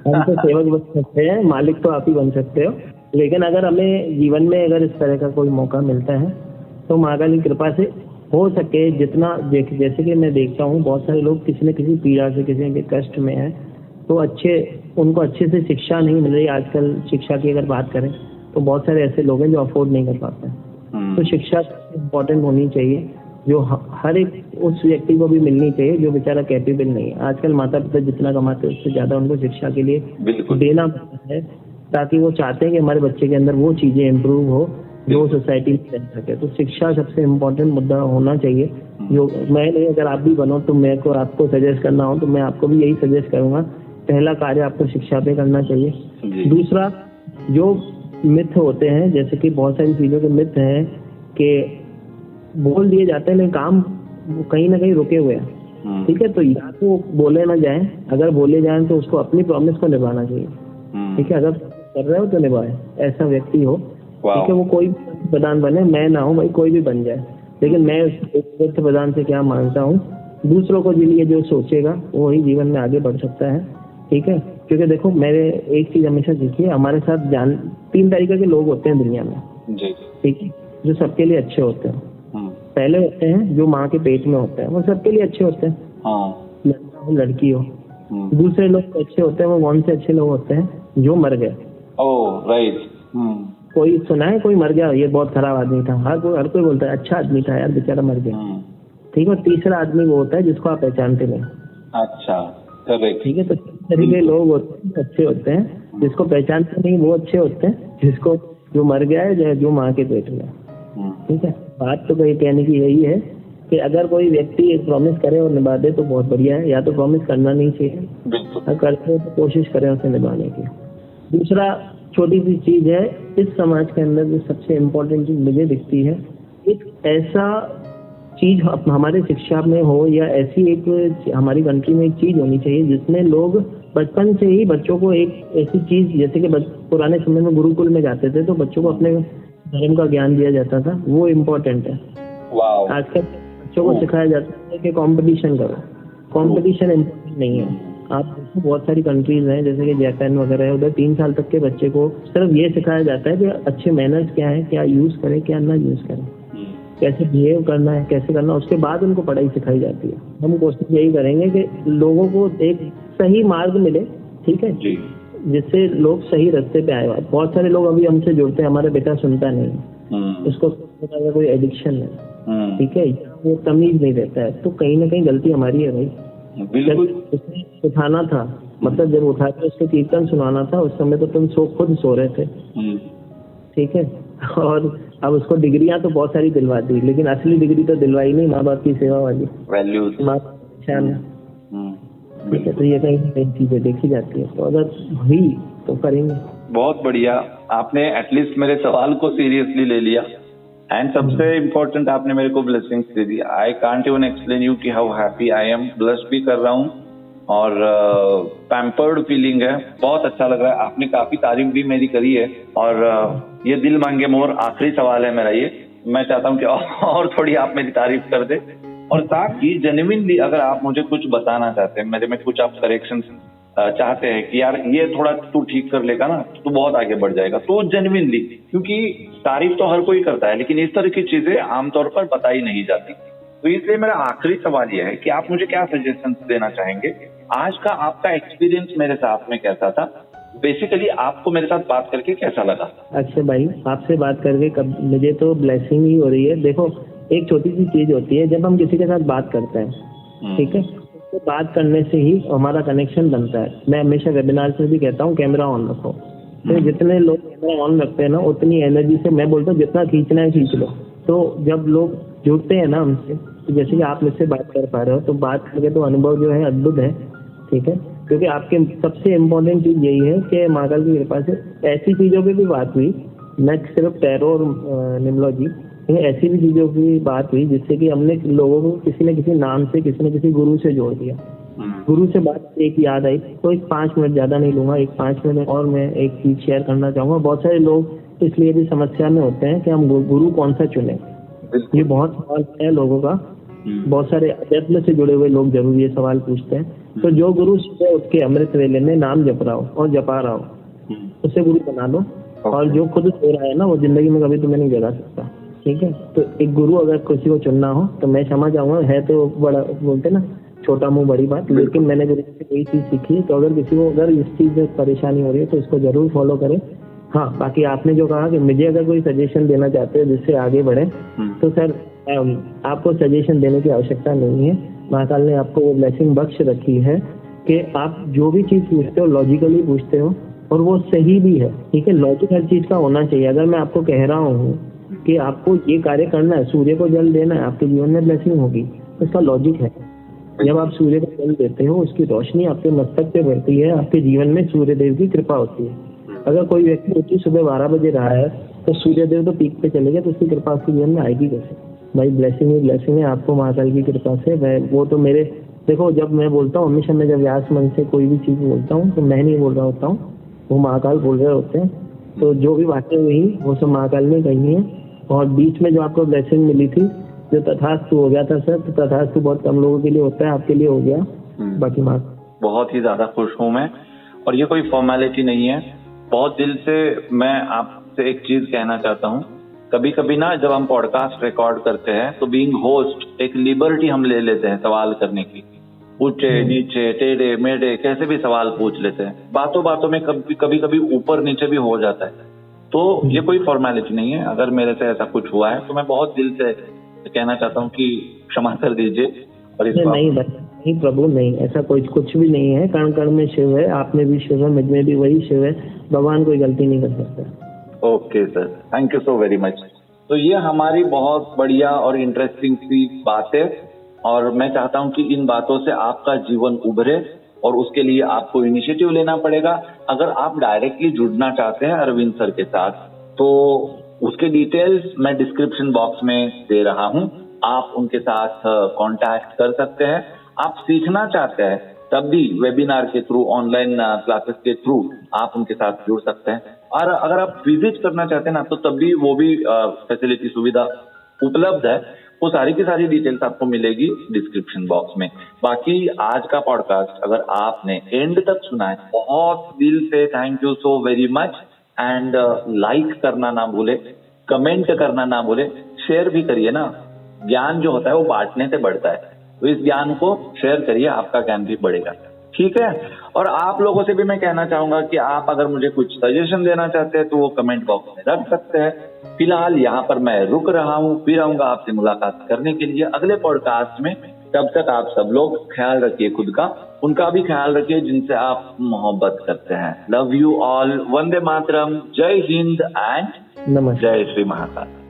हम तो सेवक बन सकते हैं, मालिक तो आप ही बन सकते हो। लेकिन अगर हमें जीवन में अगर इस तरह का कोई मौका मिलता है, तो महाकाल की कृपा से हो सके जितना, जैसे कि मैं देखता हूँ बहुत सारे लोग किसी न किसी पीड़ा से, किसी न किसी कष्ट में है, तो उनको अच्छे से शिक्षा नहीं मिल रही। आजकल शिक्षा की अगर बात करें तो बहुत सारे ऐसे लोग हैं जो अफोर्ड नहीं कर पाते हैं। तो शिक्षा इम्पोर्टेंट होनी चाहिए, जो हर एक उस व्यक्ति को भी मिलनी चाहिए जो बेचारा कैपेबल नहीं है। आजकल माता पिता जितना कमाते हैं उससे ज्यादा उनको शिक्षा के लिए देना पड़ता है, ताकि वो चाहते हैं कि हमारे बच्चे के अंदर वो चीजें इम्प्रूव हो जो सोसाइटी में रह सके। तो शिक्षा सबसे इम्पोर्टेंट मुद्दा होना चाहिए। जो मैं नहीं, अगर आप भी बनो तो मेरे को आपको सजेस्ट करना हो तो मैं आपको भी यही सजेस्ट करूंगा, पहला कार्य आपको शिक्षा पे करना चाहिए। दूसरा, जो मिथ होते हैं, जैसे कि बहुत सारी चीजों के मिथ हैं कि बोल दिए जाते हैं लेकिन काम कहीं ना कहीं रुके हुए हैं। ठीक है, तो या तो बोले ना जाए, अगर बोले जाए तो उसको अपनी प्रॉमिस को निभाना चाहिए। ठीक है, अगर कर रहे हो तो निभाए, ऐसा व्यक्ति हो। ठीक है, वो कोई प्रधान बने, मैं ना हो भाई, कोई भी बन जाए, लेकिन मैं उस प्रधान से क्या मांगता हूँ, दूसरों को लिए जो सोचेगा वो ही जीवन में आगे बढ़ सकता है। ठीक है, क्योंकि देखो मैंने एक चीज हमेशा सीखी है, हमारे साथ 3 तरीके के लोग होते हैं दुनिया में। ठीक है, जो सबके लिए अच्छे होते हैं। पहले होते हैं जो माँ के पेट में होते हैं, वो सबके लिए अच्छे होते हैं, लड़का हो लड़की हो। दूसरे लोग अच्छे होते हैं, वो कौन से अच्छे लोग होते हैं, जो मर गए। Oh right. कोई सुना है कोई मर गया ये बहुत खराब आदमी था, हर कोई बोलता है अच्छा आदमी था यार बेचारा मर गया। ठीक है, तीसरा आदमी वो होता है जिसको आप पहचानते नहीं। अच्छा करेक्ट। ठीक है, तो इस तरह के लोग होते हैं अच्छे होते हैं, जिसको पहचानते नहीं वो अच्छे होते हैं, जिसको जो मर गया है जो माँ के पेट में। ठीक है, बात तो कहीं कहने की यही है कि अगर कोई व्यक्ति एक प्रॉमिस करे और निभा दे तो बहुत बढ़िया है, या तो प्रॉमिस करना नहीं चाहिए, अगर करते हो तो कोशिश करें उसे निभाने की। दूसरा छोटी सी चीज है इस समाज के अंदर जो सबसे इम्पोर्टेंट चीज मुझे दिखती है, एक ऐसा चीज हमारे शिक्षा में हो या ऐसी एक हमारी कंट्री में एक चीज होनी चाहिए जिसमें लोग बचपन से ही बच्चों को एक ऐसी चीज, जैसे कि पुराने समय में गुरुकुल में जाते थे तो बच्चों को अपने धर्म का ज्ञान दिया जाता था, वो इम्पोर्टेंट है। आजकल बच्चों को सिखाया जाता है कि कंपटीशन करो, कंपटीशन इम्पोर्टेंट नहीं है। आप बहुत सारी कंट्रीज हैं जैसे कि जापान वगैरह है, उधर 3 साल तक के बच्चे को सिर्फ ये सिखाया जाता है कि अच्छे मैनर्स क्या है, क्या यूज करें क्या ना यूज करें, कैसे बिहेव करना है कैसे करना, उसके बाद उनको पढ़ाई सिखाई जाती है। हम कोशिश यही करेंगे कि लोगों को एक सही मार्ग मिले, ठीक है, जिससे लोग सही रास्ते पे आए। बहुत सारे लोग अभी हमसे जुड़ते हैं, हमारा बेटा सुनता नहीं, उसको कोई एडिक्शन है, ठीक है, वो तमीज नहीं देता है, तो कहीं ना कहीं गलती हमारी है भाई। बिल्कुल उसने उठाना था, मतलब जब उठा के उसको कीर्तन सुनाना था उस समय तो तुम खुद सो रहे थे, ठीक है, और अब उसको डिग्रियां तो बहुत सारी दिलवा दी, लेकिन असली डिग्री तो दिलवाई नहीं, माँ बाप की सेवा वाली वैल्यूज माँ पहचान है। ठीक है, तो ये कहीं कई चीजें देखी जाती है, तो अगर हुई तो करेंगे। बहुत बढ़िया, आपने एटलीस्ट मेरे सवाल को सीरियसली ले लिया, एंड सबसे इम्पोर्टेंट आपने मेरे को ब्लेसिंग्स दे दी। I can't even explain you कि how happy I am, blush भी कर रहा हूँ और पैम्पर्ड फीलिंग है, बहुत अच्छा लग रहा है। आपने काफी तारीफ भी मेरी करी है और ये दिल मांगे मोर आखिरी सवाल है मेरा ये, मैं चाहता हूँ कि और थोड़ी आप मेरी तारीफ कर दे, और साथ ही जेन्युइनली अगर आप मुझे कुछ बताना चाहते हैं, मेरे में कुछ आप करेक्शन चाहते हैं कि यार ये थोड़ा तू ठीक कर लेगा ना तो बहुत आगे बढ़ जाएगा, तो जेन्युइनली, क्योंकि तारीफ तो हर कोई करता है लेकिन इस तरह की चीजें आमतौर पर बताई नहीं जाती, तो इसलिए मेरा आखिरी सवाल यह है कि आप मुझे क्या सजेशन देना चाहेंगे। आज का आपका एक्सपीरियंस मेरे साथ में कैसा था, बेसिकली आपको मेरे साथ बात करके कैसा लगा? अक्षय भाई आपसे बात करके मुझे तो ब्लेसिंग ही हो रही है। देखो एक छोटी सी चीज होती है, जब हम किसी के साथ बात करते हैं, ठीक है, तो बात करने से ही हमारा कनेक्शन बनता है। मैं हमेशा वेबिनार में भी कहता हूँ कैमरा ऑन रखो, तो जितने लोग कैमरा ऑन रखते हैं ना उतनी एनर्जी से, मैं बोलता हूँ जितना खींचना है खींच लो। तो जब लोग जुड़ते हैं ना हमसे, तो जैसे कि आप मुझसे बात कर पा रहे हो, तो बात करके तो अनुभव जो है अद्भुत है, ठीक है, क्योंकि आपके सबसे इम्पोर्टेंट चीज यही है कि महाकाल की कृपा से ऐसी चीजों की भी बात हुई, न सिर्फ टैरो और न्यूमरोलॉजी, ऐसी भी चीजों की बात हुई जिससे कि हमने लोगों को किसी न किसी नाम से, किसी न किसी गुरु से जोड़ दिया। गुरु से बात एक याद आई, तो एक 5 मिनट ज्यादा नहीं लूंगा, एक 5 मिनट और मैं एक चीज शेयर करना चाहूंगा। बहुत सारे लोग इसलिए भी समस्या में होते हैं कि हम गुरु कौन सा चुने, ये बहुत सवाल है लोगों का। बहुत सारे अध्यात्म से जुड़े हुए लोग जरूर ये सवाल पूछते हैं। तो जो गुरु सुबह उठ के अमृत वेले में नाम जप रहा हो और जपा रहा हो, उसे गुरु बना लो, और जो खुद सो रहा है ना वो जिंदगी में कभी तुम्हें नहीं जगा सकता, ठीक है। तो एक गुरु अगर किसी को चुनना हो तो मैं क्षमा चाहूंगा, है तो बड़ा बोलते ना छोटा मुंह बड़ी बात, लेकिन मैंने गुरु से कोई चीज सीखी है, तो अगर किसी को अगर इस चीज में परेशानी हो रही है तो इसको जरूर फॉलो करें। हाँ, बाकी आपने जो कहा कि मुझे अगर कोई सजेशन देना चाहते हो जिससे आगे बढ़े, तो सर आपको सजेशन देने की आवश्यकता नहीं है। महाकाल ने आपको वो ब्लेसिंग बख्श रखी है कि आप जो भी चीज पूछते हो लॉजिकली पूछते हो, और वो सही भी है, ठीक है। लॉजिक हर चीज का होना चाहिए। अगर मैं आपको कह रहा हूँ कि आपको ये कार्य करना है, सूर्य को जल देना है, आपके जीवन में ब्लेसिंग होगी, तो इसका लॉजिक है। जब आप सूर्य को जल देते हो, उसकी रोशनी आपके मस्तक पे बढ़ती है, आपके जीवन में सूर्य देव की कृपा होती है। अगर कोई व्यक्ति उठी सुबह 12 बजे रहा है तो सूर्य देव तो पीक पे चले गए, तो उसकी कृपा आपके जीवन में आएगी कैसे? भाई ब्लेसिंग ही ब्लेसिंग है आपको महाकाल की कृपा से। वो तो मेरे, देखो जब मैं बोलता हूँ हमेशा, मैं जब व्यास मन से कोई भी चीज बोलता हूँ तो मैं नहीं बोल रहा होता हूँ, वो महाकाल बोल रहे होते हैं। तो जो भी बातें हुई वो सब महाकाल ने कही है। और बीच में जो आपको ब्लेसिंग मिली थी, जो तथास्तु हो गया था सर, तो तथास्तु बहुत कम लोगों के लिए होता है, आपके लिए हो गया। बाकी बहुत ही ज्यादा खुश हूँ मैं, और ये कोई फॉर्मेलिटी नहीं है। बहुत दिल से मैं आपसे एक चीज कहना चाहता हूँ, कभी कभी ना जब हम पॉडकास्ट रिकॉर्ड करते हैं तो बीइंग होस्ट एक लिबर्टी हम ले लेते हैं सवाल करने की, ऊंचे नीचे टेढ़े मेढ़े कैसे भी सवाल पूछ लेते हैं, बातों बातों में कभी कभी ऊपर नीचे भी हो जाता है। तो ये कोई फॉर्मेलिटी नहीं है। अगर मेरे से ऐसा कुछ हुआ है तो मैं बहुत दिल से कहना चाहता हूँ कि क्षमा कर दीजिए। और इस नहीं प्रभु, नहीं, ऐसा कुछ भी नहीं है। कण कण में शिव है, आप में भी शिव है, मुझ में भी वही शिव है। भगवान कोई गलती नहीं कर सकता। Okay sir, thank you so very much. तो ये हमारी बहुत बढ़िया और इंटरेस्टिंग सी बात है, और मैं चाहता हूं कि इन बातों से आपका जीवन उभरे, और उसके लिए आपको इनिशिएटिव लेना पड़ेगा। अगर आप डायरेक्टली जुड़ना चाहते हैं अरविंद सर के साथ, तो उसके डिटेल्स मैं डिस्क्रिप्शन बॉक्स में दे रहा हूं, आप उनके साथ कांटेक्ट कर सकते हैं। आप सीखना चाहते हैं तब भी वेबिनार के थ्रू, ऑनलाइन क्लासेस के थ्रू आप उनके साथ जुड़ सकते हैं। और अगर आप विजिट करना चाहते हैं ना, तो तब भी वो भी फैसिलिटी सुविधा उपलब्ध है। वो सारी की सारी डिटेल्स आपको मिलेगी डिस्क्रिप्शन बॉक्स में। बाकी आज का पॉडकास्ट अगर आपने एंड तक सुना है, बहुत दिल से thank you so very much. And like करना ना भूले, कमेंट करना ना भूले, शेयर भी करिए ना। ज्ञान जो होता है वो बांटने से बढ़ता है, तो इस ज्ञान को शेयर करिए, आपका ज्ञान भी बढ़ेगा। ठीक है। और आप लोगों से भी मैं कहना चाहूंगा कि आप अगर मुझे कुछ सजेशन देना चाहते हैं तो वो कमेंट बॉक्स में रख सकते हैं। फिलहाल यहाँ पर मैं रुक रहा हूँ, फिर आऊंगा आपसे मुलाकात करने के लिए अगले पॉडकास्ट में। तब तक आप सब लोग ख्याल रखिए खुद का, उनका भी ख्याल रखिए जिनसे आप मोहब्बत करते हैं। Love you all. Vande Mataram. जय हिंद एंड नमस्ते। जय श्री महाकाल।